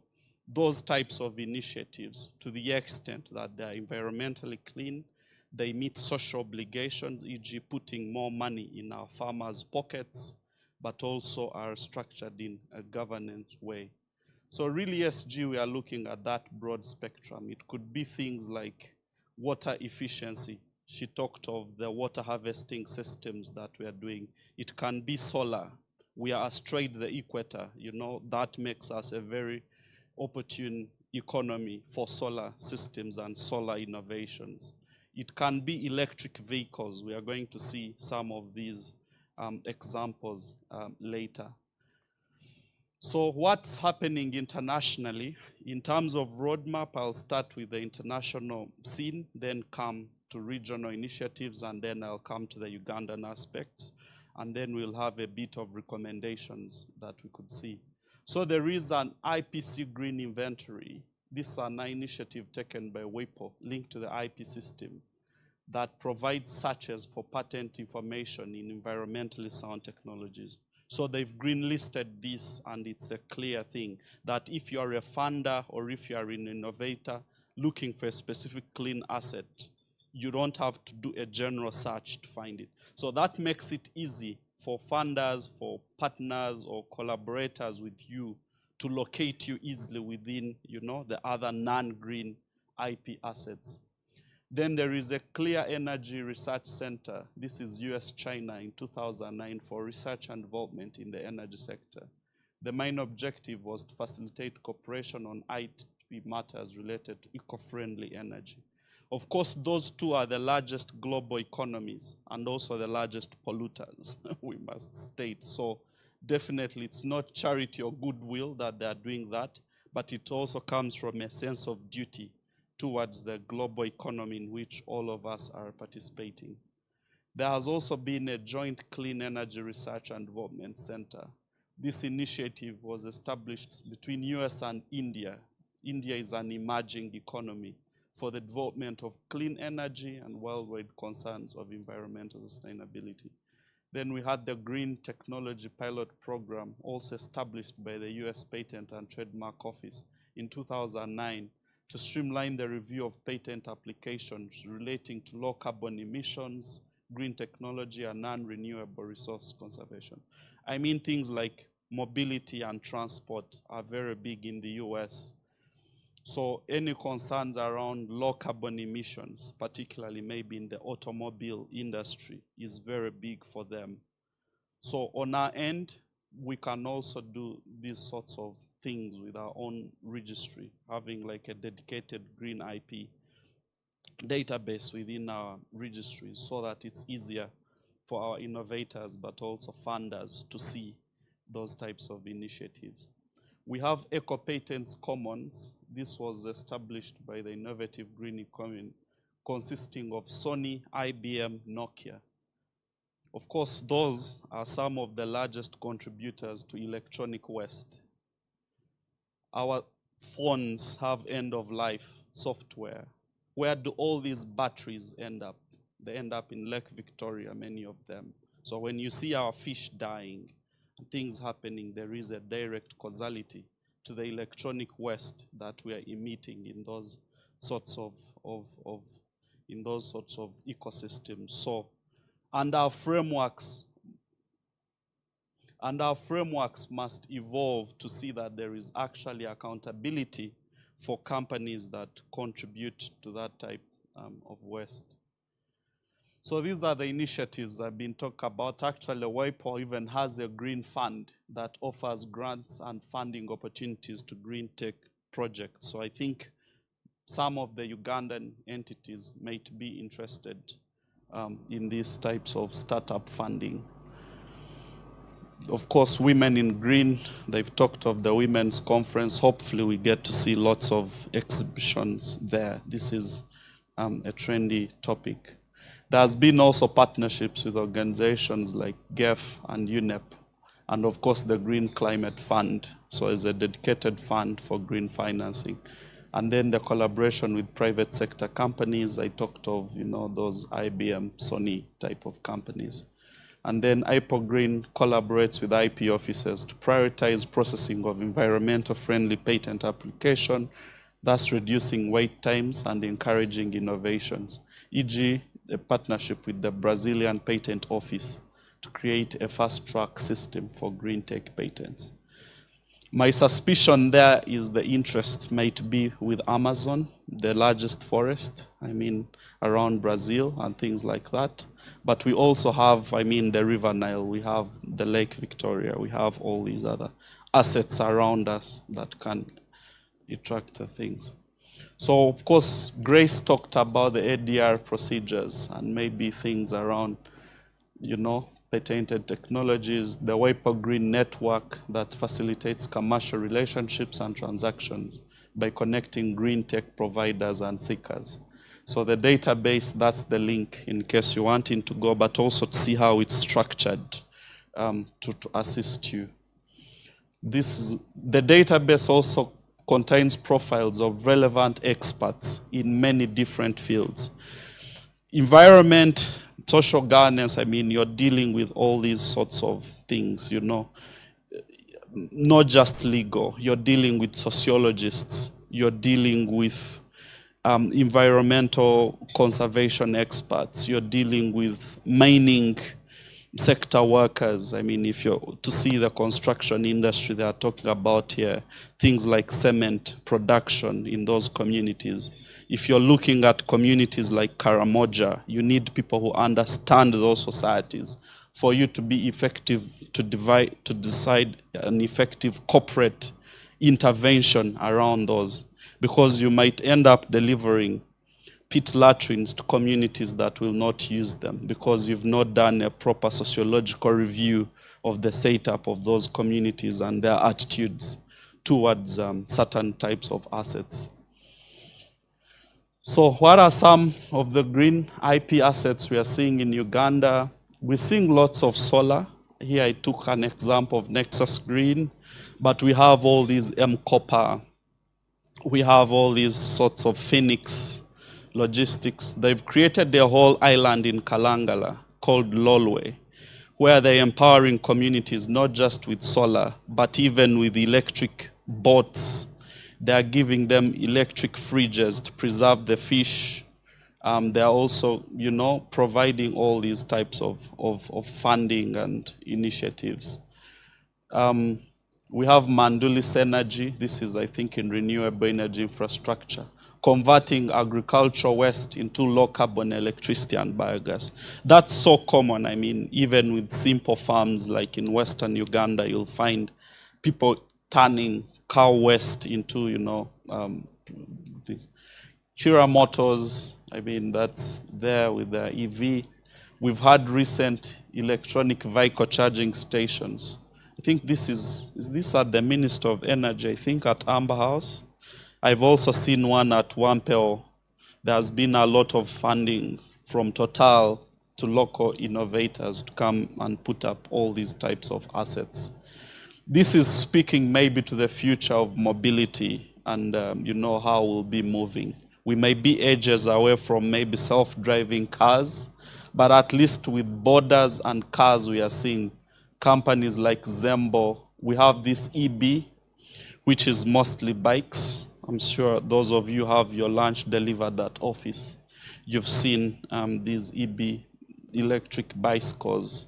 those types of initiatives, to the extent that they're environmentally clean, they meet social obligations, e.g. putting more money in our farmers' pockets, but also are structured in a governance way. So really, ESG, we are looking at that broad spectrum. It could be things like water efficiency. She talked of the water harvesting systems that we are doing. It can be solar. We are astride the equator. That makes us a very opportune economy for solar systems and solar innovations. It can be electric vehicles. We are going to see some of these examples later. So what's happening internationally? In terms of roadmap, I'll start with the international scene, then come to regional initiatives, and then I'll come to the Ugandan aspects. And then we'll have a bit of recommendations that we could see. So there is an IPC green inventory. This is an initiative taken by WIPO, linked to the IP system, that provides searches for patent information in environmentally sound technologies. So they've green listed this, and it's a clear thing that if you are a funder or if you are an innovator looking for a specific clean asset, you don't have to do a general search to find it. So that makes it easy for funders, for partners or collaborators with you to locate you easily within, the other non-green IP assets. Then there is a Clear Energy Research Center. This is US-China in 2009 for research and development in the energy sector. The main objective was to facilitate cooperation on IP matters related to eco-friendly energy. Of course, those two are the largest global economies and also the largest polluters, we must state. So definitely it's not charity or goodwill that they are doing that, but it also comes from a sense of duty towards the global economy in which all of us are participating. There has also been a joint clean energy research and development center. This initiative was established between US and India. India is an emerging economy for the development of clean energy and worldwide concerns of environmental sustainability. Then we had the Green Technology Pilot Program, also established by the US Patent and Trademark Office in 2009, to streamline the review of patent applications relating to low carbon emissions, green technology, and non-renewable resource conservation. I mean, things like mobility and transport are very big in the US. So any concerns around low carbon emissions, particularly maybe in the automobile industry, is very big for them. So on our end, we can also do these sorts of things with our own registry, having like a dedicated green IP database within our registries so that it's easier for our innovators but also funders to see those types of initiatives. We have Eco Patents Commons. This was established by the Innovative Green Economy, consisting of Sony, IBM, Nokia. Of course, those are some of the largest contributors to electronic waste. Our phones have end-of-life software. Where do all these batteries end up? They end up in Lake Victoria, many of them. So when you see our fish dying, things happening, there is a direct causality to the electronic waste that we are emitting in those sorts of ecosystems. So, and our frameworks must evolve to see that there is actually accountability for companies that contribute to that type of waste. So these are the initiatives I've been talking about. Actually, WIPO even has a green fund that offers grants and funding opportunities to green tech projects. So I think some of the Ugandan entities might be interested in these types of startup funding. Of course, Women in Green, they've talked of the Women's Conference. Hopefully we get to see lots of exhibitions there. This is a trendy topic. There's been also partnerships with organizations like GEF and UNEP, and of course the Green Climate Fund. So it's a dedicated fund for green financing. And then the collaboration with private sector companies, I talked of, those IBM, Sony type of companies. And then IPOGreen collaborates with IP offices to prioritize processing of environmental friendly patent application, thus reducing wait times and encouraging innovations, e.g. a partnership with the Brazilian Patent Office to create a fast-track system for green tech patents. My suspicion there is the interest might be with Amazon, the largest forest, around Brazil and things like that. But we also have, the River Nile, we have the Lake Victoria, we have all these other assets around us that can attract things. So, of course, Grace talked about the ADR procedures and maybe things around, patented technologies, the Wiper Green network that facilitates commercial relationships and transactions by connecting green tech providers and seekers. So the database, that's the link in case you're wanting to go, but also to see how it's structured to assist you. The database also contains profiles of relevant experts in many different fields. Environment, social governance, you're dealing with all these sorts of things, not just legal. You're dealing with sociologists. You're dealing with environmental conservation experts. You're dealing with mining sector workers. If you're to see the construction industry they are talking about here, things like cement production in those communities. If you're looking at communities like Karamoja, you need people who understand those societies for you to be effective, to decide an effective corporate intervention around those, because you might end up delivering pit latrines to communities that will not use them because you've not done a proper sociological review of the setup of those communities and their attitudes towards certain types of assets. So what are some of the green IP assets we are seeing in Uganda? We're seeing lots of solar. Here I took an example of Nexus Green, but we have all these M-Copper. We have all these sorts of Phoenix Logistics. They've created their whole island in Kalangala called Lolwe, where they're empowering communities not just with solar, but even with electric boats. They're giving them electric fridges to preserve the fish. They're also, providing all these types of funding and initiatives. We have Mandulis Energy. This is, I think, in renewable energy infrastructure, converting agricultural waste into low carbon electricity and biogas. That's so common. Even with simple farms like in Western Uganda, you'll find people turning cow waste into, this. Kira Motors, that's there with their EV. We've had recent electronic vehicle charging stations. I think this is this at the Minister of Energy, I think at Amber House. I've also seen one at Wampel. There's been a lot of funding from Total to local innovators to come and put up all these types of assets. This is speaking maybe to the future of mobility and how we'll be moving. We may be ages away from maybe self-driving cars, but at least with borders and cars we are seeing companies like Zembo. We have this EB, which is mostly bikes. I'm sure those of you have your lunch delivered at office. You've seen these EB electric bicycles.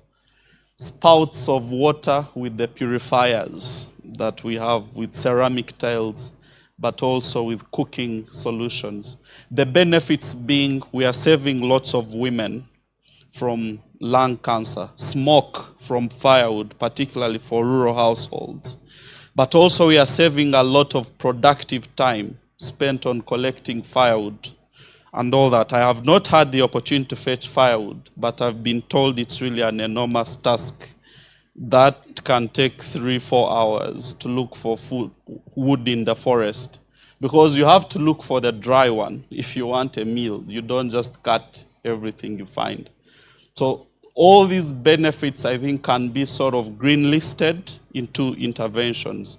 Spouts of water with the purifiers that we have with ceramic tiles, but also with cooking solutions. The benefits being we are saving lots of women from lung cancer, smoke from firewood, particularly for rural households. But also we are saving a lot of productive time spent on collecting firewood and all that. I have not had the opportunity to fetch firewood, but I've been told it's really an enormous task that can take 3-4 hours to look for wood in the forest, because you have to look for the dry one if you want a meal. You don't just cut everything you find. So all these benefits, I think, can be sort of green listed into interventions,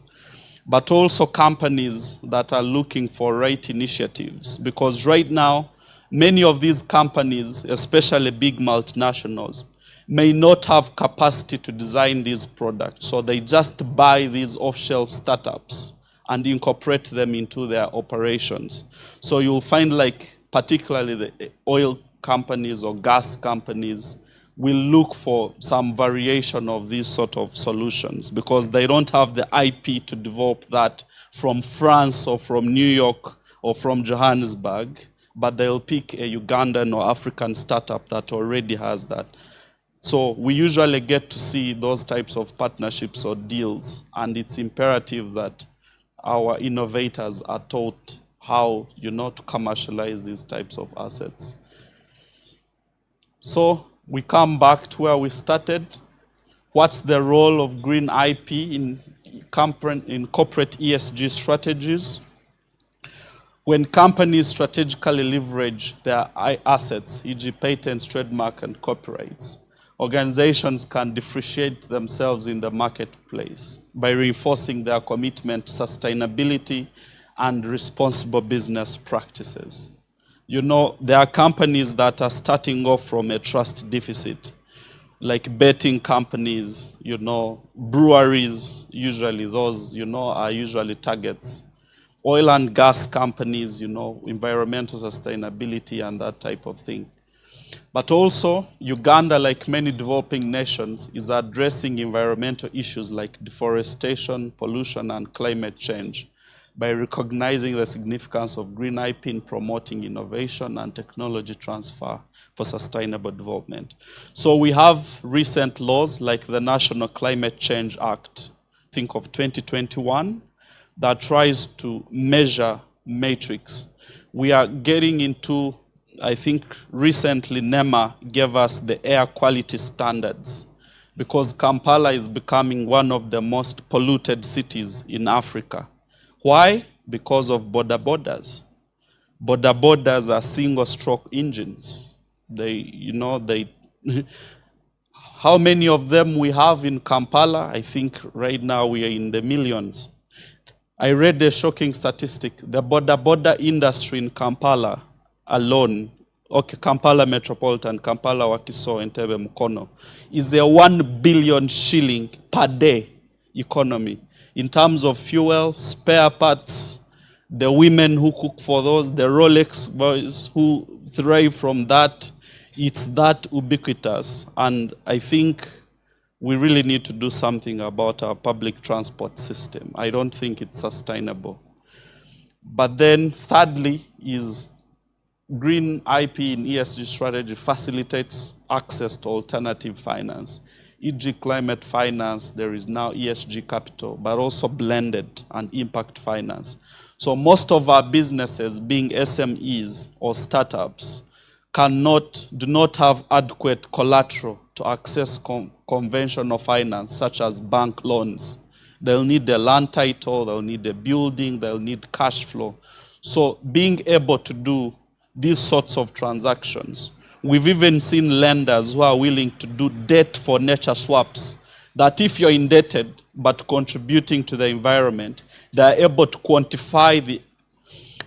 but also companies that are looking for right initiatives, because right now, many of these companies, especially big multinationals, may not have capacity to design these products. So they just buy these off-shelf startups and incorporate them into their operations. So you'll find, like, particularly the oil companies or gas companies will look for some variation of these sort of solutions because they don't have the IP to develop that from France or from New York or from Johannesburg, but they'll pick a Ugandan or African startup that already has that. So we usually get to see those types of partnerships or deals, and it's imperative that our innovators are taught how, to commercialize these types of assets. So we come back to where we started. What's the role of green IP in corporate ESG strategies? When companies strategically leverage their assets, e.g. patents, trademark, and copyrights, organizations can differentiate themselves in the marketplace by reinforcing their commitment to sustainability and responsible business practices. There are companies that are starting off from a trust deficit, like betting companies, breweries, usually those, are usually targets. Oil and gas companies, environmental sustainability and that type of thing. But also, Uganda, like many developing nations, is addressing environmental issues like deforestation, pollution, and climate change by recognizing the significance of green IP in promoting innovation and technology transfer for sustainable development. So we have recent laws like the National Climate Change Act, think of 2021, that tries to measure metrics. We are getting into, I think recently NEMA gave us the air quality standards because Kampala is becoming one of the most polluted cities in Africa. Why? Because of border borders. Border borders are single stroke engines. How many of them we have in Kampala? I think right now we are in the millions. I read a shocking statistic. The border industry in Kampala alone, Kampala Metropolitan, Kampala, Wakiso, Entebbe, Mukono, is a 1 billion shilling per day economy. In terms of fuel, spare parts, the women who cook for those, the Rolex boys who thrive from that, it's that ubiquitous. And I think we really need to do something about our public transport system. I don't think it's sustainable. But then thirdly is green IP in ESG strategy facilitates access to alternative finance. E.g. climate finance, there is now ESG capital, but also blended and impact finance. So most of our businesses, being SMEs or startups, do not have adequate collateral to access conventional finance, such as bank loans. They'll need the land title, they'll need the building, they'll need cash flow. So being able to do these sorts of transactions, we've even seen lenders who are willing to do debt for nature swaps, that if you're indebted but contributing to the environment, they're able to quantify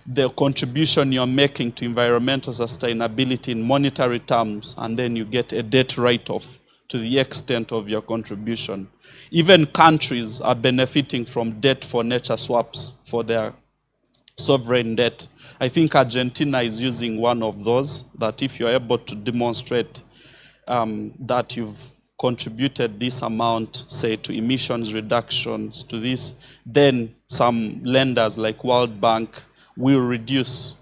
the contribution you're making to environmental sustainability in monetary terms, and then you get a debt write-off to the extent of your contribution. Even countries are benefiting from debt for nature swaps for their sovereign debt. I think Argentina is using one of those, that if you're able to demonstrate that you've contributed this amount, say, to emissions reductions, to this, then some lenders like World Bank will reduce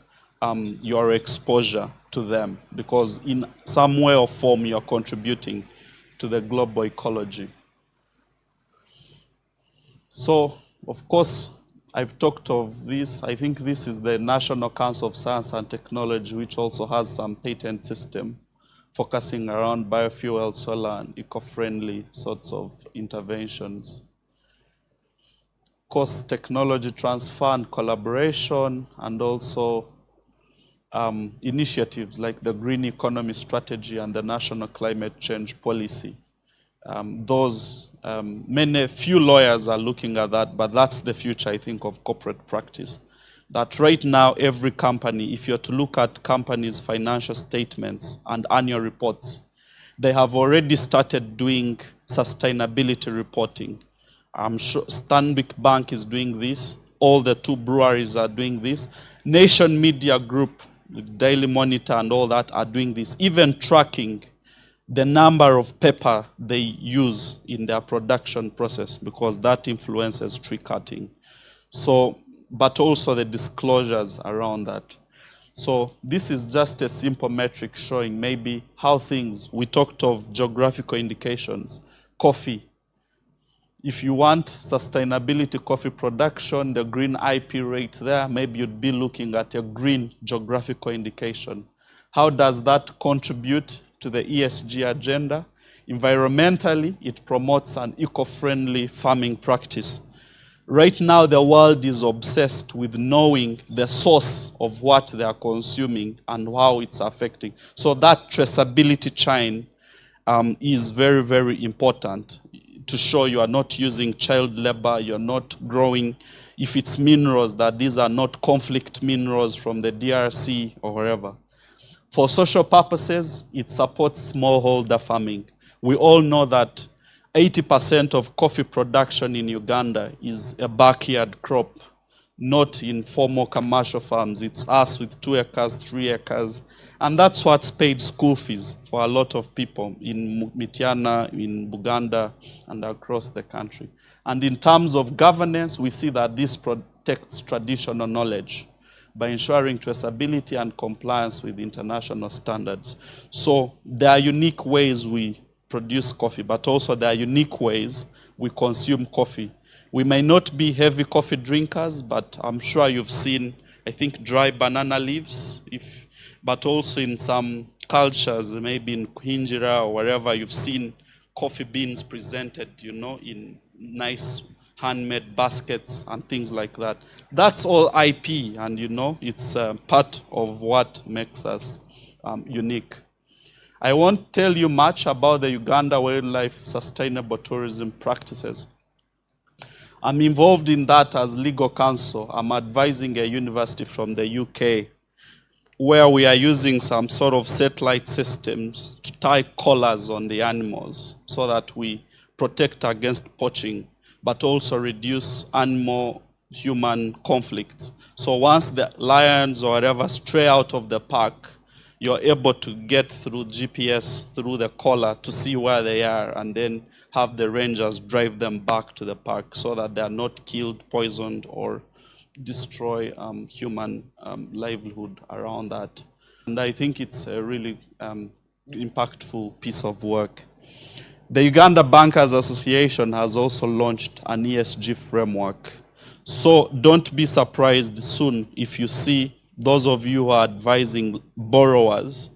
your exposure to them, because in some way or form you're contributing to the global ecology. So, of course, I've talked of this. I think this is the National Council of Science and Technology, which also has some patent system focusing around biofuel, solar, and eco-friendly sorts of interventions. Of course, technology transfer and collaboration, and also initiatives like the Green Economy Strategy and the National Climate Change Policy. Few lawyers are looking at that, but that's the future, I think, of corporate practice. That right now, every company, if you're to look at companies' financial statements and annual reports, they have already started doing sustainability reporting. I'm sure Stanbic Bank is doing this. All the 2 breweries are doing this. Nation Media Group, the Daily Monitor and all that are doing this, even tracking the number of paper they use in their production process, because that influences tree cutting. So, but also the disclosures around that. So this is just a simple metric showing maybe how things, we talked of geographical indications, coffee. If you want sustainability coffee production, the green IP rate there, maybe you'd be looking at a green geographical indication. How does that contribute to the ESG agenda? Environmentally, it promotes an eco-friendly farming practice. Right now, the world is obsessed with knowing the source of what they are consuming and how it's affecting. So that traceability chain is very, very important to show you are not using child labor, you're not growing, if it's minerals, that these are not conflict minerals from the DRC or wherever. For social purposes, it supports smallholder farming. We all know that 80% of coffee production in Uganda is a backyard crop, not in formal commercial farms. It's us with 2 acres, 3 acres. And that's what's paid school fees for a lot of people in Mityana, in Buganda, and across the country. And in terms of governance, we see that this protects traditional knowledge by ensuring traceability and compliance with international standards. So there are unique ways we produce coffee, but also there are unique ways we consume coffee. We may not be heavy coffee drinkers, but I'm sure you've seen, I think, dry banana leaves, but also in some cultures, maybe in Kuhinjira or wherever, you've seen coffee beans presented, in nice handmade baskets and things like that. That's all IP, and it's part of what makes us unique. I won't tell you much about the Uganda Wildlife Sustainable Tourism Practices. I'm involved in that as legal counsel. I'm advising a university from the UK where we are using some sort of satellite systems to tie collars on the animals so that we protect against poaching, but also reduce animal-human conflicts. So once the lions or whatever stray out of the park, you're able to get through GPS, through the collar, to see where they are, and then have the rangers drive them back to the park so that they are not killed, poisoned, or destroy human livelihood around that. And I think it's a really impactful piece of work. The Uganda Bankers Association has also launched an ESG framework. So don't be surprised soon if you see those of you who are advising borrowers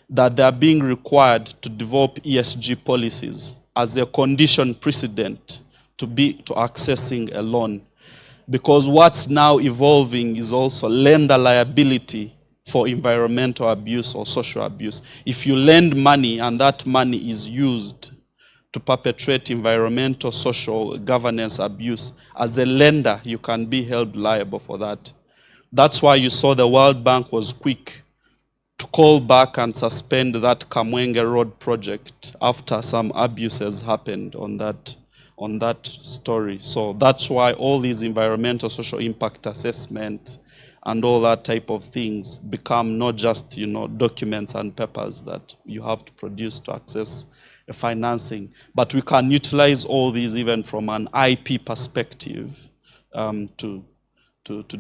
that they are being required to develop ESG policies as a condition precedent to accessing a loan. Because what's now evolving is also lender liability for environmental abuse or social abuse. If you lend money and that money is used to perpetrate environmental, social, governance abuse, as a lender, you can be held liable for that. That's why you saw the World Bank was quick to call back and suspend that Kamwenge Road project after some abuses happened on that story. So that's why all these environmental social impact assessment and all that type of things become not just documents and papers that you have to produce to access financing, but we can utilize all these even from an IP perspective to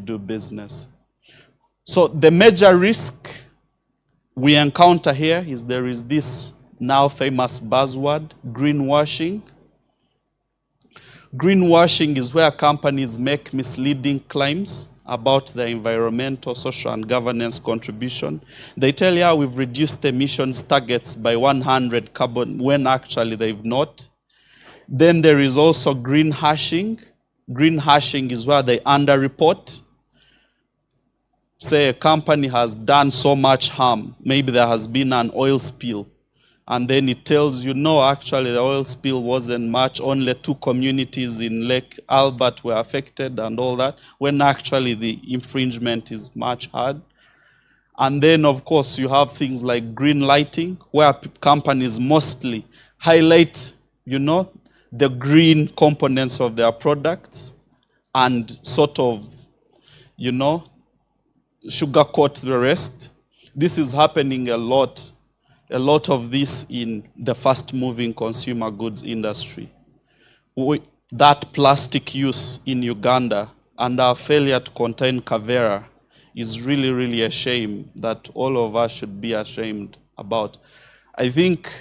do business. So the major risk we encounter here is there is this now famous buzzword, greenwashing. Greenwashing is where companies make misleading claims about their environmental, social, and governance contribution. They tell you we've reduced emissions targets by 100 carbon, when actually they've not. Then there is also green hashing. Green hashing is where they underreport. Say a company has done so much harm. Maybe there has been an oil spill. And then it tells you, no, actually the oil spill wasn't much. Only 2 communities in Lake Albert were affected and all that, when actually the infringement is much hard. And then, of course, you have things like green lighting, where companies mostly highlight, the green components of their products and sort of, sugarcoat the rest. This is happening a lot of this in the fast-moving consumer goods industry. That plastic use in Uganda and our failure to contain Kavera is really, really a shame that all of us should be ashamed about. I think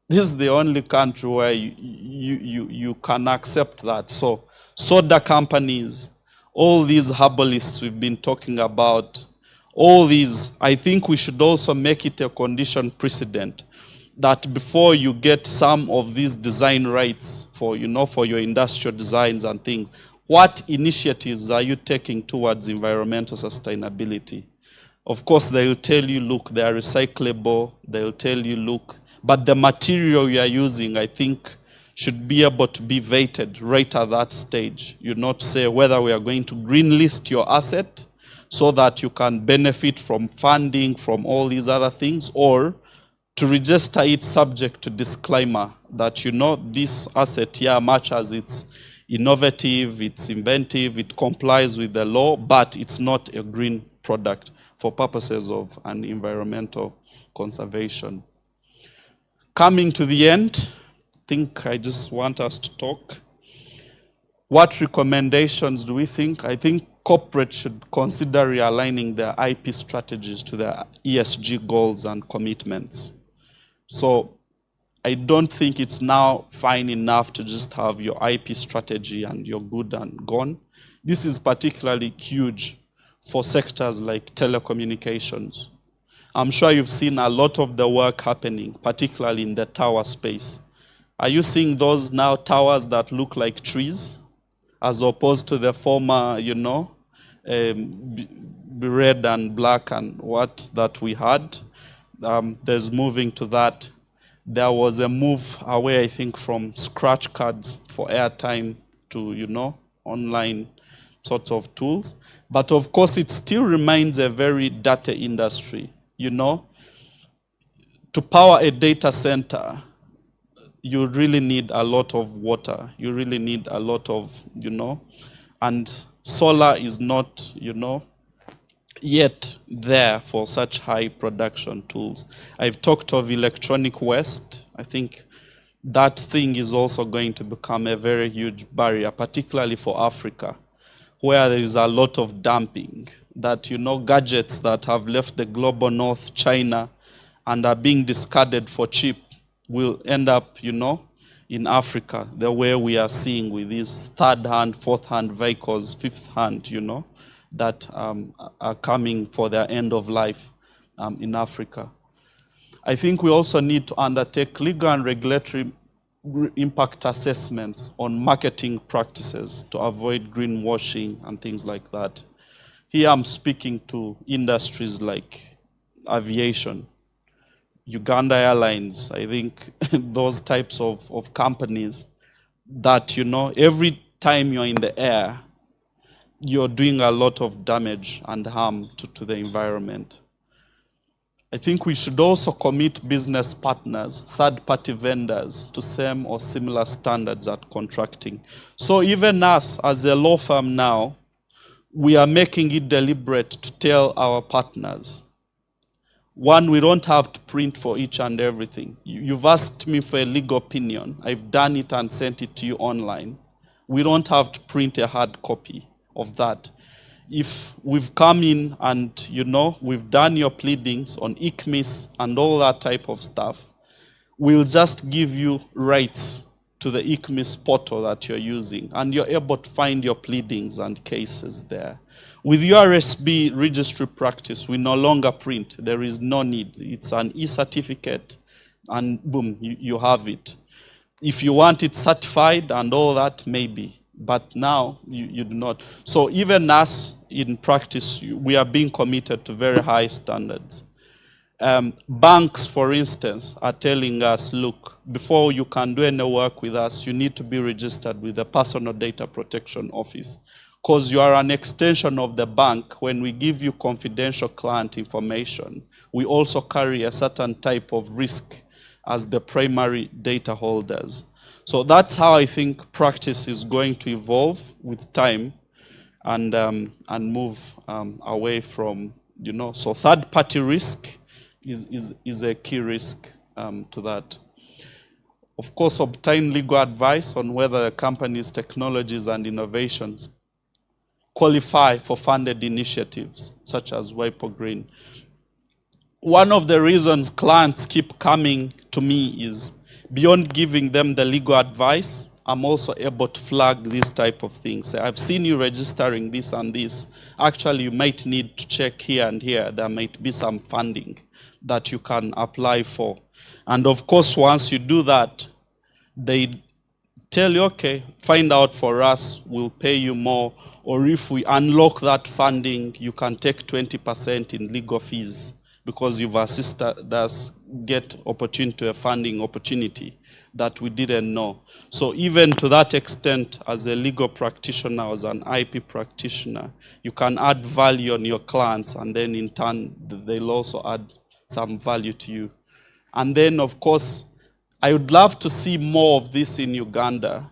This is the only country where you can accept that. So soda companies, all these herbalists we've been talking about, all these, I think we should also make it a condition precedent that before you get some of these design rights for, for your industrial designs and things, what initiatives are you taking towards environmental sustainability? Of course, they will tell you, look, they are recyclable. They will tell you, look, but the material you are using, I think, should be able to be vetted right at that stage. You not say whether we are going to green list your asset so that you can benefit from funding, from all these other things, or to register it subject to disclaimer that this asset here, much as it's innovative, it's inventive, it complies with the law, but it's not a green product for purposes of an environmental conservation. Coming to the end, I think I just want us to talk. What recommendations do we think? I think corporates should consider realigning their IP strategies to their ESG goals and commitments. So I don't think it's now fine enough to just have your IP strategy and you're good and gone. This is particularly huge for sectors like telecommunications. I'm sure you've seen a lot of the work happening, particularly in the tower space. Are you seeing those now towers that look like trees, as opposed to the former, red and black and what that we had? There's moving to that. There was a move away, I think, from scratch cards for airtime to, online sorts of tools. But of course, it still remains a very data industry. To power a data center, you really need a lot of water. You really need a lot of, and solar is not, yet there for such high production tools. I've talked of electronic waste. I think that thing is also going to become a very huge barrier, particularly for Africa, where there is a lot of dumping, that, gadgets that have left the global north, China, and are being discarded for cheap will end up, in Africa, the way we are seeing with these third-hand, fourth-hand vehicles, fifth-hand, that are coming for their end of life in Africa. I think we also need to undertake legal and regulatory impact assessments on marketing practices to avoid greenwashing and things like that. Here I'm speaking to industries like aviation, Uganda Airlines, I think those types of companies that, every time you're in the air, you're doing a lot of damage and harm to the environment. I think we should also commit business partners, third-party vendors, to same or similar standards at contracting. So even us, as a law firm now, we are making it deliberate to tell our partners, one, we don't have to print for each and everything. You've asked me for a legal opinion. I've done it and sent it to you online. We don't have to print a hard copy of that. If we've come in and, we've done your pleadings on ICMIS and all that type of stuff, we'll just give you rights to the ICMIS portal that you're using, and you're able to find your pleadings and cases there. With URSB registry practice, we no longer print. There is no need. It's an e-certificate, and boom, you have it. If you want it certified and all that, maybe. But now, you do not. So even us, in practice, we are being committed to very high standards. Banks, for instance, are telling us, look, before you can do any work with us, you need to be registered with the Personal Data Protection Office, because you are an extension of the bank. When we give you confidential client information, we also carry a certain type of risk as the primary data holders. So that's how I think practice is going to evolve with time and move away from, so third-party risk is a key risk to that. Of course, obtain legal advice on whether the company's technologies and innovations qualify for funded initiatives, such as WIPO Green. One of the reasons clients keep coming to me is Beyond giving them the legal advice, I'm also able to flag these type of things. Say, I've seen you registering this and this. Actually, you might need to check here and here. There might be some funding that you can apply for. And of course, once you do that, they tell you, okay, find out for us, we'll pay you more. Or if we unlock that funding, you can take 20% in legal fees because you've assisted us get opportunity to a funding opportunity that we didn't know. So even to that extent, as a legal practitioner, as an IP practitioner, you can add value on your clients, and then in turn, they'll also add some value to you. And then, of course, I would love to see more of this in Uganda.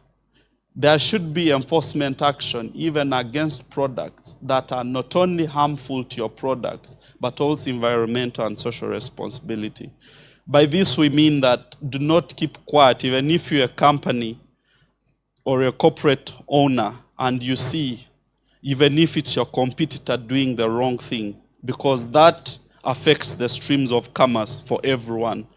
There should be enforcement action even against products that are not only harmful to your products, but also environmental and social responsibility. By this we mean that do not keep quiet, even if you're a company or a corporate owner and you see, even if it's your competitor doing the wrong thing, because that affects the streams of commerce for everyone.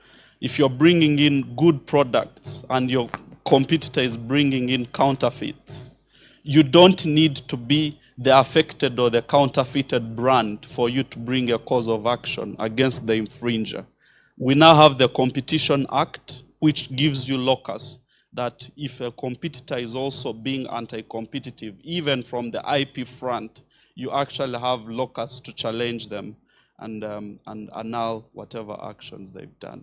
If you're bringing in good products and your competitor is bringing in counterfeits, you don't need to be the affected or the counterfeited brand for you to bring a cause of action against the infringer. We now have the Competition Act, which gives you locus that if a competitor is also being anti-competitive, even from the IP front, you actually have locus to challenge them and annul whatever actions they've done.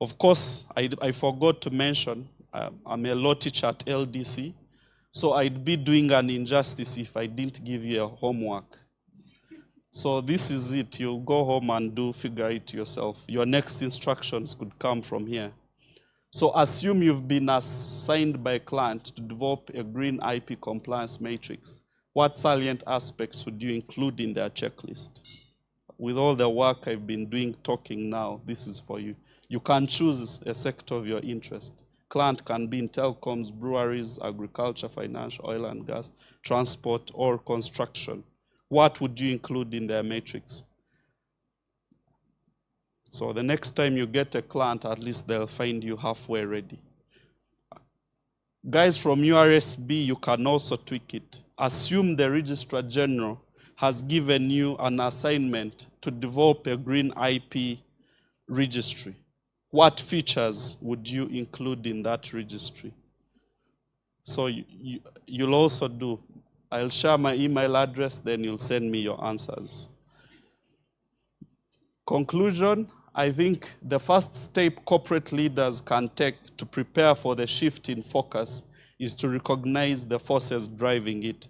Of course, I forgot to mention, I'm a law teacher at LDC, so I'd be doing an injustice if I didn't give you a homework. So this is it. You go home and figure it yourself. Your next instructions could come from here. So assume you've been assigned by a client to develop a green IP compliance matrix. What salient aspects would you include in their checklist? With all the work I've been doing talking now, this is for you. You can choose a sector of your interest. Client can be in telecoms, breweries, agriculture, financial, oil and gas, transport, or construction. What would you include in their matrix? So the next time you get a client, at least they'll find you halfway ready. Guys from URSB, you can also tweak it. Assume the Registrar General has given you an assignment to develop a green IP registry. What features would you include in that registry? So you'll also do, I'll share my email address, then you'll send me your answers. Conclusion, I think the first step corporate leaders can take to prepare for the shift in focus is to recognize the forces driving it.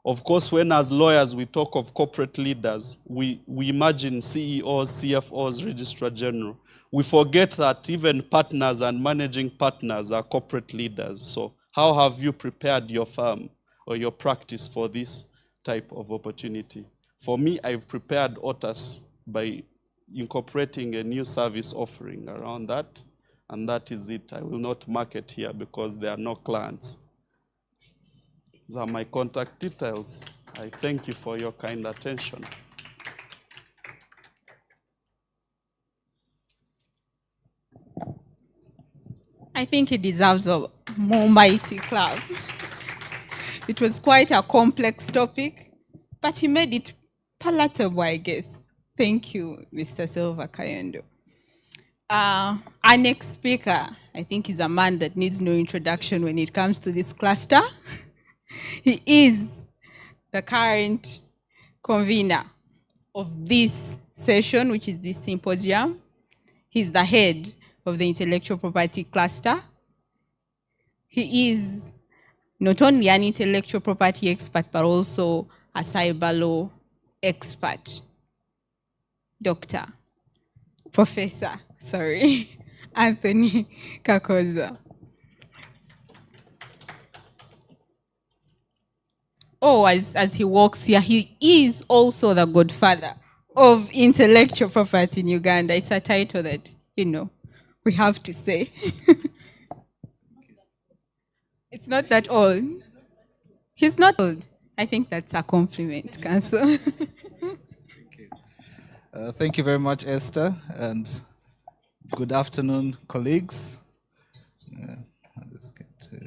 Of course, when as lawyers we talk of corporate leaders, we imagine CEOs, CFOs, Registrar General. We forget that even partners and managing partners are corporate leaders. So how have you prepared your firm or your practice for this type of opportunity? For me, I've prepared Otis by incorporating a new service offering around that, and that is it. I will not market here because there are no clients. These are my contact details. I thank you for your kind attention. I think he deserves a more mighty clap. It was quite a complex topic, but he made it palatable, I guess. Thank you, Mr. Silva Kayendo. Our next speaker, I think, is a man that needs no introduction when it comes to this cluster. He is the current convener of this session, which is this symposium. He's the head of the intellectual property cluster. He is not only an intellectual property expert, but also a cyber law expert. Professor Anthony Kakoza. Oh, as he walks here, he is also the godfather of intellectual property in Uganda. It's a title that, we have to say. It's not that old. He's not old. I think that's a compliment, Council. Thank you very much, Esther, and good afternoon, colleagues. Let's get to.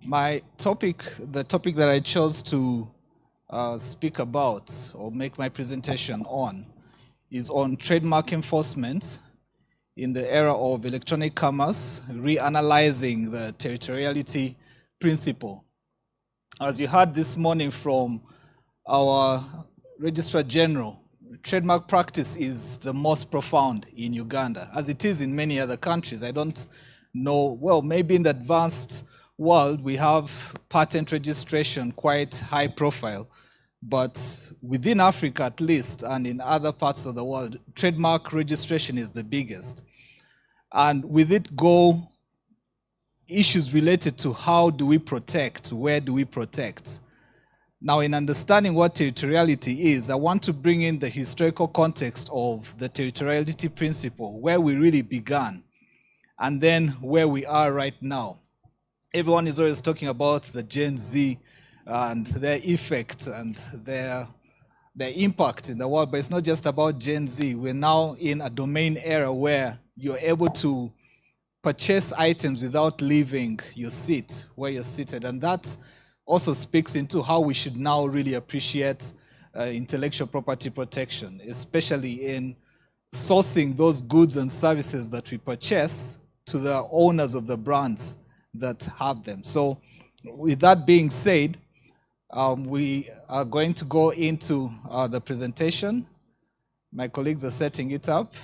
My topic, the topic that I chose to speak about or make my presentation on, is on trademark enforcement in the era of electronic commerce, reanalyzing the territoriality principle. As you heard this morning from our Registrar General, trademark practice is the most profound in Uganda, as it is in many other countries. I don't know, well, maybe in the advanced world we have patent registration quite high profile, but within Africa at least, and in other parts of the world, trademark registration is the biggest. And with it go issues related to how do we protect, where do we protect. Now, in understanding what territoriality is, I want to bring in the historical context of the territoriality principle, where we really began, and then where we are right now. Everyone is always talking about the Gen Z and their effect and their impact in the world, but it's not just about Gen Z. We're now in a domain era where you're able to purchase items without leaving your seat where you're seated, and that also speaks into how we should now really appreciate intellectual property protection, especially in sourcing those goods and services that we purchase to the owners of the brands that have them. So with that being said, we are going to go into the presentation. My colleagues are setting it up.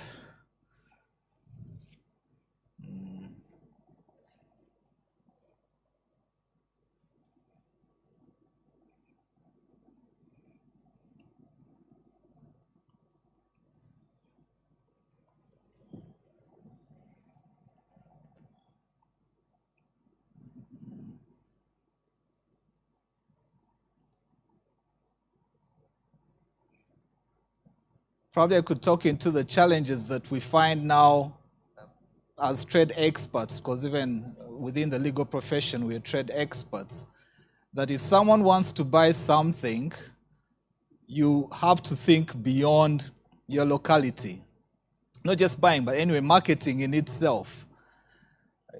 Probably I could talk into the challenges that we find now as trade experts, because even within the legal profession, we are trade experts, that if someone wants to buy something, you have to think beyond your locality. Not just buying, but anyway, marketing in itself.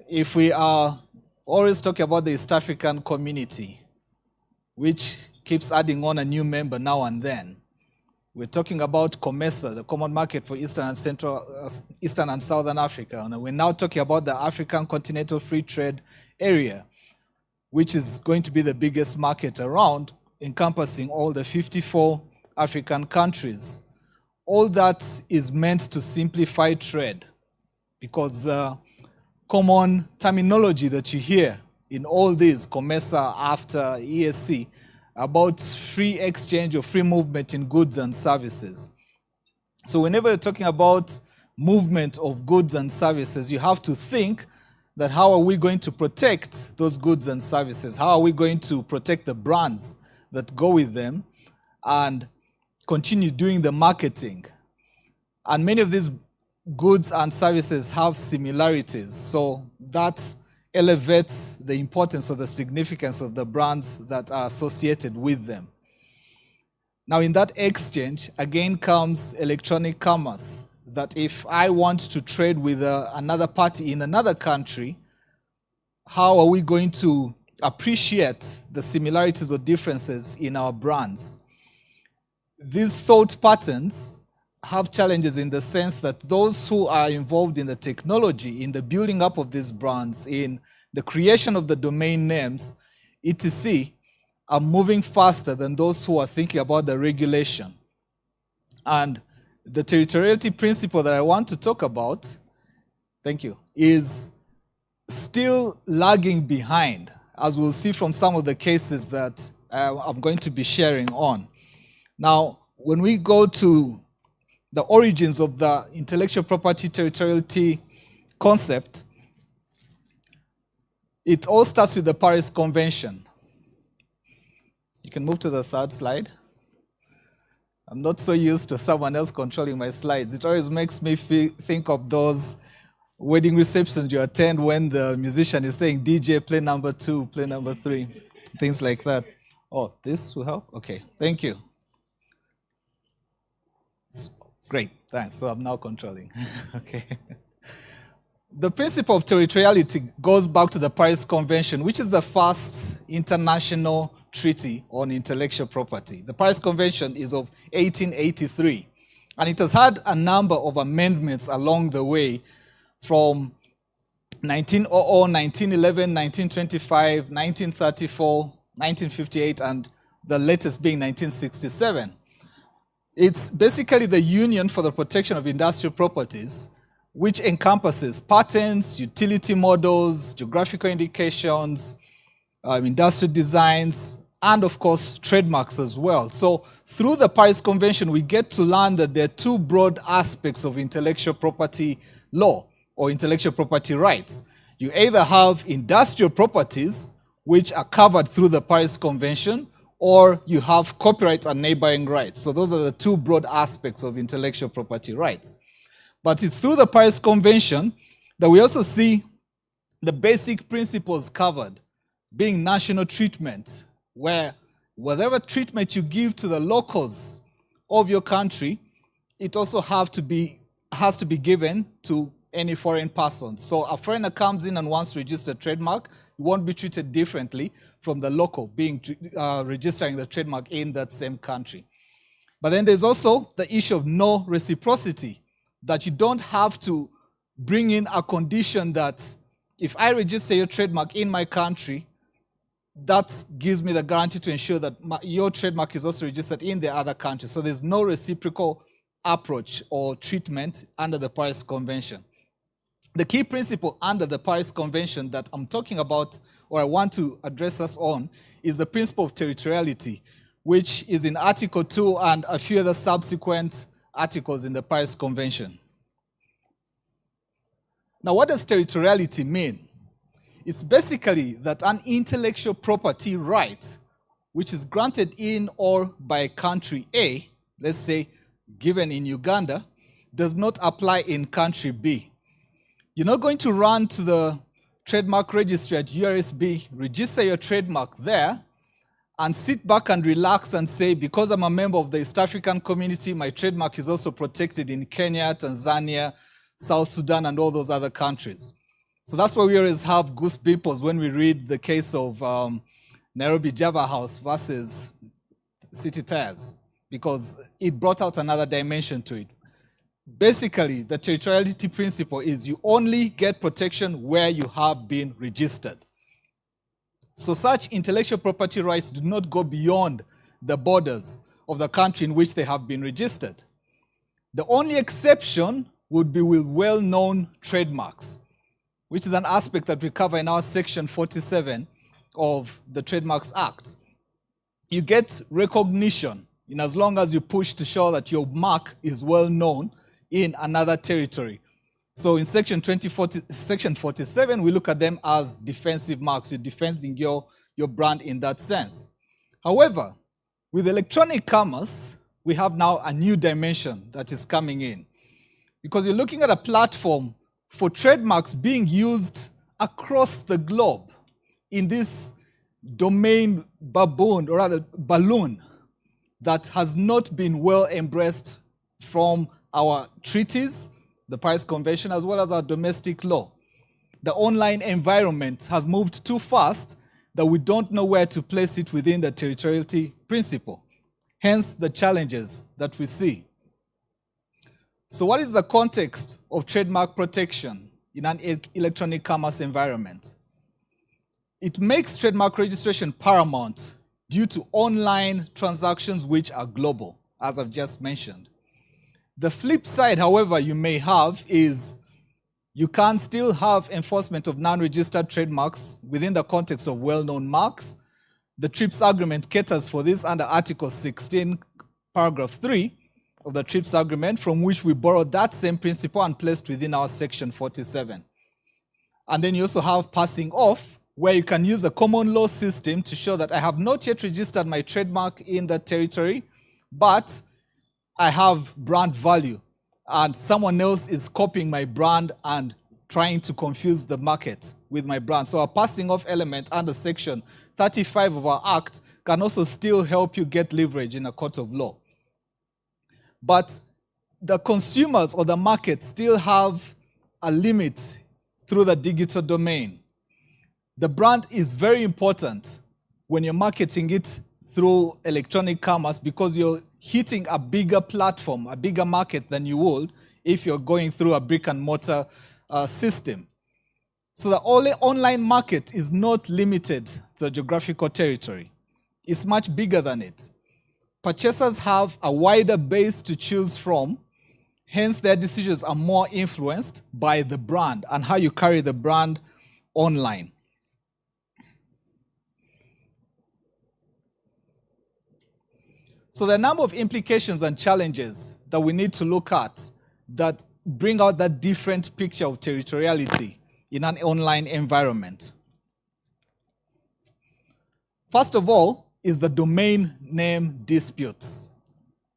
If we are always talking about the East African community, which keeps adding on a new member now and then, we're talking about COMESA, the Common Market for Eastern and Southern Africa. And we're now talking about the African Continental Free Trade Area, which is going to be the biggest market around, encompassing all the 54 African countries. All that is meant to simplify trade, because the common terminology that you hear in all these, COMESA, after ESC, about free exchange or free movement in goods and services. So whenever you're talking about movement of goods and services, you have to think that how are we going to protect those goods and services? How are we going to protect the brands that go with them and continue doing the marketing? And many of these goods and services have similarities. So that elevates the importance or the significance of the brands that are associated with them. Now, in that exchange, again comes electronic commerce, that if I want to trade with another party in another country, how are we going to appreciate the similarities or differences in our brands? These thought patterns have challenges in the sense that those who are involved in the technology, in the building up of these brands, in the creation of the domain names, etc., are moving faster than those who are thinking about the regulation. And the territoriality principle that I want to talk about, thank you, is still lagging behind, as we'll see from some of the cases that I'm going to be sharing on. Now, when we go to the origins of the intellectual property territoriality concept, it all starts with the Paris Convention. You can move to the third slide. I'm not so used to someone else controlling my slides. It always makes me think of those wedding receptions you attend when the musician is saying, DJ, play number 2, play number 3. things like that. Oh, this will help? Okay, thank you. Great, thanks. So I'm now controlling. Okay. The principle of territoriality goes back to the Paris Convention, which is the first international treaty on intellectual property. The Paris Convention is of 1883, and it has had a number of amendments along the way from 1900, 1911, 1925, 1934, 1958, and the latest being 1967. It's basically the Union for the Protection of Industrial Properties, which encompasses patents, utility models, geographical indications, industrial designs, and of course, trademarks as well. So through the Paris Convention, we get to learn that there are two broad aspects of intellectual property law or intellectual property rights. You either have industrial properties, which are covered through the Paris Convention, or you have copyright and neighboring rights. So those are the two broad aspects of intellectual property rights. But it's through the Paris Convention that we also see the basic principles covered, being national treatment, where whatever treatment you give to the locals of your country, it also has to be given to any foreign person. So a foreigner comes in and wants to register a trademark, you won't be treated differently from the local being registering the trademark in that same country. But then there's also the issue of no reciprocity, that you don't have to bring in a condition that if I register your trademark in my country, that gives me the guarantee to ensure that your trademark is also registered in the other country. So there's no reciprocal approach or treatment under the Paris Convention. The key principle under the Paris Convention that I'm talking about, or I want to address us on, is the principle of territoriality, which is in Article 2 and a few other subsequent articles in the Paris Convention. Now, what does territoriality mean? It's basically that an intellectual property right, which is granted in or by country A, let's say given in Uganda, does not apply in country B. You're not going to run to the trademark registry at URSB, register your trademark there, and sit back and relax and say, because I'm a member of the East African community, my trademark is also protected in Kenya, Tanzania, South Sudan, and all those other countries. So that's why we always have goose pimples when we read the case of Nairobi Java House versus City Tires, because it brought out another dimension to it. Basically, the territoriality principle is you only get protection where you have been registered. So such intellectual property rights do not go beyond the borders of the country in which they have been registered. The only exception would be with well-known trademarks, which is an aspect that we cover in our section 47 of the Trademarks Act. You get recognition in as long as you push to show that your mark is well-known in another territory. So in section 47, we look at them as defensive marks. You're defending your brand in that sense. However, with electronic commerce, we have now a new dimension that is coming in. Because you're looking at a platform for trademarks being used across the globe in this domain balloon that has not been well embraced from our treaties, the Paris Convention, as well as our domestic law. The online environment has moved too fast that we don't know where to place it within the territoriality principle. Hence the challenges that we see. So what is the context of trademark protection in an electronic commerce environment? It makes trademark registration paramount due to online transactions which are global, as I've just mentioned. The flip side, however, you may have is you can still have enforcement of non-registered trademarks within the context of well-known marks. The TRIPS agreement caters for this under Article 16, paragraph 3 of the TRIPS agreement, from which we borrowed that same principle and placed within our section 47. And then you also have passing off, where you can use a common law system to show that I have not yet registered my trademark in that territory, but I have brand value, and someone else is copying my brand and trying to confuse the market with my brand. So a passing off element under section 35 of our Act can also still help you get leverage in a court of law. But the consumers or the market still have a limit through the digital domain. The brand is very important when you're marketing it through electronic commerce because you're hitting a bigger platform, a bigger market than you would if you're going through a brick and mortar system. So the online market is not limited to the geographical territory. It's much bigger than it. Purchasers have a wider base to choose from, hence their decisions are more influenced by the brand and how you carry the brand online. So there are a number of implications and challenges that we need to look at that bring out that different picture of territoriality in an online environment. First of all is the domain name disputes.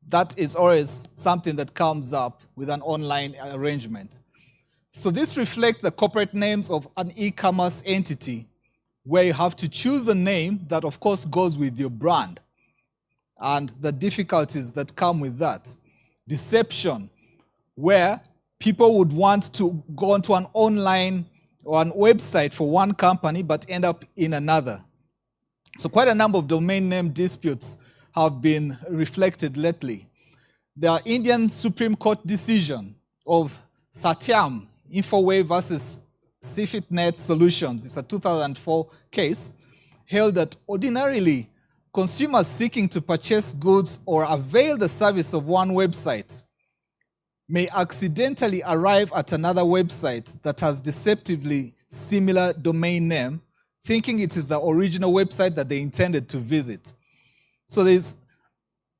That is always something that comes up with an online arrangement. So this reflects the corporate names of an e-commerce entity where you have to choose a name that of course goes with your brand and the difficulties that come with that. Deception, where people would want to go onto an online or an website for one company but end up in another. So quite a number of domain name disputes have been reflected lately. The Indian Supreme Court decision of Satyam, Infoway versus CFITNet Solutions, it's a 2004 case, held that ordinarily consumers seeking to purchase goods or avail the service of one website may accidentally arrive at another website that has deceptively similar domain name, thinking it is the original website that they intended to visit. So there's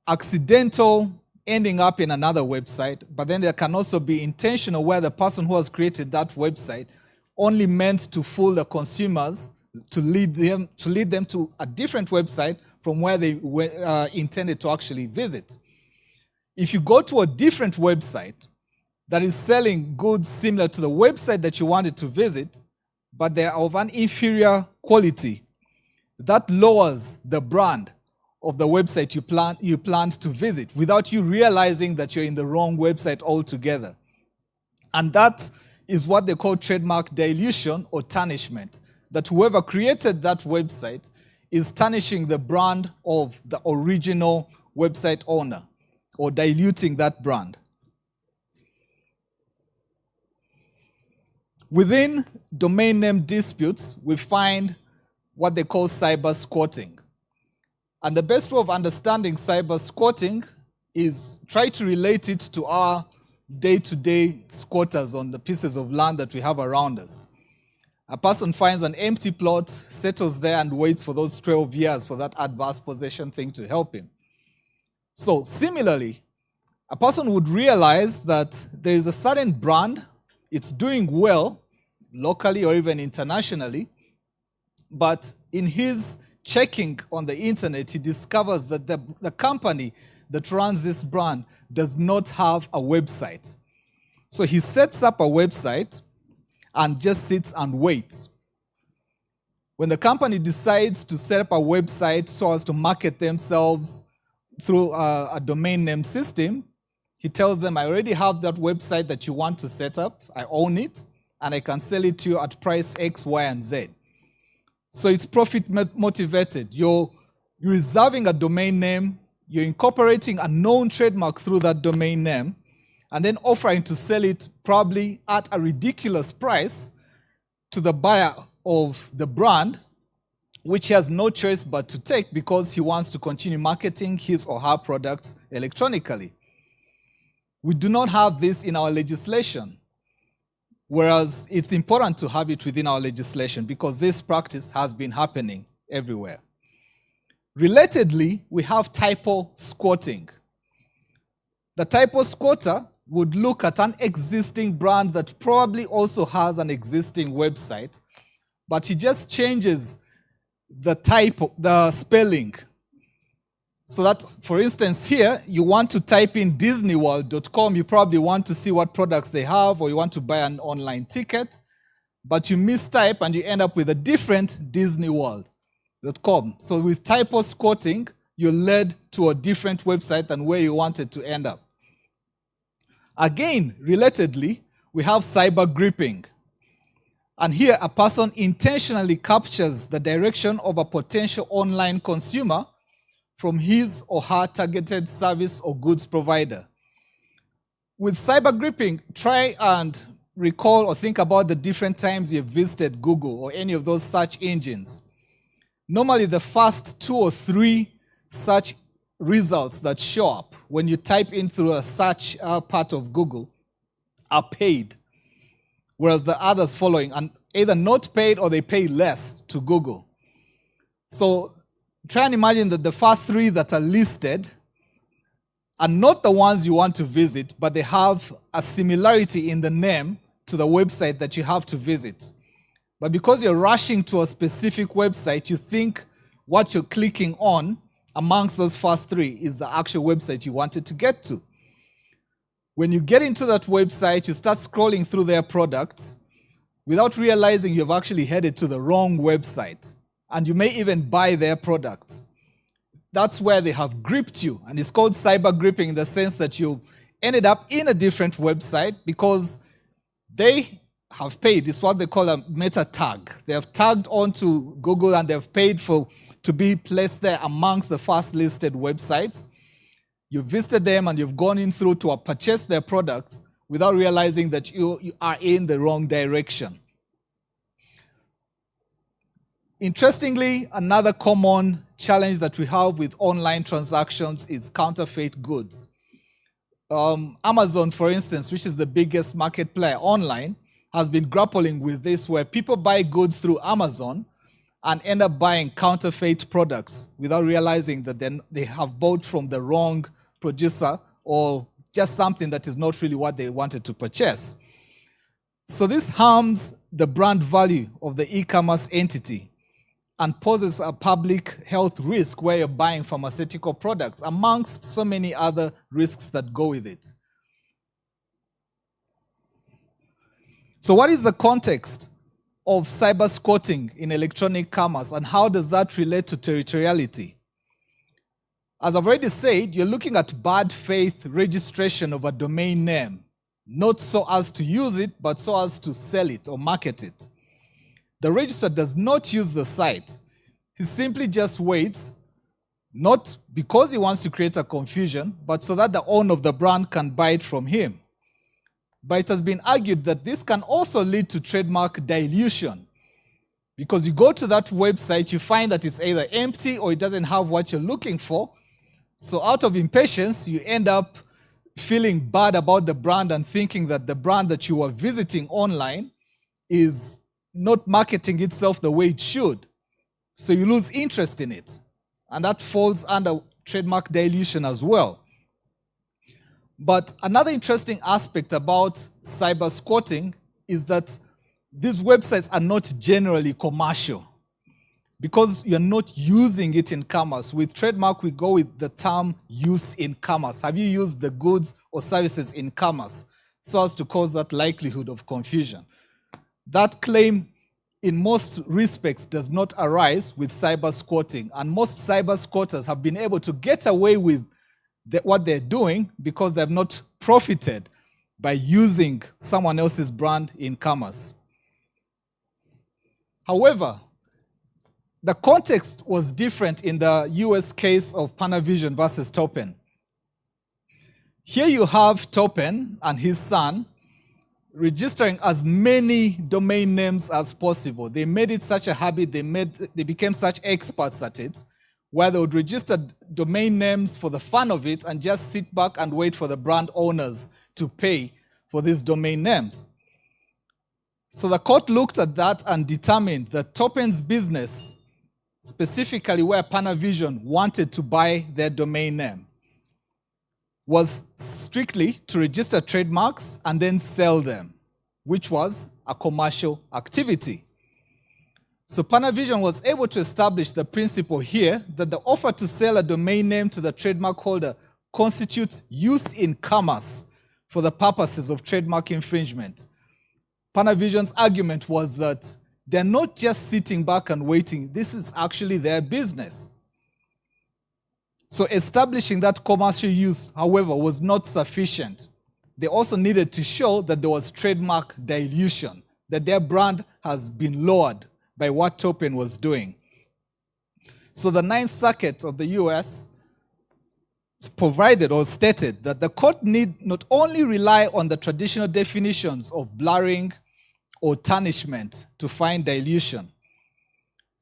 accidental ending up in another website, but then there can also be intentional where the person who has created that website only meant to fool the consumers to lead them to a different website from where they were intended to actually visit. If you go to a different website that is selling goods similar to the website that you wanted to visit, but they are of an inferior quality, that lowers the brand of the website you planned to visit without you realizing that you're in the wrong website altogether. And that is what they call trademark dilution or tarnishment, that whoever created that website is tarnishing the brand of the original website owner or diluting that brand. Within domain name disputes, we find what they call cyber squatting. And the best way of understanding cyber squatting is try to relate it to our day-to-day squatters on the pieces of land that we have around us. A person finds an empty plot, settles there and waits for those 12 years for that adverse possession thing to help him. So similarly, a person would realize that there is a certain brand, it's doing well locally or even internationally, but in his checking on the internet, he discovers that the company that runs this brand does not have a website. So he sets up a website and just sits and waits. When the company decides to set up a website so as to market themselves through a domain name system, he tells them, I already have that website that you want to set up, I own it, and I can sell it to you at price X, Y, and Z. So it's profit motivated. You're reserving a domain name, you're incorporating a known trademark through that domain name, and then offering to sell it probably at a ridiculous price to the buyer of the brand, which he has no choice but to take because he wants to continue marketing his or her products electronically. We do not have this in our legislation, whereas it's important to have it within our legislation because this practice has been happening everywhere. Relatedly, we have typo squatting. The typo squatter would look at an existing brand that probably also has an existing website, but he just changes the typo, the spelling, So that, for instance, here, you want to type in disneyworld.com. You probably want to see what products they have, or you want to buy an online ticket, but you mistype and you end up with a different disneyworld.com. So with typo squatting, you led to a different website than where you wanted to end up. Again, relatedly, we have cyber gripping. And here, a person intentionally captures the direction of a potential online consumer from his or her targeted service or goods provider. With cyber gripping, try and recall or think about the different times you've visited Google or any of those search engines. Normally, the first 2 or 3 search results that show up when you type in through a search part of Google are paid, whereas the others following are either not paid or they pay less to Google. So try and imagine that the first 3 that are listed are not the ones you want to visit, but they have a similarity in the name to the website that you have to visit. But because you're rushing to a specific website, you think what you're clicking on amongst those first 3 is the actual website you wanted to get to. When you get into that website, you start scrolling through their products without realizing you've actually headed to the wrong website. And you may even buy their products. That's where they have gripped you. And it's called cyber gripping in the sense that you ended up in a different website because they have paid. It's what they call a meta tag. They have tagged onto Google and they've paid to be placed there amongst the first listed websites. You've visited them and you've gone in through to purchase their products without realizing that you are in the wrong direction. Interestingly, another common challenge that we have with online transactions is counterfeit goods. Amazon, for instance, which is the biggest market player online, has been grappling with this, where people buy goods through Amazon and end up buying counterfeit products without realizing that they have bought from the wrong producer or just something that is not really what they wanted to purchase. So this harms the brand value of the e-commerce entity and poses a public health risk where you're buying pharmaceutical products, amongst so many other risks that go with it. So what is the context of cyber squatting in electronic commerce, and how does that relate to territoriality? As I've already said, you're looking at bad faith registration of a domain name, not so as to use it, but so as to sell it or market it. The registrar does not use the site. He simply just waits, not because he wants to create a confusion, but so that the owner of the brand can buy it from him. But it has been argued that this can also lead to trademark dilution, because you go to that website, you find that it's either empty or it doesn't have what you're looking for. So out of impatience, you end up feeling bad about the brand and thinking that the brand that you are visiting online is not marketing itself the way it should. So you lose interest in it. And that falls under trademark dilution as well. But another interesting aspect about cyber squatting is that these websites are not generally commercial, because you're not using it in commerce. With trademark, we go with the term use in commerce. Have you used the goods or services in commerce, so as to cause that likelihood of confusion? That claim, in most respects, does not arise with cyber squatting. And most cyber squatters have been able to get away with what they're doing because they have not profited by using someone else's brand in commerce. However, the context was different in the US case of Panavision versus Topen. Here you have Topen and his son registering as many domain names as possible. They made it such a habit, they became such experts at it, where they would register domain names for the fun of it and just sit back and wait for the brand owners to pay for these domain names. So the court looked at that and determined that Topen's business, specifically where Panavision wanted to buy their domain name, was strictly to register trademarks and then sell them, which was a commercial activity. So Panavision was able to establish the principle here that the offer to sell a domain name to the trademark holder constitutes use in commerce for the purposes of trademark infringement. Panavision's argument was that they're not just sitting back and waiting. This is actually their business. So establishing that commercial use, however, was not sufficient. They also needed to show that there was trademark dilution, that their brand has been lowered by what Topen was doing. So the Ninth Circuit of the US provided or stated that the court need not only rely on the traditional definitions of blurring or tarnishment to find dilution.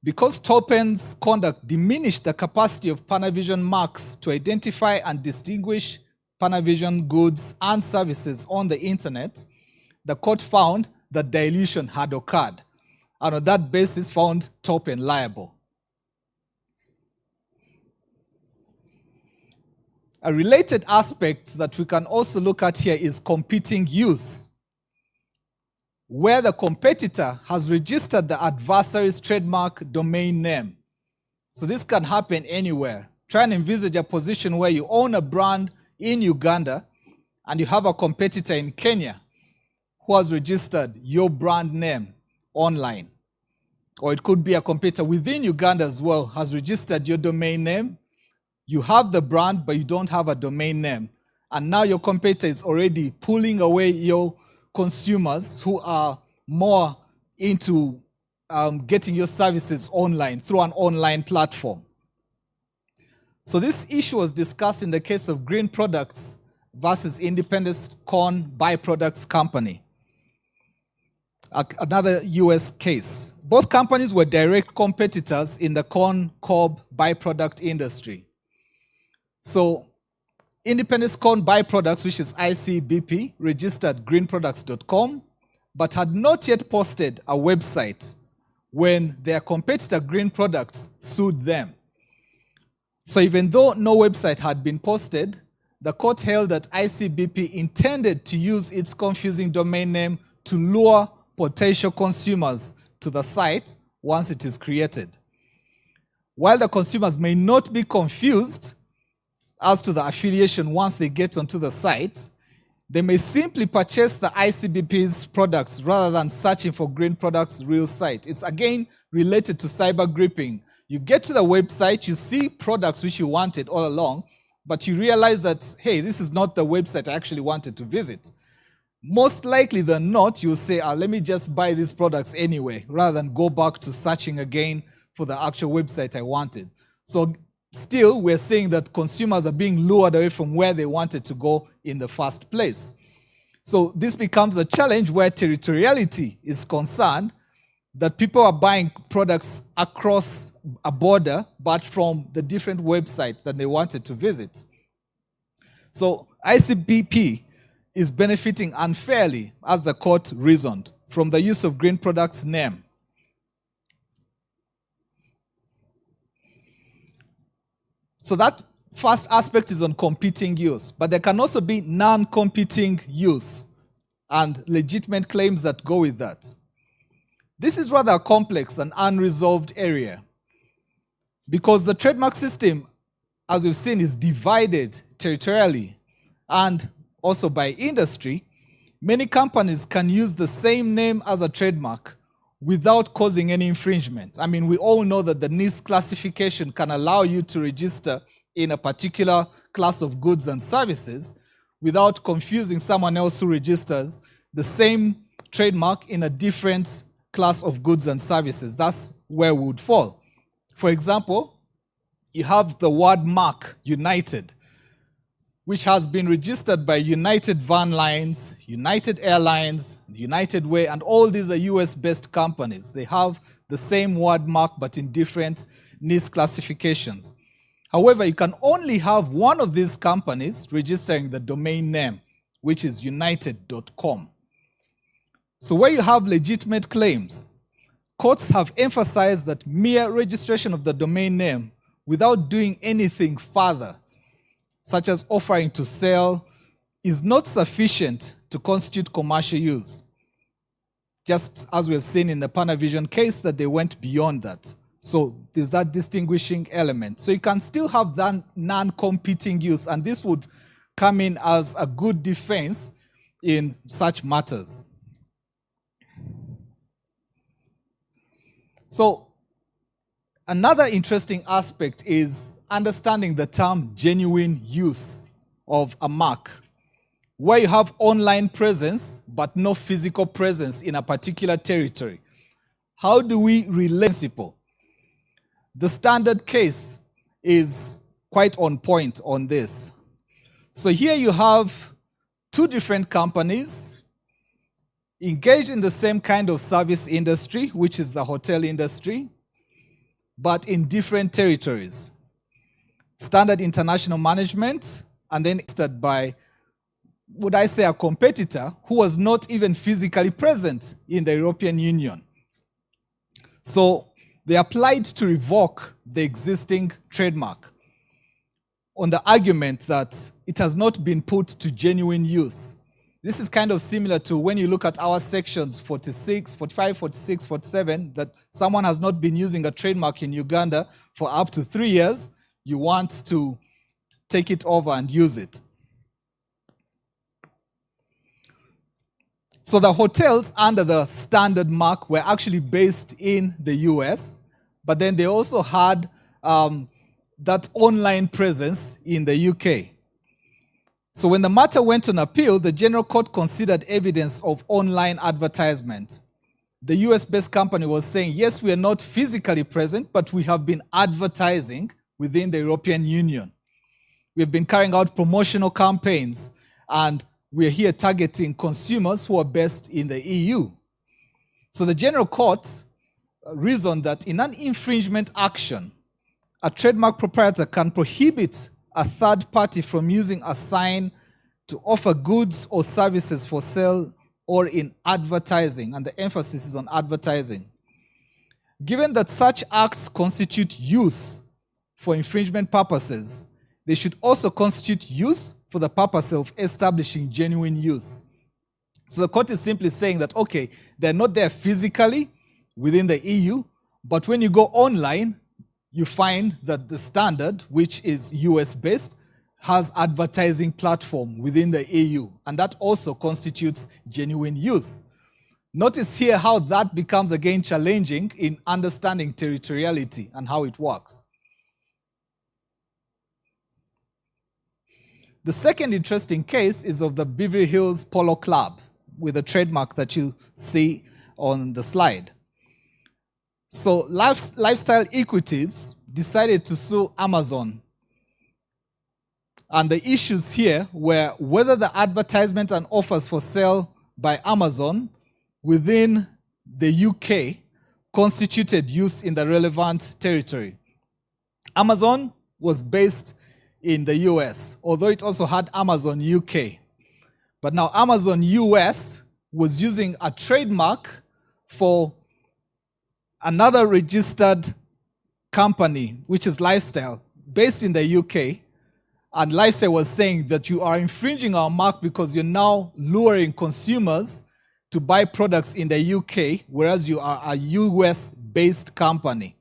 Because Topen's conduct diminished the capacity of Panavision marks to identify and distinguish Panavision goods and services on the internet, the court found that dilution had occurred, and on that basis found Topen liable. A related aspect that we can also look at here is competing use, where the competitor has registered the adversary's trademark domain name. So this can happen anywhere. Try and envisage a position where you own a brand in Uganda and you have a competitor in Kenya who has registered your brand name online. Or it could be a competitor within Uganda as well, has registered your domain name. You have the brand, but you don't have a domain name. And now your competitor is already pulling away your consumers who are more into getting your services online through an online platform. So this issue was discussed in the case of Green Products versus Independent Corn Byproducts Company, another US case. Both companies were direct competitors in the corn cob byproduct industry. So Independent Corn Byproducts, which is ICBP, registered greenproducts.com, but had not yet posted a website when their competitor Green Products sued them. So even though no website had been posted, the court held that ICBP intended to use its confusing domain name to lure potential consumers to the site once it is created. While the consumers may not be confused as to the affiliation once they get onto the site, they may simply purchase the ICBP's products rather than searching for Green Products' real site. It's again related to cyber gripping. You get to the website, you see products which you wanted all along, but you realize that, hey, this is not the website I actually wanted to visit. Most likely than not, you'll say, let me just buy these products anyway, rather than go back to searching again for the actual website I wanted. So still, we're saying that consumers are being lured away from where they wanted to go in the first place. So this becomes a challenge where territoriality is concerned, that people are buying products across a border, but from the different website that they wanted to visit. So ICBP is benefiting unfairly, as the court reasoned, from the use of Green Products' name. So that first aspect is on competing use, but there can also be non-competing use and legitimate claims that go with that. This is rather a complex and unresolved area because the trademark system, as we've seen, is divided territorially and also by industry. Many companies can use the same name as a trademark without causing any infringement. I mean, we all know that the NIST classification can allow you to register in a particular class of goods and services without confusing someone else who registers the same trademark in a different class of goods and services. That's where we would fall. For example, you have the word mark, United, which has been registered by United Van Lines, United Airlines, United Way, and all these are US-based companies. They have the same word mark, but in different NIST classifications. However, you can only have one of these companies registering the domain name, which is united.com. So where you have legitimate claims, courts have emphasized that mere registration of the domain name without doing anything further, such as offering to sell, is not sufficient to constitute commercial use. just as we have seen in the Panavision case, that they went beyond that. So there's that distinguishing element. So you can still have that non-competing use, and this would come in as a good defense in such matters. So another interesting aspect is understanding the term genuine use of a mark, where you have online presence but no physical presence in a particular territory. How do we relate principle? The standard case is quite on point on this. So here you have two different companies engaged in the same kind of service industry, which is the hotel industry, but in different territories. Standard International Management, and then started by, would I say, a competitor who was not even physically present in the European Union. So they applied to revoke the existing trademark on the argument that it has not been put to genuine use. This is kind of similar to when you look at our sections 46, 45, 46, 47, that someone has not been using a trademark in Uganda for up to 3 years. You want to take it over and use it. So the hotels under the standard mark were actually based in the US, but then they also had that online presence in the UK. So when the matter went on appeal, the General Court considered evidence of online advertisement. The US-based company was saying, yes, we are not physically present, but we have been advertising within the European Union. We've been carrying out promotional campaigns, and we're here targeting consumers who are based in the EU. So the General Court reasoned that in an infringement action, a trademark proprietor can prohibit a third party from using a sign to offer goods or services for sale or in advertising, and the emphasis is on advertising. Given that such acts constitute use for infringement purposes, they should also constitute use for the purpose of establishing genuine use. So the court is simply saying that, okay, they're not there physically within the EU, but when you go online, you find that the standard, which is US-based, has advertising platform within the EU, and that also constitutes genuine use. Notice here how that becomes again challenging in understanding territoriality and how it works. The second interesting case is of the Beverly Hills Polo Club with a trademark that you see on the slide. So Lifestyle Equities decided to sue Amazon. And the issues here were whether the advertisement and offers for sale by Amazon within the UK constituted use in the relevant territory. Amazon was based in the US, although it also had Amazon UK. But now Amazon US was using a trademark for another registered company, which is Lifestyle, based in the UK. And Lifestyle was saying that you are infringing our mark because you're now luring consumers to buy products in the UK, whereas you are a US-based company.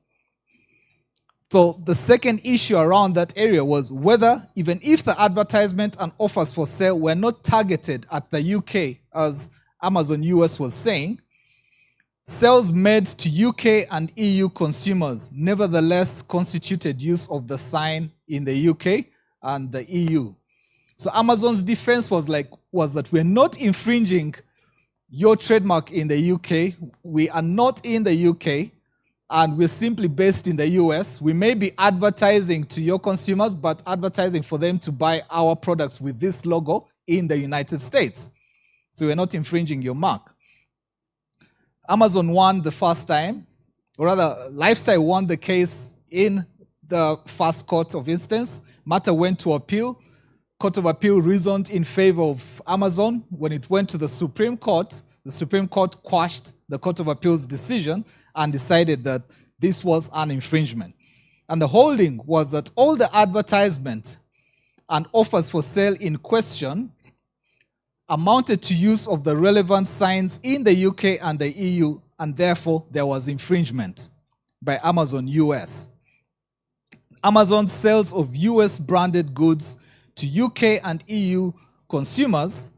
So the second issue around that area was whether, even if the advertisement and offers for sale were not targeted at the UK, as Amazon US was saying, sales made to UK and EU consumers nevertheless constituted use of the sign in the UK and the EU. So Amazon's defense was that we're not infringing your trademark in the UK, we are not in the UK, and we're simply based in the US. We may be advertising to your consumers, but advertising for them to buy our products with this logo in the United States. So we're not infringing your mark. Amazon won the first time, or rather, Lifestyle won the case in the first court of instance. Matter went to appeal. Court of Appeal reasoned in favor of Amazon. When it went to the Supreme Court quashed the Court of Appeal's decision and decided that this was an infringement. And the holding was that all the advertisement and offers for sale in question amounted to use of the relevant signs in the UK and the EU, and therefore there was infringement by Amazon US. Amazon's sales of US branded goods to UK and EU consumers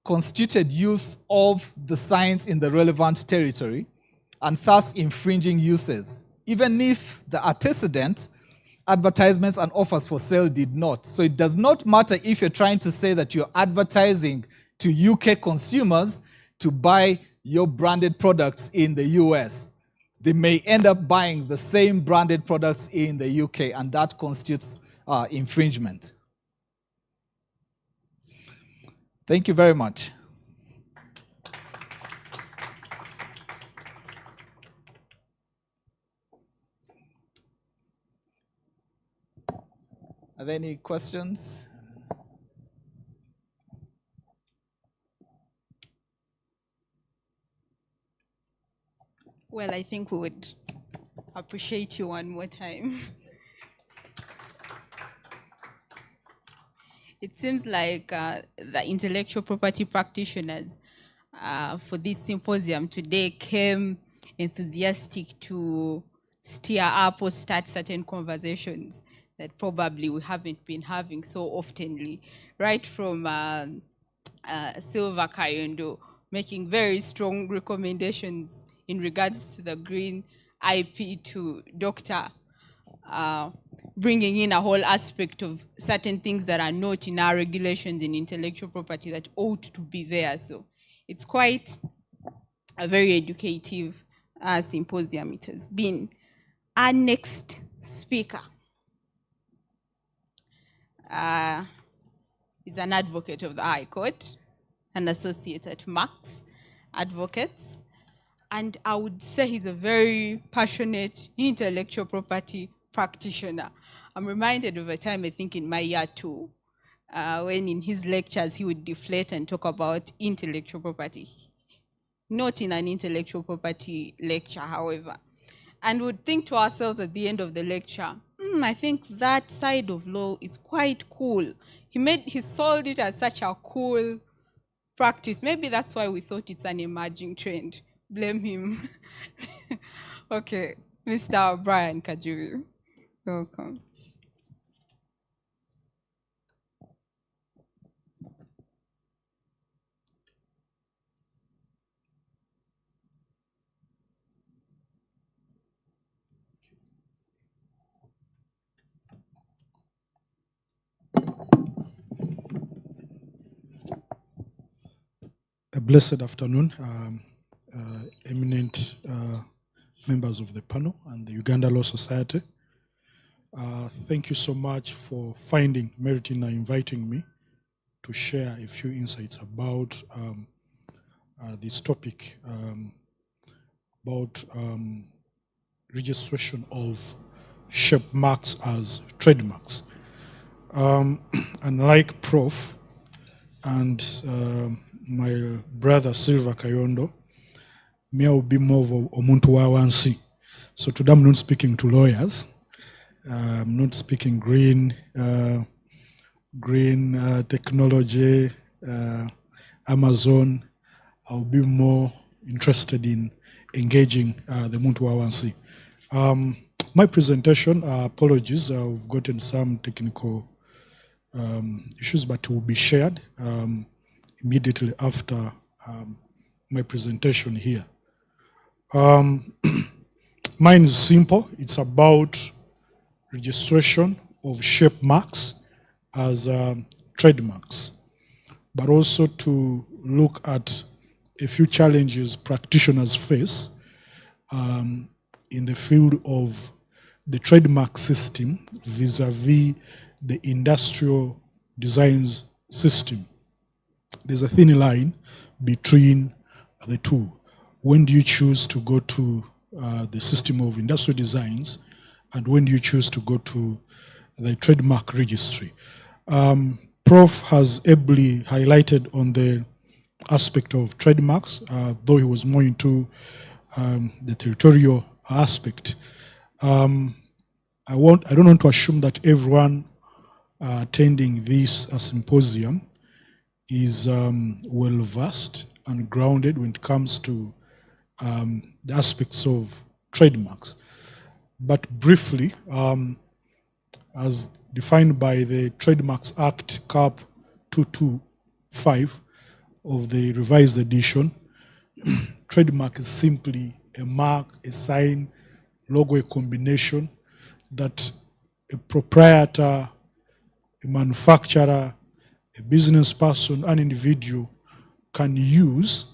constituted use of the signs in the relevant territory and thus infringing uses, even if the antecedent advertisements and offers for sale did not. So it does not matter if you're trying to say that you're advertising to UK consumers to buy your branded products in the US. They may end up buying the same branded products in the UK, and that constitutes infringement. Thank you very much. Are there any questions? Well, I think we would appreciate you one more time. It seems like the intellectual property practitioners for this symposium today came enthusiastic to stir up or start certain conversations that probably we haven't been having so oftenly. Right from Silva Kayondo making very strong recommendations in regards to the green IP, to Dr. Bringing in a whole aspect of certain things that are not in our regulations in intellectual property that ought to be there. So it's quite a very educative symposium it has been. Our next speaker is an advocate of the High Court, an associate at Max Advocates, and I would say he's a very passionate intellectual property practitioner. I'm reminded of a time, I think in my year 2, when in his lectures he would deflate and talk about intellectual property. Not in an intellectual property lecture, however. And would think to ourselves at the end of the lecture, I think that side of law is quite cool. He sold it as such a cool practice. Maybe that's why we thought it's an emerging trend. Blame him. Okay, Mr. Brian Kajuri, welcome. A blessed afternoon, eminent members of the panel and the Uganda Law Society. Thank you so much for finding merit in inviting me to share a few insights about this topic, about registration of shape marks as trademarks. Unlike Prof and my brother Silva Kayondo, me will be more of omuntu wa wansi. So today I'm not speaking to lawyers. I'm not speaking green technology, Amazon. I'll be more interested in engaging the muntu wa wansi. My presentation, apologies, I've gotten some technical issues, but will be shared immediately after my presentation here. Mine is simple. It's about registration of shape marks as trademarks, but also to look at a few challenges practitioners face in the field of the trademark system vis-a-vis the industrial designs system. There's a thin line between the two. When do you choose to go to the system of industrial designs, and when do you choose to go to the trademark registry? Prof has ably highlighted on the aspect of trademarks, though he was more into the territorial aspect. I don't want to assume that everyone attending this symposium is well versed and grounded when it comes to the aspects of trademarks. But briefly, as defined by the Trademarks Act CAP 225 of the revised edition, trademark is simply a mark, a sign, logo, a combination that a proprietor, a manufacturer, a business person, an individual can use.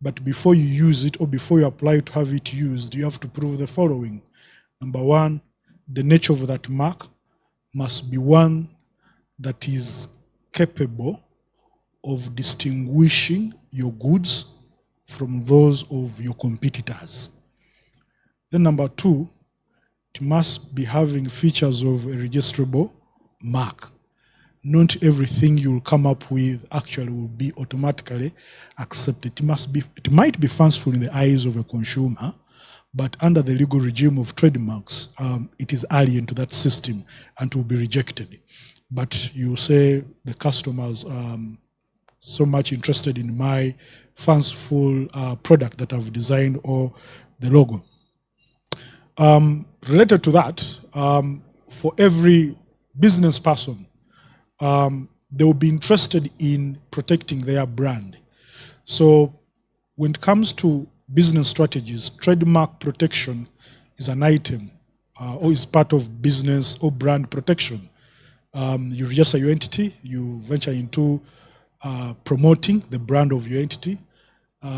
But before you use it or before you apply to have it used, you have to prove the following. Number one, the nature of that mark must be one that is capable of distinguishing your goods from those of your competitors. Then number two, it must be having features of a registrable mark. Not everything you'll come up with actually will be automatically accepted. It might be fanciful in the eyes of a consumer, but under the legal regime of trademarks, it is alien to that system and will be rejected. But you say the customers so much interested in my fanciful product that I've designed or the logo. Related to that, for every business person, they will be interested in protecting their brand. So when it comes to business strategies, trademark protection is an item or is part of business or brand protection. You register your entity, you venture into promoting the brand of your entity,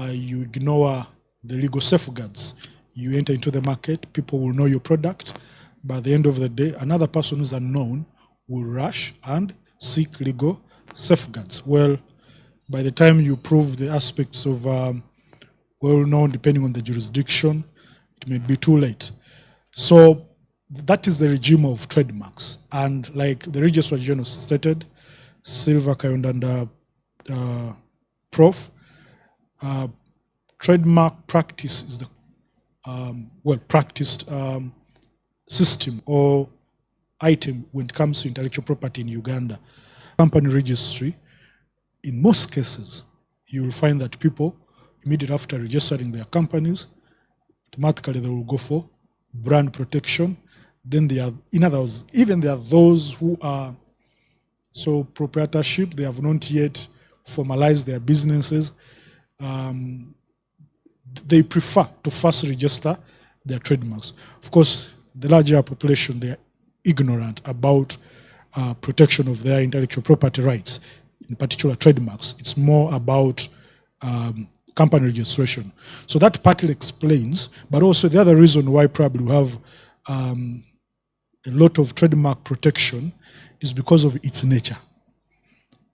you ignore the legal safeguards. You enter into the market, people will know your product. By the end of the day, another person who's unknown will rush and seek legal safeguards. Well, by the time you prove the aspects of well-known, depending on the jurisdiction, it may be too late. So that is the regime of trademarks. And like the Registrar General stated, Silva Kayonda and Prof, trademark practice is the practiced system or item when it comes to intellectual property in Uganda. Company registry, in most cases, you will find that people, immediately after registering their companies, automatically they will go for brand protection. Then there are, in other words, even there are those who are so proprietorship, they have not yet formalized their businesses. They prefer to first register their trademarks. Of course, the larger population, they are ignorant about protection of their intellectual property rights, in particular trademarks. It's more about company registration. So that partly explains, but also the other reason why probably we have a lot of trademark protection is because of its nature.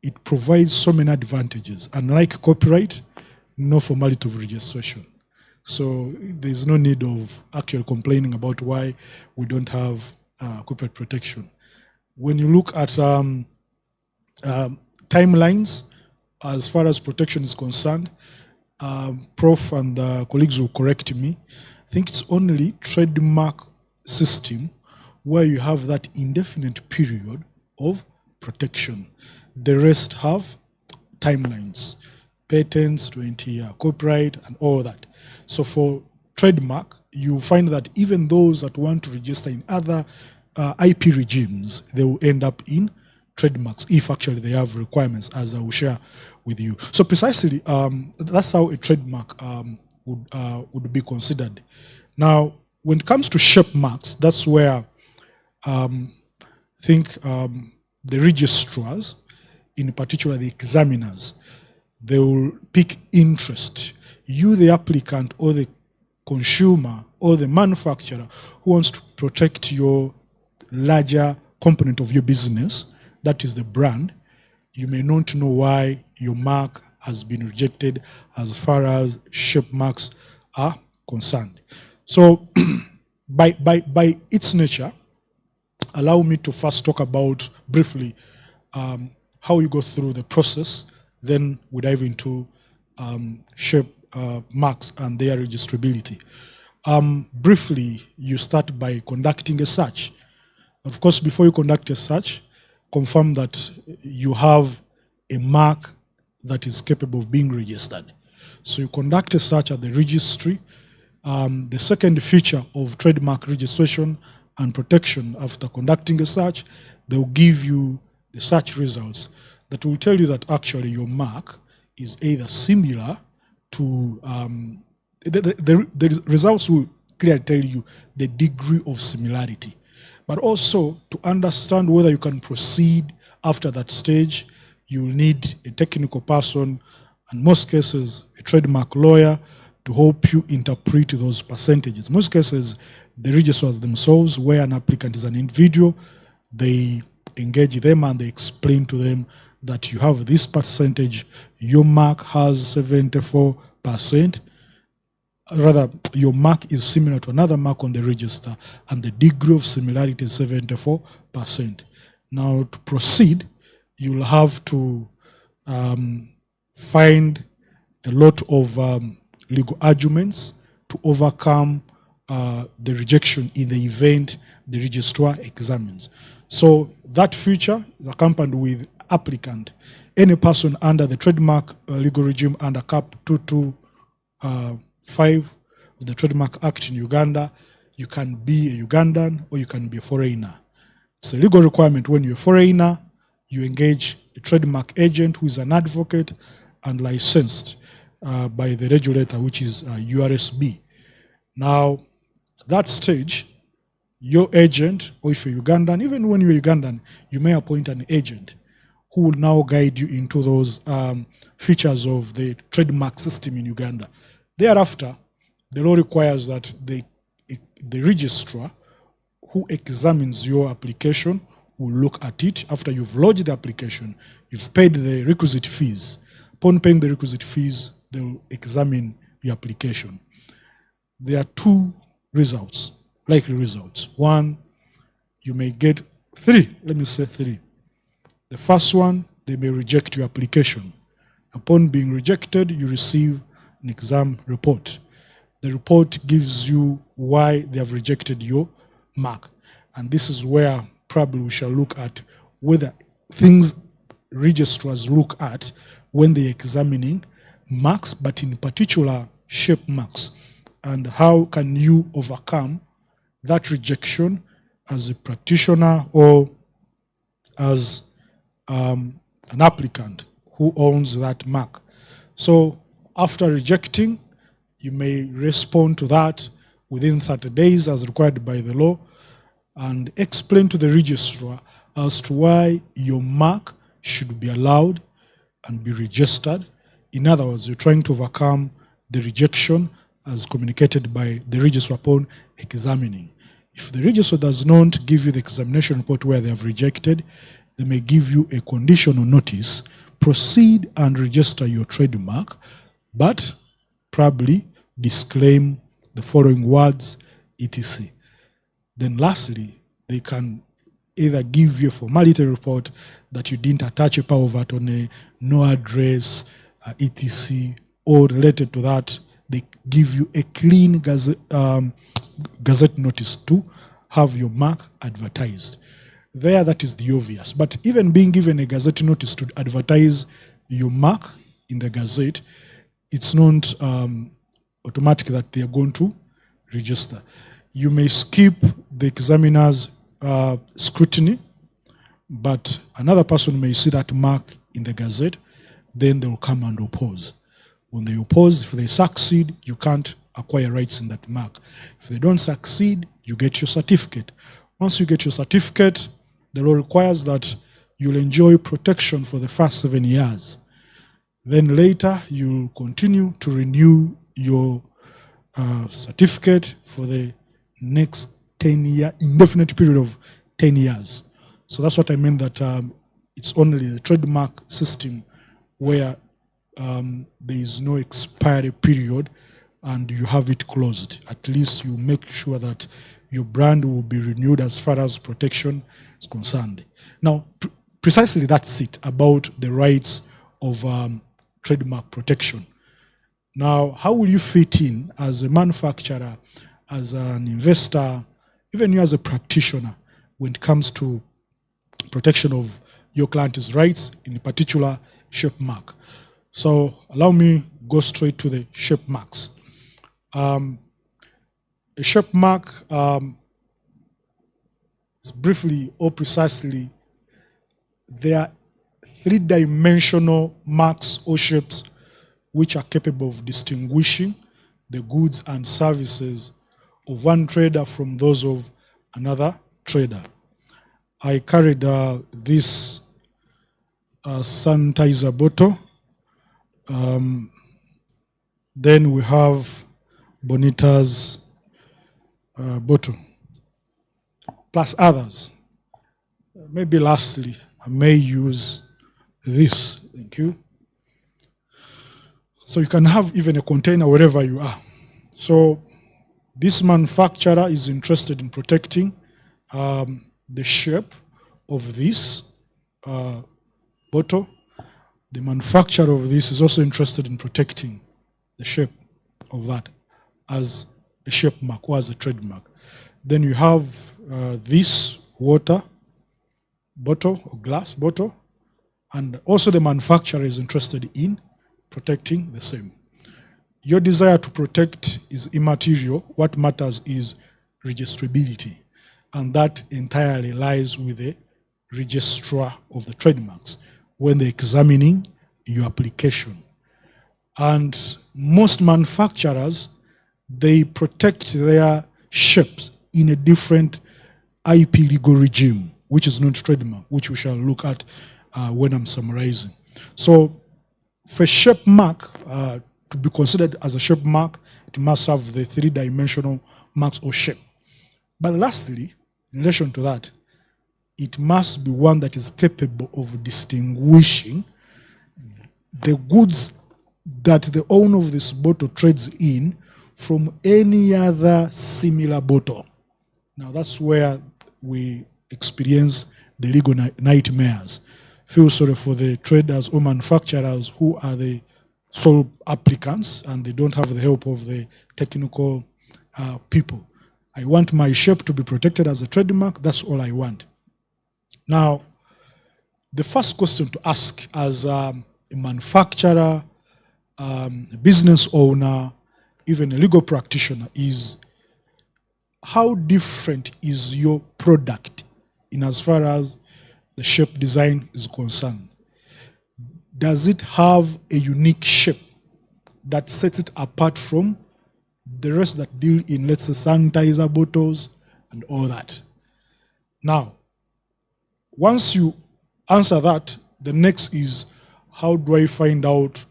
It provides so many advantages. Unlike copyright, no formality of registration. So there's no need of actually complaining about why we don't have copyright protection. When you look at timelines, as far as protection is concerned, Prof and colleagues will correct me, I think it's only trademark system where you have that indefinite period of protection. The rest have timelines, patents, 20-year copyright, and all that. So for trademark, you find that even those that want to register in other IP regimes, they will end up in trademarks if actually they have requirements, as I will share with you. So precisely, that's how a trademark would be considered. Now, when it comes to shape marks, that's where I think the registrars, in particular the examiners, they will pick interest. You, the applicant or the consumer or the manufacturer who wants to protect your larger component of your business, that is the brand, you may not know why your mark has been rejected as far as shape marks are concerned. So by its nature, allow me to first talk about briefly how you go through the process, then we dive into shape marks and their registrability. Briefly, you start by conducting a search. Of course, before you conduct a search, confirm that you have a mark that is capable of being registered. So you conduct a search at the registry. The second feature of trademark registration and protection, after conducting a search, they'll give you the search results that will tell you that actually your mark is either similar to, the results will clearly tell you the degree of similarity, but also to understand whether you can proceed after that stage, you will need a technical person, in most cases, a trademark lawyer, to help you interpret those percentages. In most cases, the registrars themselves, where an applicant is an individual, they engage them and they explain to them that you have this percentage, your mark has 74%, rather your mark is similar to another mark on the register, and the degree of similarity is 74%. Now to proceed, you'll have to find a lot of legal arguments to overcome the rejection in the event the registrar examines. So that feature is accompanied with applicant. Any person under the trademark legal regime under Cap 225 of the Trademark Act in Uganda, you can be a Ugandan or you can be a foreigner. It's a legal requirement when you're a foreigner, you engage a trademark agent who is an advocate and licensed by the regulator, which is URSB. Now, at that stage, your agent, or if you're Ugandan, even when you're Ugandan, you may appoint an agent who will now guide you into those features of the trademark system in Uganda. Thereafter, the law requires that the registrar who examines your application will look at it. After you've lodged the application, you've paid the requisite fees. Upon paying the requisite fees, they'll examine your application. There are two results, likely results. One, you may get three, let me say three. The first one, they may reject your application. Upon being rejected, you receive an exam report. The report gives you why they have rejected your mark. And this is where probably we shall look at whether things registrars look at when they're examining marks, but in particular shape marks. And how can you overcome that rejection as a practitioner or as an applicant who owns that mark. So after rejecting, you may respond to that within 30 days as required by the law and explain to the registrar as to why your mark should be allowed and be registered. In other words, you're trying to overcome the rejection as communicated by the registrar upon examining. If the registrar does not give you the examination report where they have rejected, they may give you a conditional notice, proceed and register your trademark, but probably disclaim the following words, etc. Then lastly, they can either give you a formality report that you didn't attach a power of attorney, no address, etc., or related to that, they give you a clean gazette notice to have your mark advertised. There, that is the obvious. But even being given a gazette notice to advertise your mark in the gazette, it's not automatic that they are going to register. You may skip the examiner's scrutiny, but another person may see that mark in the gazette, then they will come and oppose. When they oppose, if they succeed, you can't acquire rights in that mark. If they don't succeed, you get your certificate. Once you get your certificate, the law requires that you'll enjoy protection for the first 7 years. Then later, you'll continue to renew your certificate for the next 10-year, indefinite period of 10 years. So that's what I mean that it's only the trademark system where there is no expiry period and you have it closed. At least you make sure that your brand will be renewed as far as protection is concerned. Now, precisely that's it about the rights of trademark protection. Now, how will you fit in as a manufacturer, as an investor, even you as a practitioner when it comes to protection of your client's rights, in particular shape mark. So allow me go straight to the shape marks. A shape mark is briefly or precisely, they are three-dimensional marks or shapes which are capable of distinguishing the goods and services of one trader from those of another trader. I carried this sanitizer bottle. Then we have Bonita's bottle, plus others. Maybe lastly, I may use this. Thank you. So you can have even a container wherever you are. So this manufacturer is interested in protecting the shape of this bottle. The manufacturer of this is also interested in protecting the shape of that as a shape mark or as a trademark. Then you have this water bottle or glass bottle, and also the manufacturer is interested in protecting the same. Your desire to protect is immaterial. What matters is registrability, and that entirely lies with the registrar of the trademarks when they're examining your application. And most manufacturers, they protect their shapes in a different IP legal regime, which is not trademark, which we shall look at when I'm summarizing. So for a shape mark to be considered as a shape mark, it must have the three-dimensional marks or shape. But lastly, in relation to that, it must be one that is capable of distinguishing the goods that the owner of this bottle trades in from any other similar bottle. Now that's where we experience the legal nightmares. Feel sorry for the traders or manufacturers who are the sole applicants and they don't have the help of the technical people. I want my shape to be protected as a trademark. That's all I want. Now, the first question to ask as a manufacturer, a business owner, even a legal practitioner is, how different is your product in as far as the shape design is concerned? Does it have a unique shape that sets it apart from the rest that deal in, let's say, sanitizer bottles and all that? Now, once you answer that, the next is, how do I find out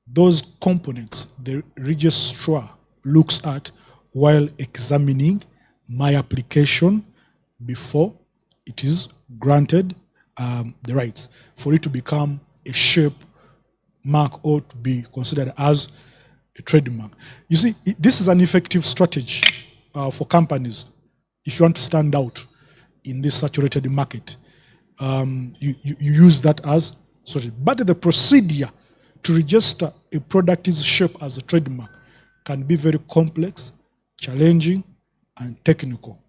those components the registrar looks at while examining my application before it is granted the rights for it to become a shape mark or to be considered as a trademark? You see, this is an effective strategy for companies if you want to stand out in this saturated market. You use that as strategy. But the procedure to register a product's shape as a trademark can be very complex, challenging, and technical.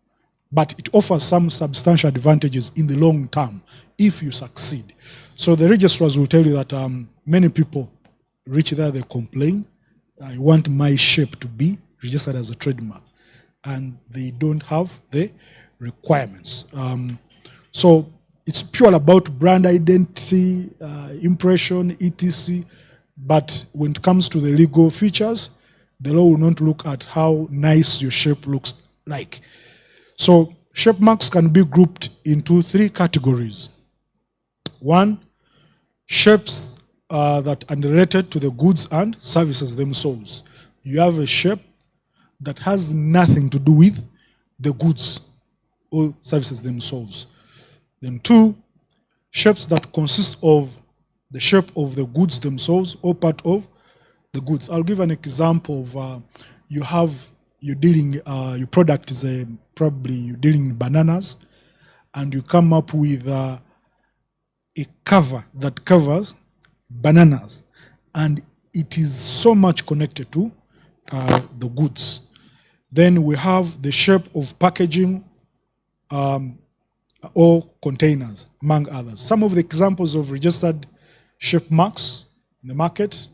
But it offers some substantial advantages in the long term if you succeed. So the registrars will tell you that many people reach there, they complain, I want my shape to be registered as a trademark, and they don't have the requirements. So it's pure about brand identity, impression, etc. But when it comes to the legal features, the law will not look at how nice your shape looks like. So shape marks can be grouped into three categories. One, shapes that are related to the goods and services themselves. You have a shape that has nothing to do with the goods or services themselves. Then two, shapes that consist of the shape of the goods themselves or part of the goods. I'll give an example of you're dealing, your product is probably you're dealing in bananas, and you come up with a cover that covers bananas, and it is so much connected to the goods. Then we have the shape of packaging or containers, among others. Some of the examples of registered shape marks in the market.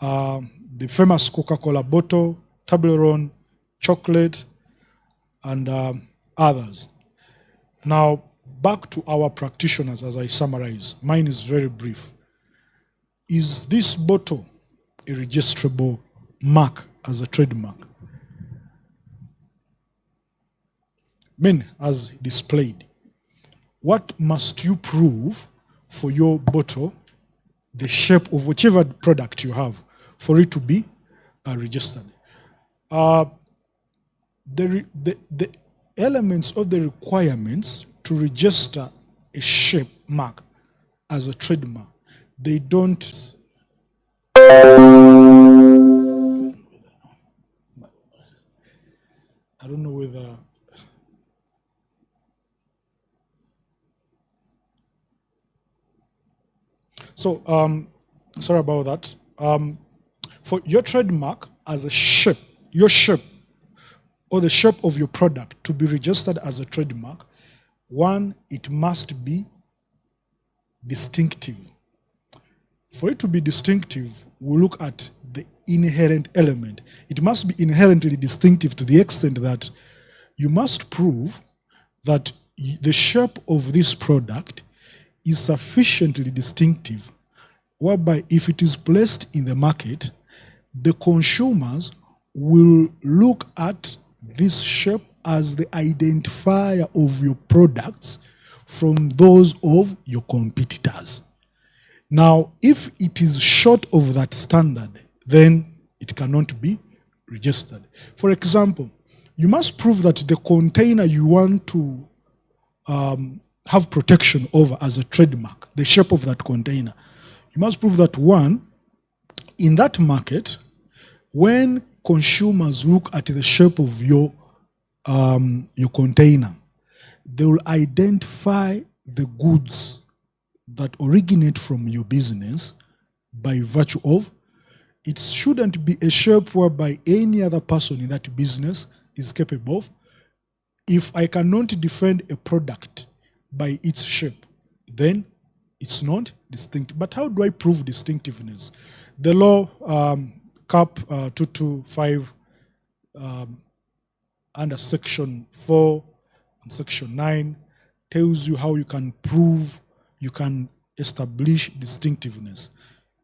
The famous Coca-Cola bottle, Toblerone, chocolate, and others. Now, back to our practitioners as I summarize. Mine is very brief. Is this bottle a registrable mark as a trademark? Men, as displayed. What must you prove for your bottle, the shape of whichever product you have, for it to be registered? The elements of the requirements to register a shape mark as a trademark, they don't. I don't know whether. So, sorry about that. For your trademark as a shape, your shape, or the shape of your product to be registered as a trademark, one, it must be distinctive. For it to be distinctive, we look at the inherent element. It must be inherently distinctive to the extent that you must prove that the shape of this product is sufficiently distinctive, whereby if it is placed in the market, the consumers will look at this shape as the identifier of your products from those of your competitors. Now, if it is short of that standard, then it cannot be registered. For example, you must prove that the container you want to have protection over as a trademark, the shape of that container, you must prove that, one, in that market, when consumers look at the shape of your container, they will identify the goods that originate from your business by virtue of it shouldn't be a shape whereby any other person in that business is capable of. If I cannot defend a product by its shape, then it's not distinct. But how do I prove distinctiveness? The law, CAP 225, under section 4 and section 9, tells you how you can prove, you can establish distinctiveness.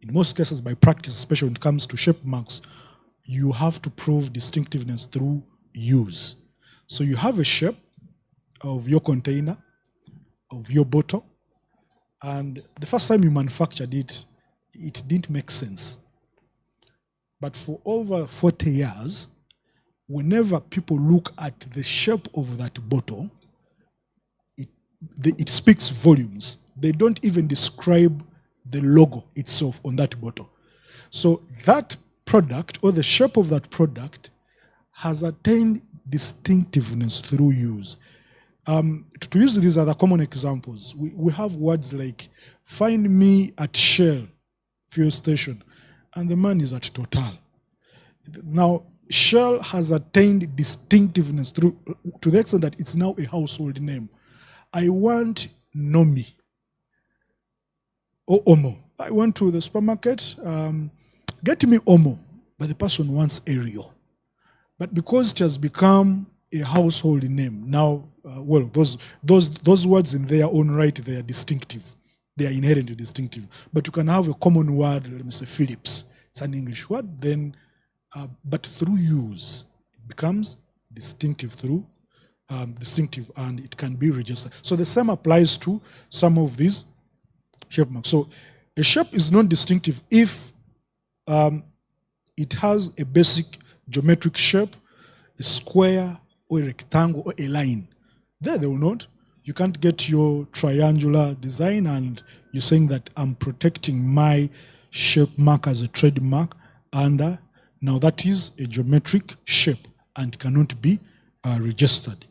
In most cases, by practice, especially when it comes to shape marks, you have to prove distinctiveness through use. So you have a shape of your container, of your bottle, and the first time you manufactured it, it didn't make sense. But for over 40 years, whenever people look at the shape of that bottle, it speaks volumes. They don't even describe the logo itself on that bottle. So that product, or the shape of that product, has attained distinctiveness through use. To use these other common examples, we have words like, find me at Shell fuel station, and the man is at Total. Now, Shell has attained distinctiveness to the extent that it's now a household name. I want Nomi or Omo. I went to the supermarket, get me Omo, but the person wants Ariel. But because it has become a household name, now, well, those words in their own right, they are distinctive. They are inherently distinctive. But you can have a common word, let me say Philips. It's an English word, then, but through use, it becomes distinctive and it can be registered. So the same applies to some of these shape marks. So a shape is not distinctive if it has a basic geometric shape, a square or a rectangle or a line. There they will not. You can't get your triangular design and you're saying that I'm protecting my shape mark as a trademark under, now that is a geometric shape and cannot be registered.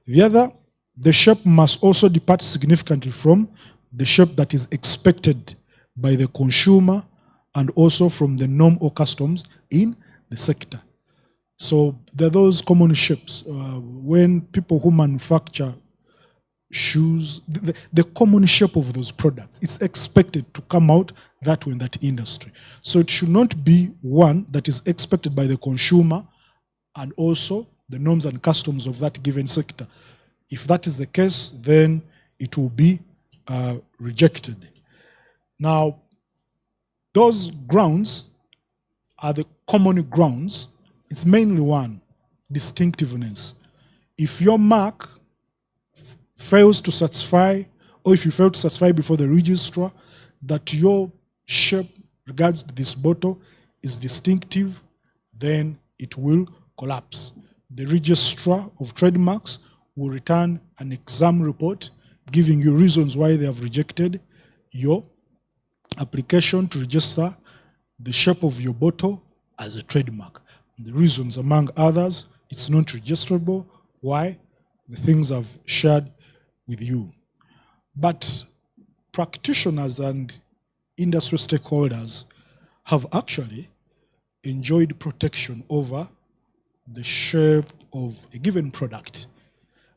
The other, the shape must also depart significantly from the shape that is expected by the consumer and also from the norm or customs in the sector. So there are those common shapes. When people who manufacture shoes, the common shape of those products. It's expected to come out that way in that industry. So it should not be one that is expected by the consumer and also the norms and customs of that given sector. If that is the case, then it will be rejected. Now, those grounds are the common grounds. It's mainly one, distinctiveness. If your mark fails to satisfy, or if you fail to satisfy before the registrar that your shape regards this bottle is distinctive, then it will collapse. The registrar of trademarks will return an exam report giving you reasons why they have rejected your application to register the shape of your bottle as a trademark. The reasons, among others, it's not registerable. Why? The things I've shared with you. But practitioners and industry stakeholders have actually enjoyed protection over the shape of a given product.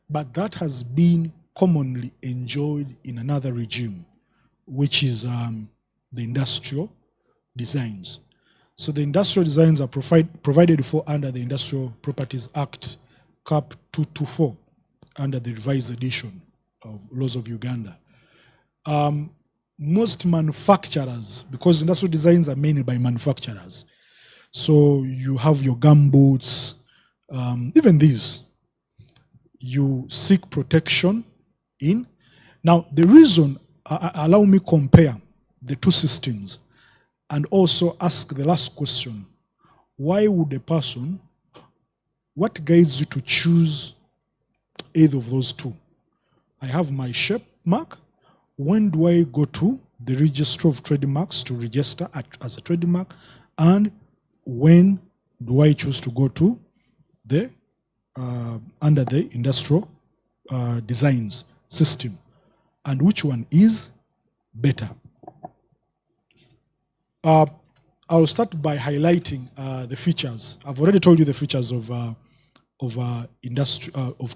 But that has been commonly enjoyed in another regime, which is the industrial designs. So the industrial designs are provided for under the Industrial Properties Act, Cap 224, under the revised edition of Laws of Uganda. Most manufacturers, because industrial designs are mainly by manufacturers, so you have your gumboots, even these, you seek protection in. Now, the reason, allow me compare the two systems and also ask the last question. Why would a person, what guides you to choose either of those two? I have my shape mark. When do I go to the Register of Trademarks to register as a trademark? And when do I choose to go to the under the industrial designs system? And which one is better? I'll start by highlighting the features. I've already told you the features of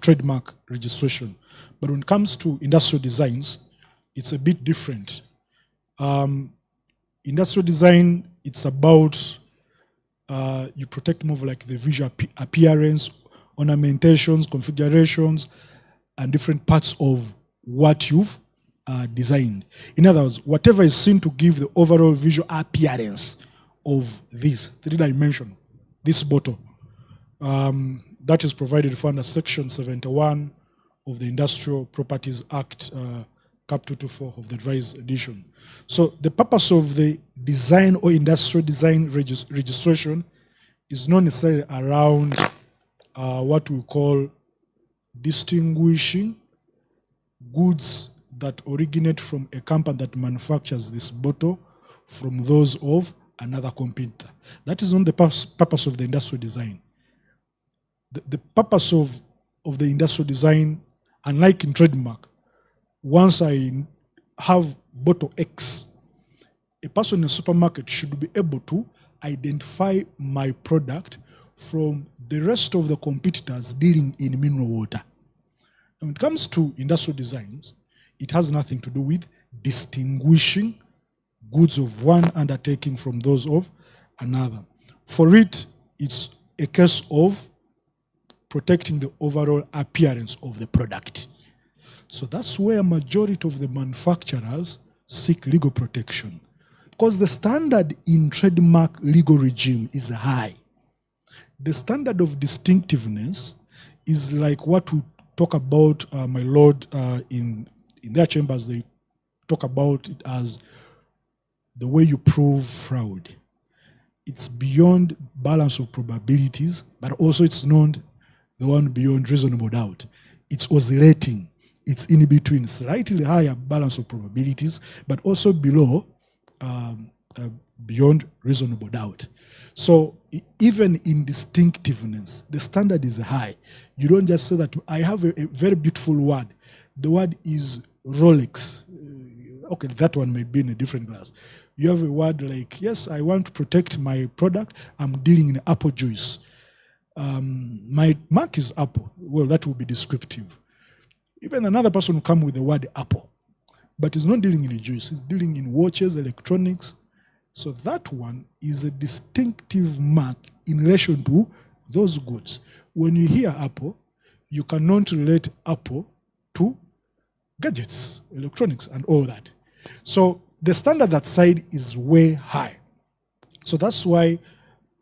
trademark registration, but when it comes to industrial designs, it's a bit different. Industrial design, it's about you protect more of like the visual appearance, ornamentations, configurations, and different parts of what you've designed. In other words, whatever is seen to give the overall visual appearance of this three-dimension, this bottle, that is provided for under Section 71 of the Industrial Properties Act, Cap 224 of the revised edition. So the purpose of the design or industrial design registration is not necessarily around what we call distinguishing goods that originate from a company that manufactures this bottle from those of another competitor. That is not the purpose of the industrial design. The purpose of the industrial design, unlike in trademark, once I have bottle X, a person in a supermarket should be able to identify my product from the rest of the competitors dealing in mineral water. When it comes to industrial designs, it has nothing to do with distinguishing goods of one undertaking from those of another. For it, it's a case of protecting the overall appearance of the product. So that's where a majority of the manufacturers seek legal protection, because the standard in trademark legal regime is high. The standard of distinctiveness is like what we talk about, my lord, in their chambers, they talk about it as the way you prove fraud. It's beyond balance of probabilities, but also it's not the one beyond reasonable doubt. It's oscillating. It's in between, slightly higher balance of probabilities, but also below beyond reasonable doubt. So even in distinctiveness, the standard is high. You don't just say that I have a very beautiful word. The word is Rolex. Okay, that one might be in a different class. You have a word like, yes, I want to protect my product. I'm dealing in apple juice. My mark is apple. Well, that will be descriptive. Even another person will come with the word Apple, but he's not dealing in a juice, he's dealing in watches, electronics. So that one is a distinctive mark in relation to those goods. When you hear Apple, you cannot relate Apple to gadgets, electronics, and all that. So the standard that side is way high. So that's why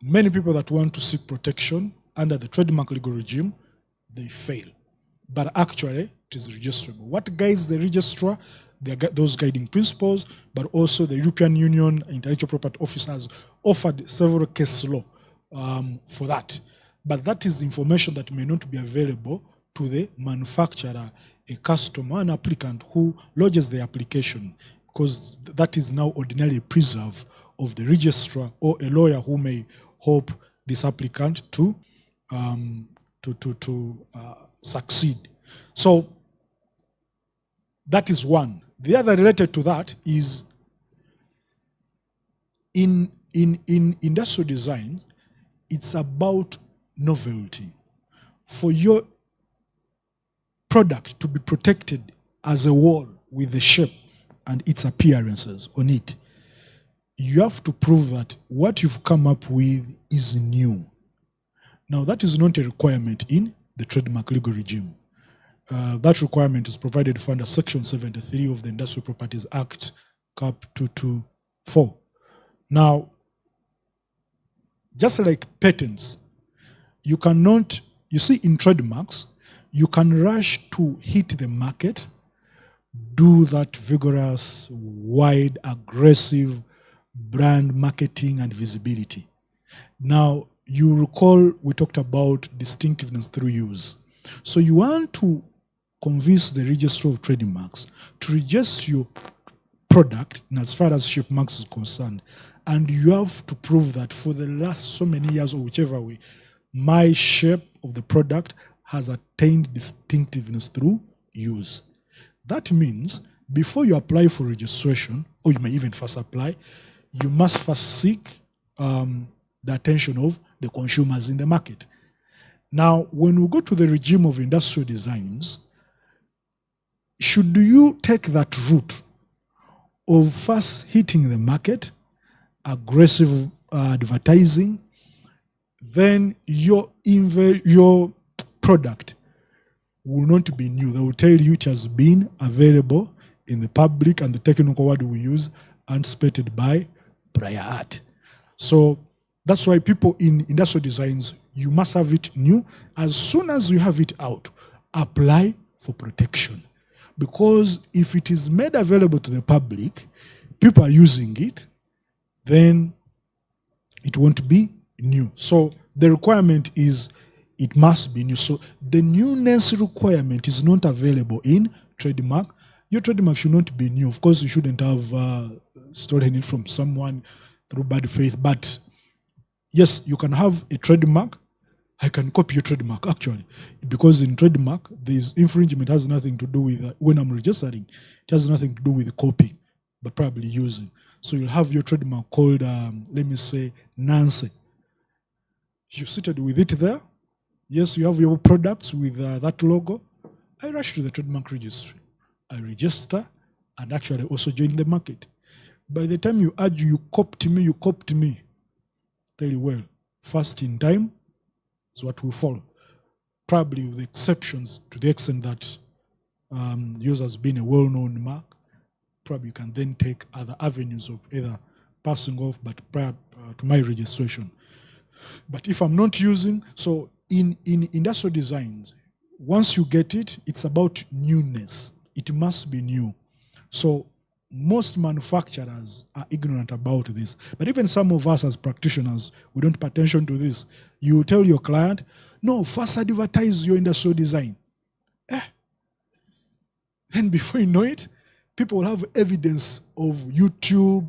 many people that want to seek protection under the trademark legal regime, they fail. But actually, it is registrable. What guides the registrar? Those guiding principles, but also the European Union Intellectual Property Office has offered several case law for that. But that is information that may not be available to the manufacturer, a customer, an applicant who lodges the application, because that is now ordinarily a preserve of the registrar or a lawyer who may help this applicant to succeed. So that is one. The other related to that is in industrial design, it's about novelty. For your product to be protected as a whole with the shape and its appearances on it, you have to prove that what you've come up with is new. Now, that is not a requirement in the trademark legal regime. That requirement is provided for under Section 73 of the Industrial Properties Act, Cap 224. Now, just like patents, you cannot, you see in trademarks, you can rush to hit the market, do that vigorous, wide, aggressive brand marketing and visibility. Now, you recall we talked about distinctiveness through use. So you want to convince the registrar of trademarks to register your product in as far as shape marks is concerned. And you have to prove that for the last so many years or whichever way, my shape of the product has attained distinctiveness through use. That means before you apply for registration, or you may even first apply, you must first seek the attention of the consumers in the market. Now, when we go to the regime of industrial designs, should you take that route of first hitting the market, aggressive advertising, then your product will not be new. They will tell you it has been available in the public, and the technical word we use, anticipated by prior art. So that's why people in industrial designs, you must have it new. As soon as you have it out, apply for protection. Because if it is made available to the public, people are using it, then it won't be new. So the requirement is it must be new. So the newness requirement is not available in trademark. Your trademark should not be new. Of course, you shouldn't have stolen it from someone through bad faith. But yes, you can have a trademark. I can copy your trademark, actually. Because in trademark, this infringement has nothing to do with, when I'm registering, it has nothing to do with copying, but probably using. So you'll have your trademark called, let me say, Nancy. You seated with it there. Yes, you have your products with that logo. I rush to the trademark registry. I register and actually also join the market. By the time you argue, you copped me. Tell you, well, first in time is what will follow. Probably with exceptions to the extent that yours has been a well-known mark. Probably you can then take other avenues of either passing off, but prior to my registration. But if I'm not using, so in industrial designs, once you get it, it's about newness. It must be new. So most manufacturers are ignorant about this. But even some of us as practitioners, we don't pay attention to this. You tell your client, no, first advertise your industrial design. Then before you know it, people will have evidence of YouTube,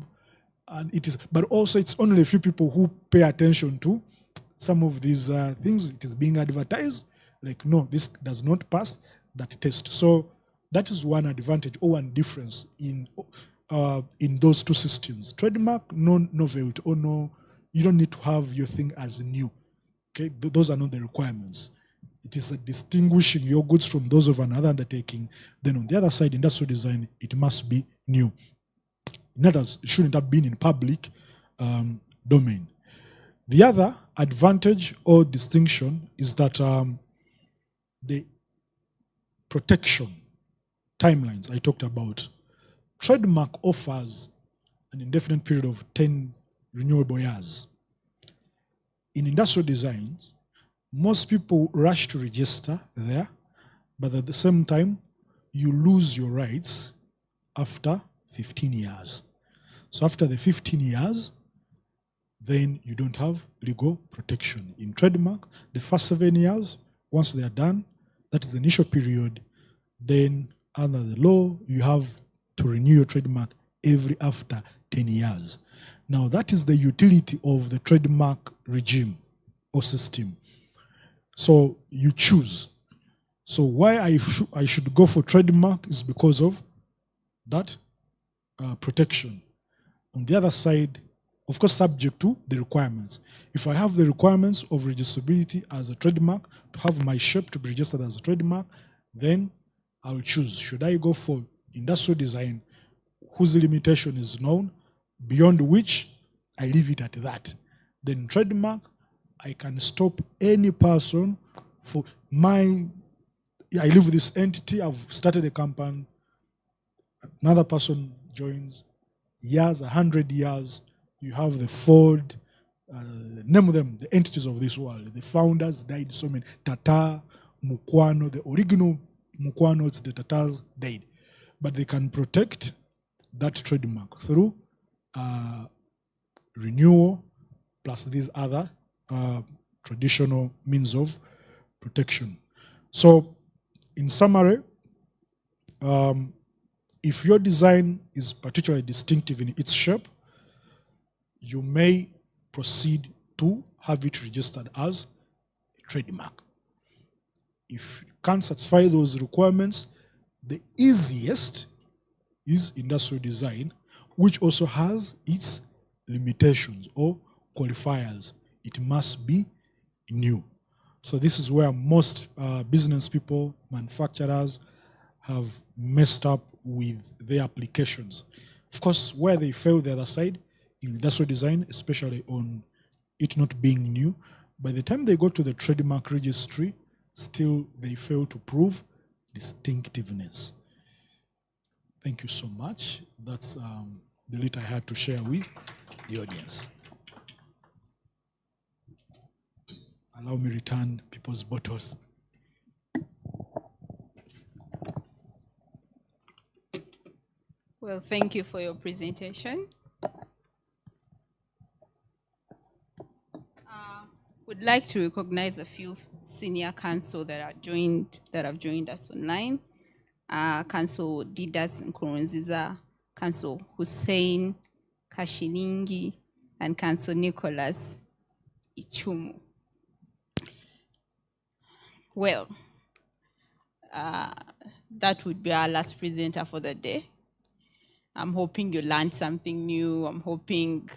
and it is, but also it's only a few people who pay attention to some of these things. It is being advertised, like, no, this does not pass that test. So that is one advantage or one difference in those two systems. Trademark, no novelty, or no, you don't need to have your thing as new. Okay, those are not the requirements. it is distinguishing your goods from those of another undertaking. Then on the other side, industrial design, it must be new. In others, it shouldn't have been in public domain. The other advantage or distinction is that the protection timelines I talked about. Trademark offers an indefinite period of 10 renewable years. In industrial design, most people rush to register there, but at the same time, you lose your rights after 15 years. So after the 15 years, then you don't have legal protection. In trademark, the first 7 years, once they are done, that is the initial period, then under the law, you have to renew your trademark every after 10 years. Now, that is the utility of the trademark regime or system. So you choose. So why I should go for trademark is because of that protection. On the other side, of course, subject to the requirements. If I have the requirements of registrability as a trademark, to have my shape to be registered as a trademark, then I'll choose. Should I go for industrial design, whose limitation is known, beyond which I leave it at that? Then trademark, I can stop any person for I live with this entity, I've started a company, another person joins, years, 100 years, you have the Ford, name them, the entities of this world. The founders died so many. Tata, Mukwano, the original Mukwano, the Tatars died. But they can protect that trademark through renewal plus these other traditional means of protection. So, in summary, if your design is particularly distinctive in its shape, you may proceed to have it registered as a trademark. If you can't satisfy those requirements, the easiest is industrial design, which also has its limitations or qualifiers. It must be new. So this is where most business people, manufacturers have messed up with their applications. Of course, where they fail the other side, in industrial design, especially on it not being new, by the time they go to the trademark registry, still they fail to prove distinctiveness. Thank you so much. That's the little I had to share with the audience. Allow me return people's bottles. Well, thank you for your presentation. Would like to recognize a few senior counsel that have joined us online. Counsel Didas Nkurunziza, Counsel Hussein Kashilingi, and Counsel Nicholas Ichumu. Well, that would be our last presenter for the day. I'm hoping you learned something new. I'm hoping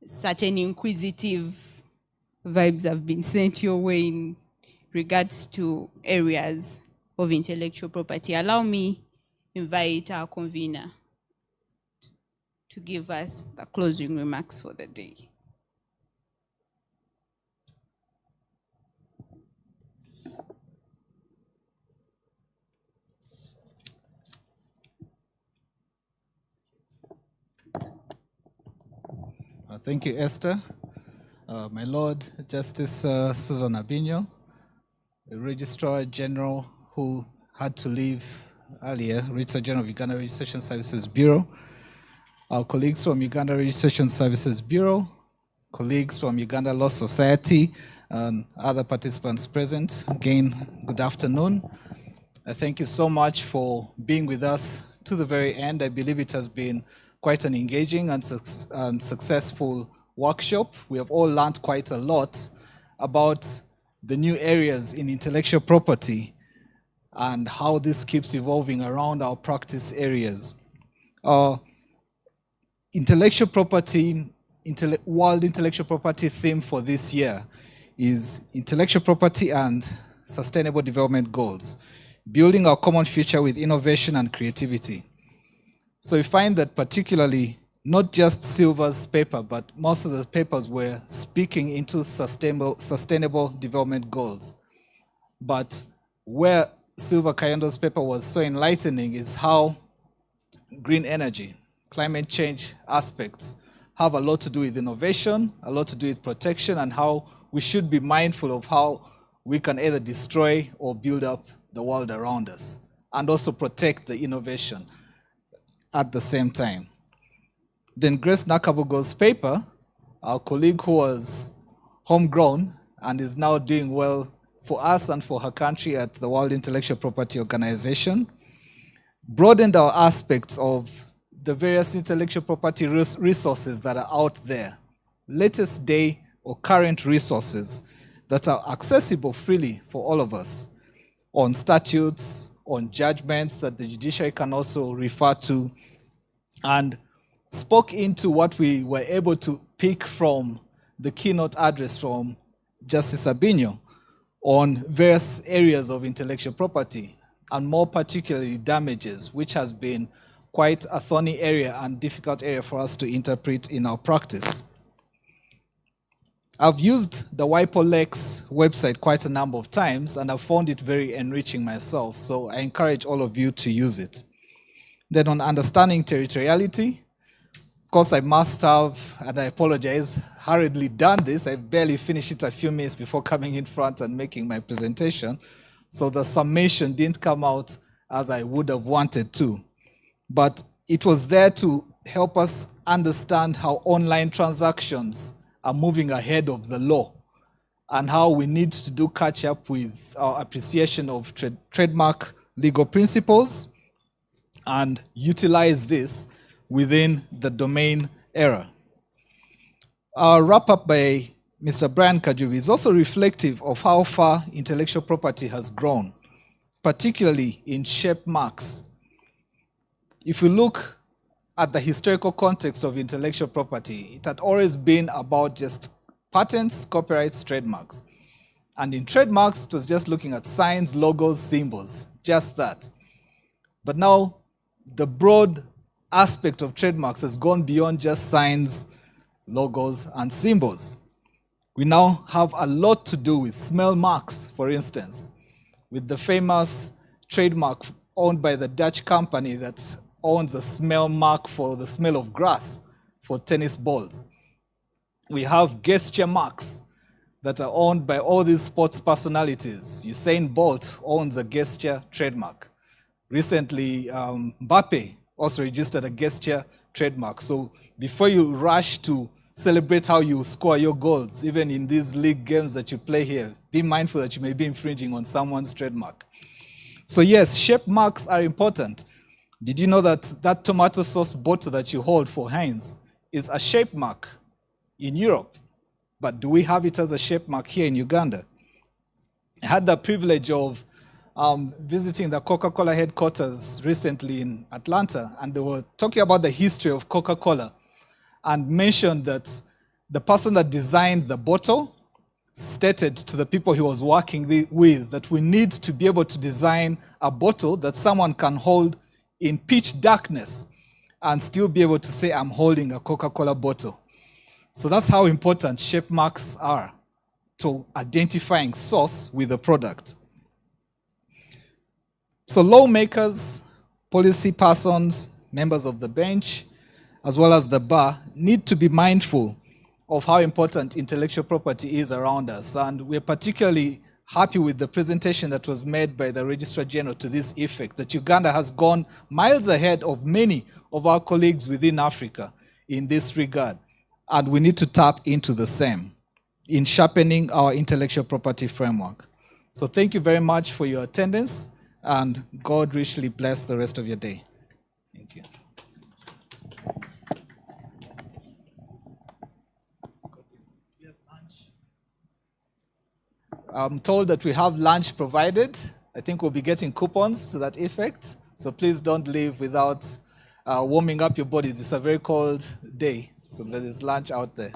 certain inquisitive vibes have been sent your way in regards to areas of intellectual property. Allow me invite our convener to give us the closing remarks for the day. Thank you, Esther. My Lord, Justice Susan Abinyo, the Registrar General who had to leave earlier, Registrar General of Uganda Registration Services Bureau, our colleagues from Uganda Registration Services Bureau, colleagues from Uganda Law Society, and other participants present. Again, good afternoon. I thank you so much for being with us to the very end. I believe it has been quite an engaging and successful workshop. We have all learned quite a lot about the new areas in intellectual property and how this keeps evolving around our practice areas. Intellectual property, World Intellectual Property theme for this year is intellectual property and sustainable development goals, building our common future with innovation and creativity. So we find that particularly not just Silver's paper, but most of the papers were speaking into sustainable development goals. But where Silver Kayondo's paper was so enlightening is how green energy, climate change aspects have a lot to do with innovation, a lot to do with protection, and how we should be mindful of how we can either destroy or build up the world around us, and also protect the innovation at the same time. Then Grace Nakabugo's paper, our colleague who was homegrown and is now doing well for us and for her country at the World Intellectual Property Organization, broadened our aspects of the various intellectual property resources that are out there, latest day or current resources that are accessible freely for all of us, on statutes, on judgments that the judiciary can also refer to, and spoke into what we were able to pick from the keynote address from Justice Abinyo on various areas of intellectual property, and more particularly damages, which has been quite a thorny area and difficult area for us to interpret in our practice. I've used the WIPO-Lex website quite a number of times, and I've found it very enriching myself, so I encourage all of you to use it. Then on understanding territoriality, of course I must have, and I apologize, hurriedly done this. I barely finished it a few minutes before coming in front and making my presentation, so the summation didn't come out as I would have wanted to. But it was there to help us understand how online transactions are moving ahead of the law, and how we need to do catch up with our appreciation of trademark legal principles and utilize this within the domain era. Our wrap-up by Mr. Brian Kajubi is also reflective of how far intellectual property has grown, particularly in shape marks. If we look at the historical context of intellectual property, it had always been about just patents, copyrights, trademarks. And in trademarks, it was just looking at signs, logos, symbols, just that. But now, the broad aspect of trademarks has gone beyond just signs, logos, and symbols. We now have a lot to do with smell marks, for instance, with the famous trademark owned by the Dutch company that owns a smell mark for the smell of grass for tennis balls. We have gesture marks that are owned by all these sports personalities. Usain Bolt owns a gesture trademark. Recently, Mbappe also registered a gesture trademark. So before you rush to celebrate how you score your goals, even in these league games that you play here, be mindful that you may be infringing on someone's trademark. So yes, shape marks are important. Did you know that that tomato sauce bottle that you hold for Heinz is a shape mark in Europe? But do we have it as a shape mark here in Uganda? I had the privilege of visiting the Coca-Cola headquarters recently in Atlanta, and they were talking about the history of Coca-Cola and mentioned that the person that designed the bottle stated to the people he was working with that we need to be able to design a bottle that someone can hold in pitch darkness and still be able to say, I'm holding a Coca-Cola bottle. So that's how important shape marks are to identifying source with the product. So lawmakers, policy persons, members of the bench, as well as the bar, need to be mindful of how important intellectual property is around us. And we're particularly happy with the presentation that was made by the Registrar General to this effect, that Uganda has gone miles ahead of many of our colleagues within Africa in this regard. And we need to tap into the same in sharpening our intellectual property framework. So thank you very much for your attendance, and God richly bless the rest of your day. Thank you. I'm told that we have lunch provided. I think we'll be getting coupons to that effect. So please don't leave without warming up your bodies. It's a very cold day, so there is lunch out there.